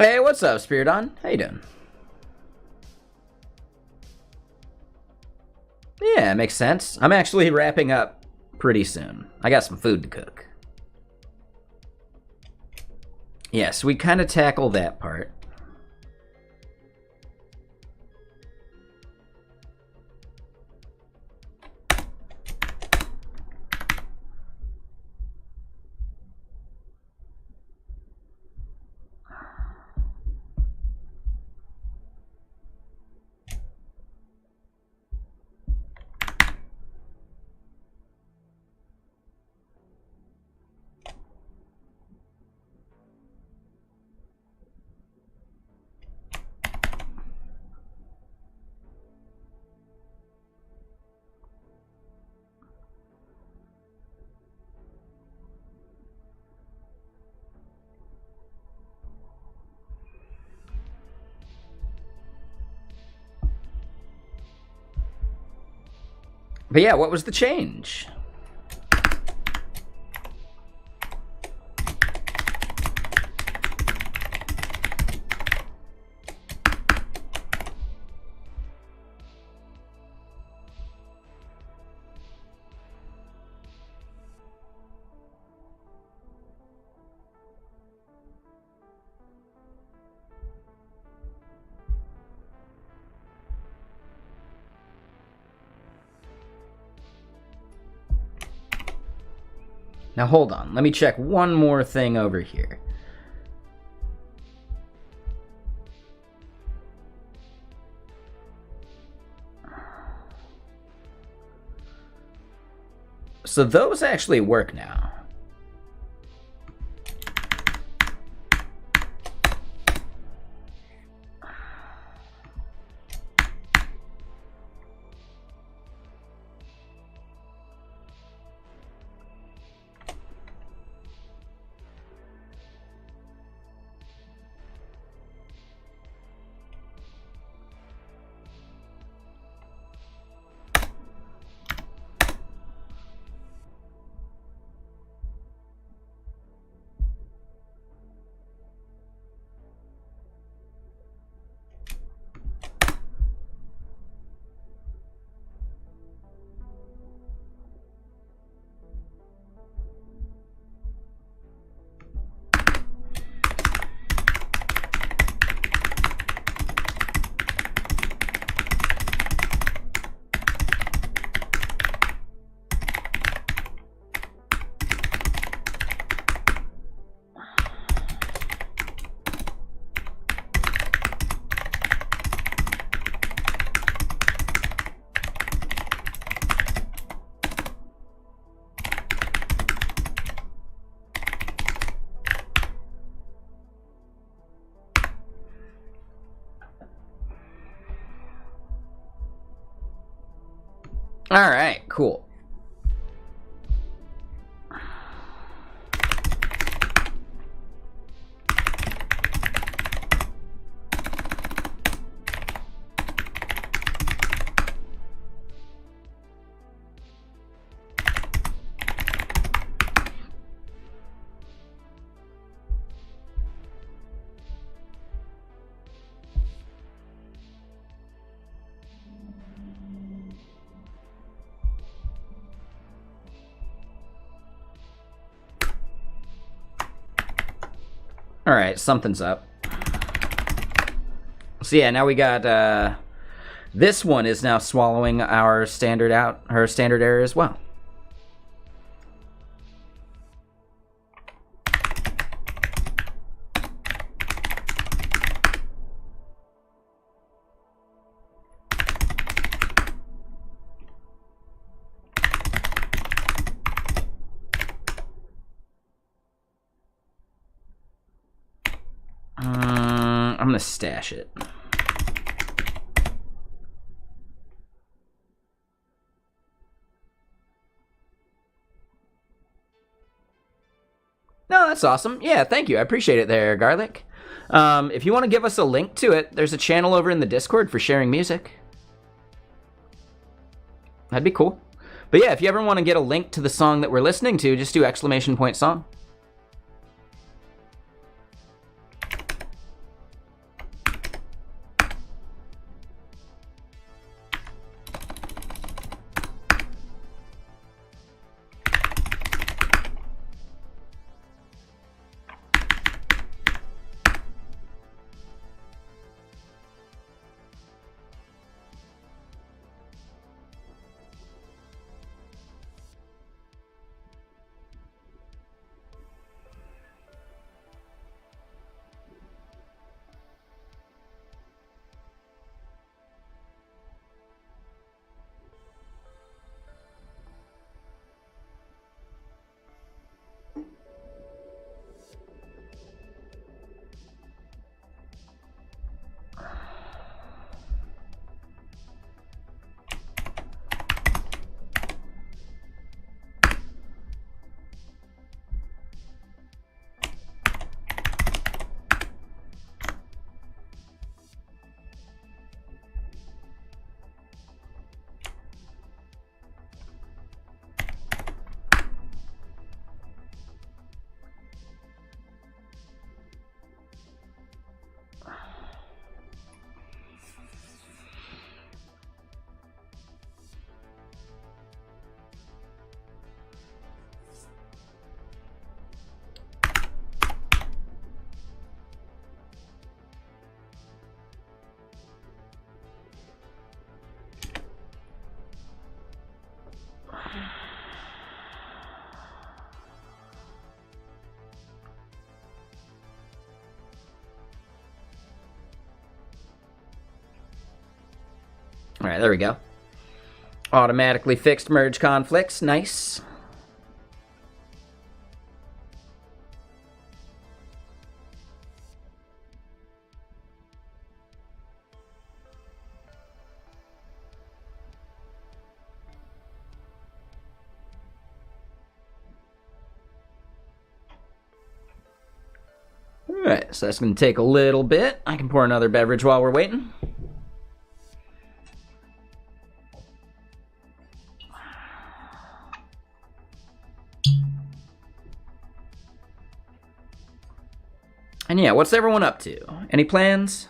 Hey, what's up, Spiridon? How you doing? Yeah, makes sense. I'm actually wrapping up pretty soon. I got some food to cook. Yeah, so we kind of tackle that part. But yeah, what was the change? Now hold on, let me check one more thing over here. So those actually work now. All right, cool. All right, something's up. So yeah, now we got this one is now swallowing our standard error as well. I'm gonna stash it. No, that's awesome. Yeah, thank you. I appreciate it there, Garlic. If you want to give us a link to it, there's a channel over in the Discord for sharing music. That'd be cool. But yeah, if you ever want to get a link to the song that we're listening to, just do !song. All right, there we go. Automatically fixed merge conflicts. Nice. All right, so that's going to take a little bit. I can pour another beverage while we're waiting. And yeah, what's everyone up to? Any plans?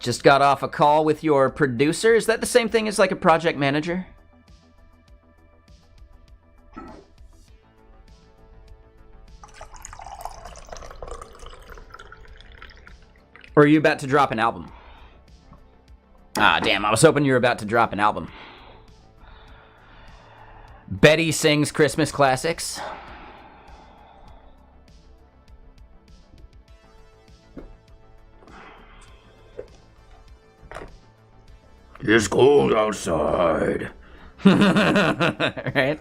Just got off a call with your producer. Is that the same thing as like a project manager? Or are you about to drop an album? Ah, damn, I was hoping you were about to drop an album. Betty sings Christmas classics. It's cold outside. Right?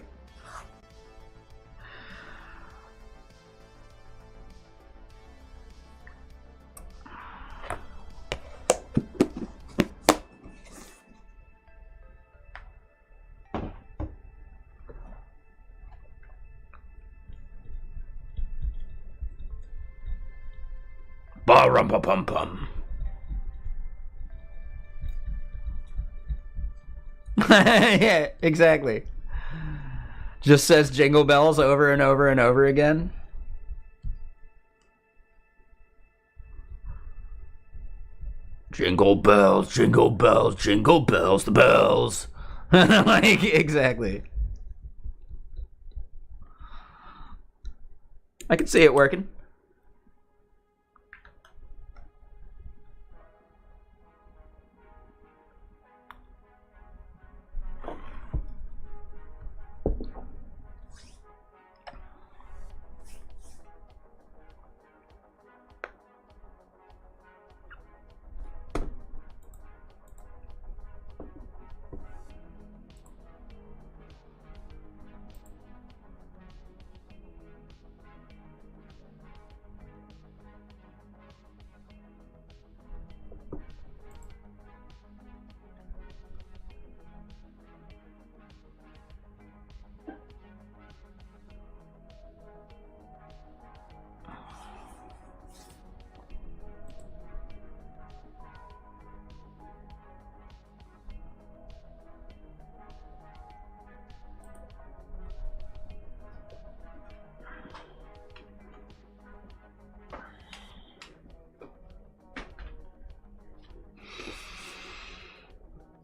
Ba-rum-pa-pum-pum. Yeah, exactly. Just says jingle bells over and over and over again. jingle bells, jingle bells, jingle bells, the bells. Like, exactly. I can see it working.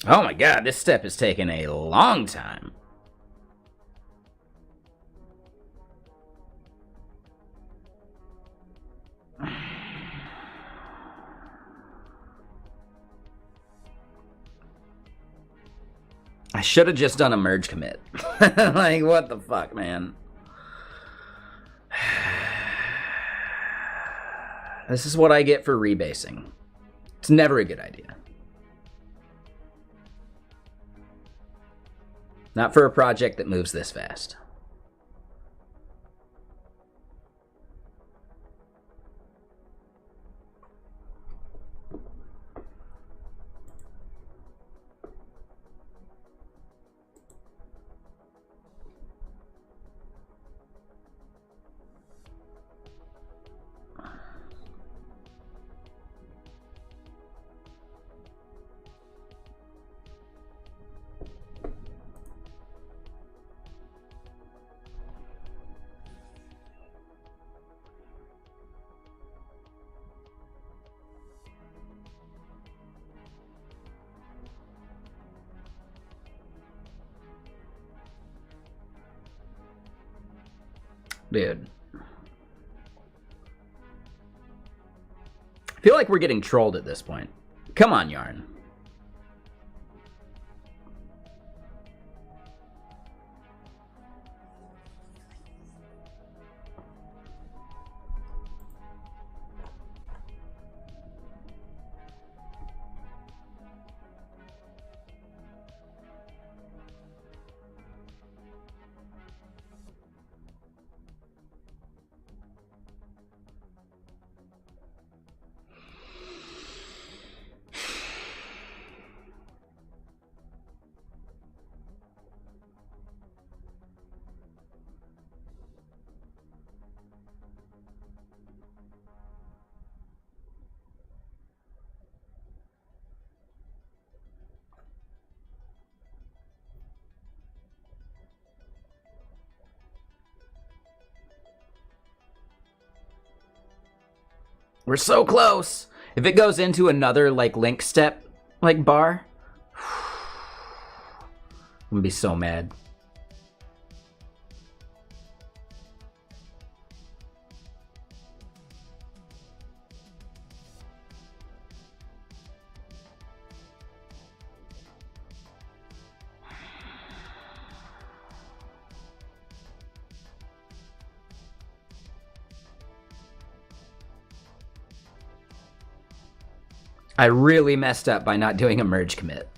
Oh my god, this step is taking a long time. I should have just done a merge commit. Like, what the fuck, man? This is what I get for rebasing. It's never a good idea. Not for a project that moves this fast. Dude. I feel like we're getting trolled at this point. Come on, Yarn. We're so close. If it goes into another, like, link step, like, bar, I'm gonna be so mad. I really messed up by not doing a merge commit.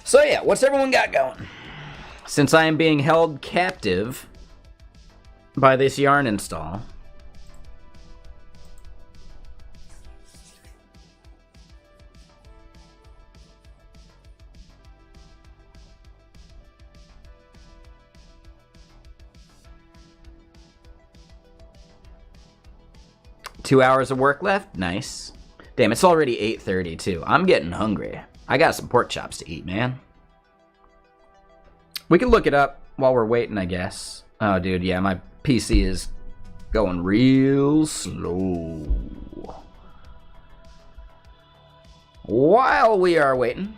So yeah, what's everyone got going? Since I am being held captive by this yarn install. Two hours of work left? Nice. Damn, it's already 8:30 too. I'm getting hungry. I got some pork chops to eat, man. We can look it up while we're waiting, I guess. Oh, dude, yeah, my PC is going real slow. While we are waiting...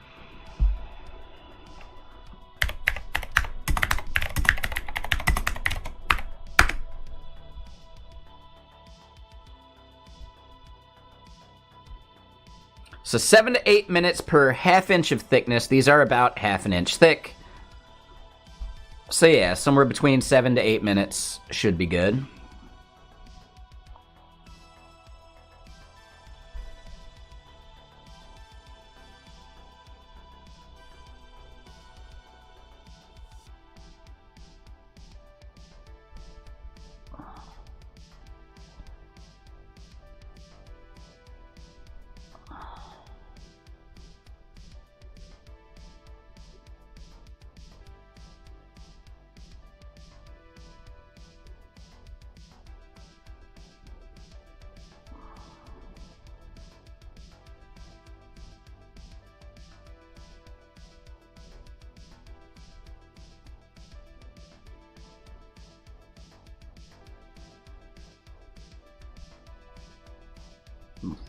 So 7 to 8 minutes per half inch of thickness. These are about half an inch thick. So yeah, somewhere between 7 to 8 minutes should be good.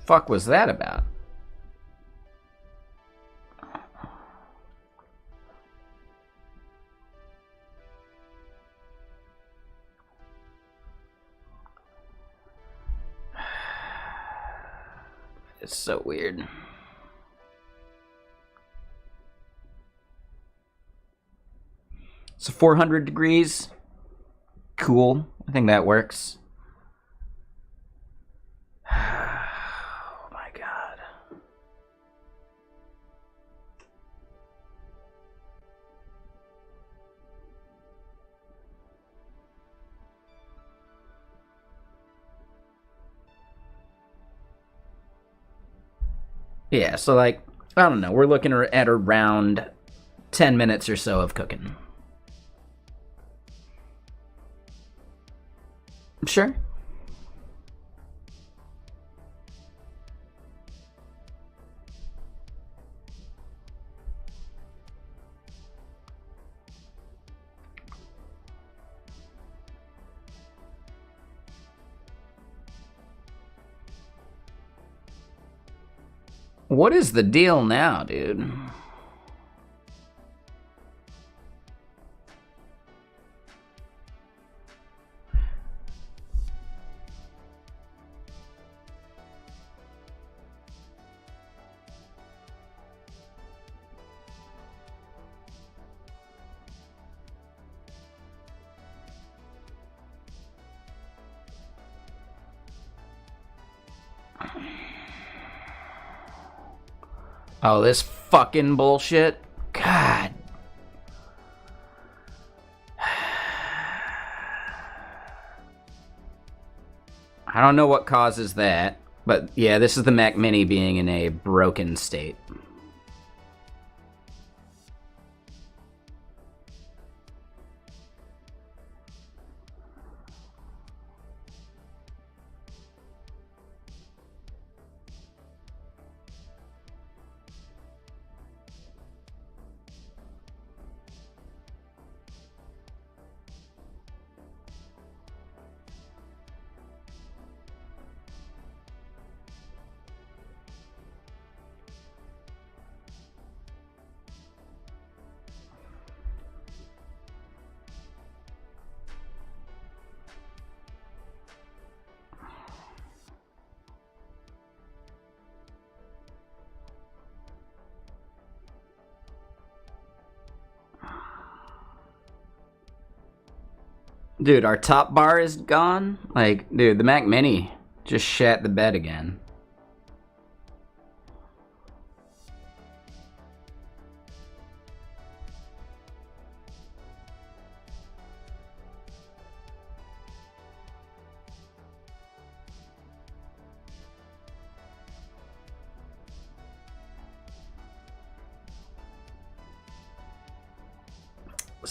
Fuck was that about? It's so weird. So 400 degrees. Cool. I think that works. Oh my god. Yeah, so like, I don't know, we're looking at around 10 minutes or so of cooking. Sure. What is the deal now, dude? Oh, this fucking bullshit. God. I don't know what causes that, but yeah, this is the Mac Mini being in a broken state. Dude, our top bar is gone? Like, dude, the Mac Mini just shat the bed again.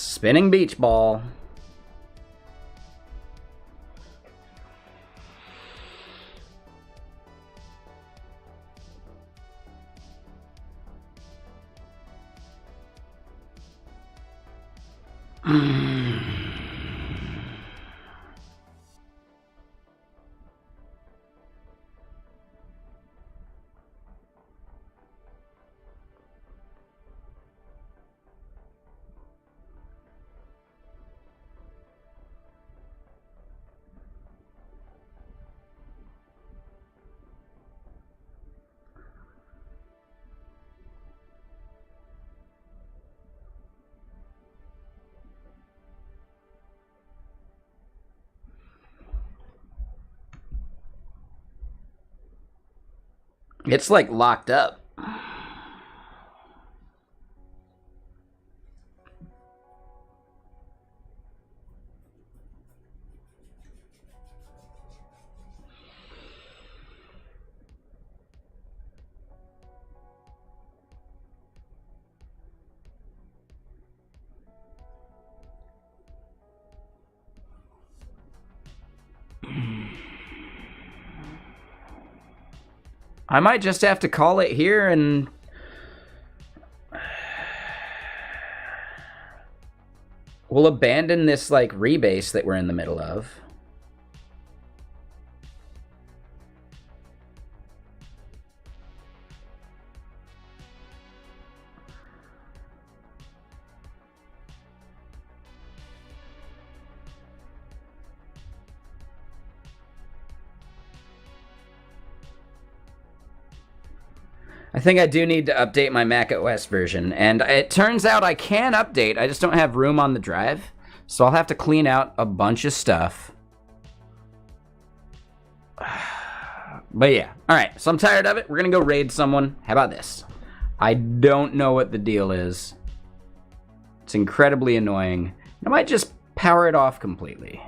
Spinning beach ball. It's like locked up. I might just have to call it here and we'll abandon this like rebase that we're in the middle of. I think I do need to update my Mac OS version, and it turns out I can update, I just don't have room on the drive, so I'll have to clean out a bunch of stuff. But yeah, alright, so I'm tired of it. We're gonna go raid someone. How about this? I don't know what the deal is. It's incredibly annoying. I might just power it off completely.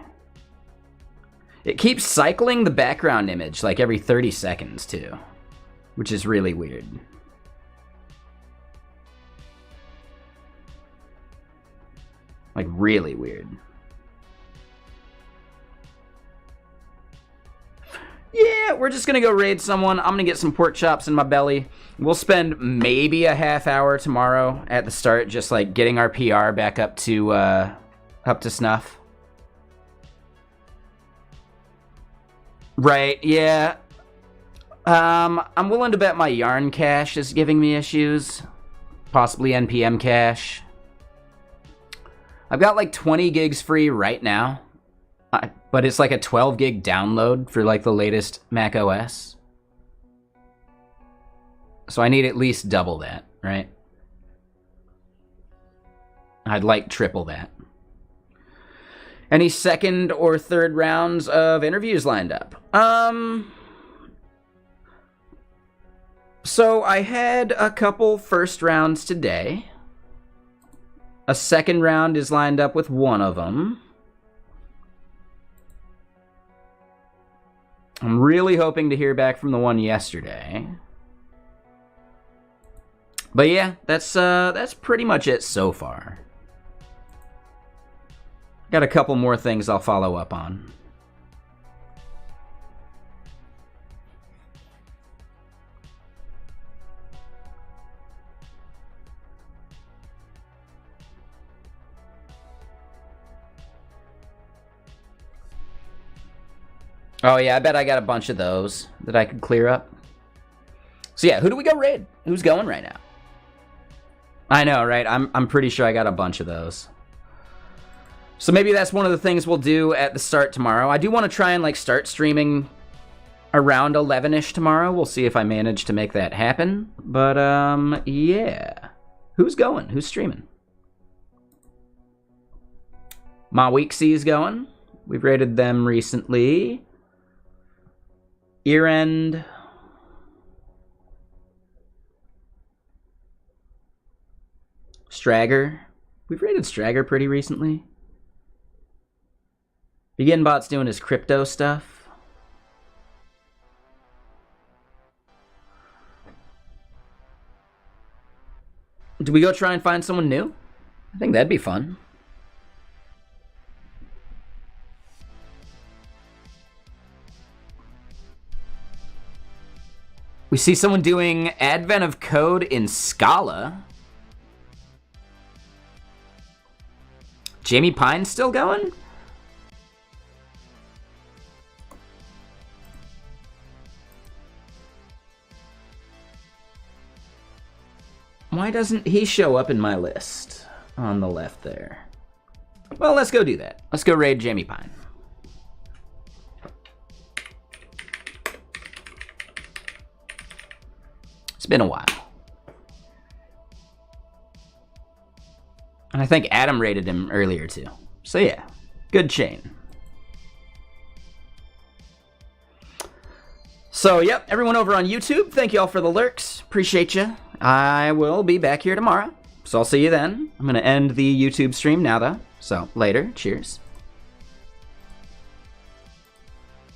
It keeps cycling the background image like every 30 seconds too, which is really weird. Like really weird. Yeah, we're just gonna go raid someone. I'm gonna get some pork chops in my belly. We'll spend maybe a half hour tomorrow at the start just like getting our PR back up to snuff. Right, yeah. I'm willing to bet my yarn cache is giving me issues. Possibly NPM cache. I've got like 20 gigs free right now. But it's like a 12 gig download for like the latest Mac OS. So I need at least double that, right? I'd like triple that. Any second or third rounds of interviews lined up? So I had a couple first rounds today. A second round is lined up with one of them. I'm really hoping to hear back from the one yesterday. But yeah, that's pretty much it so far. Got a couple more things I'll follow up on. Oh yeah, I bet I got a bunch of those that I could clear up. So yeah, who do we go raid? Who's going right now? I know, right? I'm pretty sure I got a bunch of those. So maybe that's one of the things we'll do at the start tomorrow. I do want to try and like start streaming around 11ish tomorrow. We'll see if I manage to make that happen. But yeah. Who's going? Who's streaming? Ma Weeksie's going. We've raided them recently. Ear End. Stragger. We've raided Stragger pretty recently. BeginBot's doing his crypto stuff. Do we go try and find someone new? I think that'd be fun. We see someone doing Advent of Code in Scala. Jamie Pine's still going? Why doesn't he show up in my list on the left there? Well, let's go do that. Let's go raid Jamie Pine. It's been a while. And I think Adam rated him earlier too. So yeah, good chain. So yep, everyone over on YouTube, thank you all for the lurks. Appreciate you. I will be back here tomorrow. So I'll see you then. I'm going to end the YouTube stream now though. So later, cheers.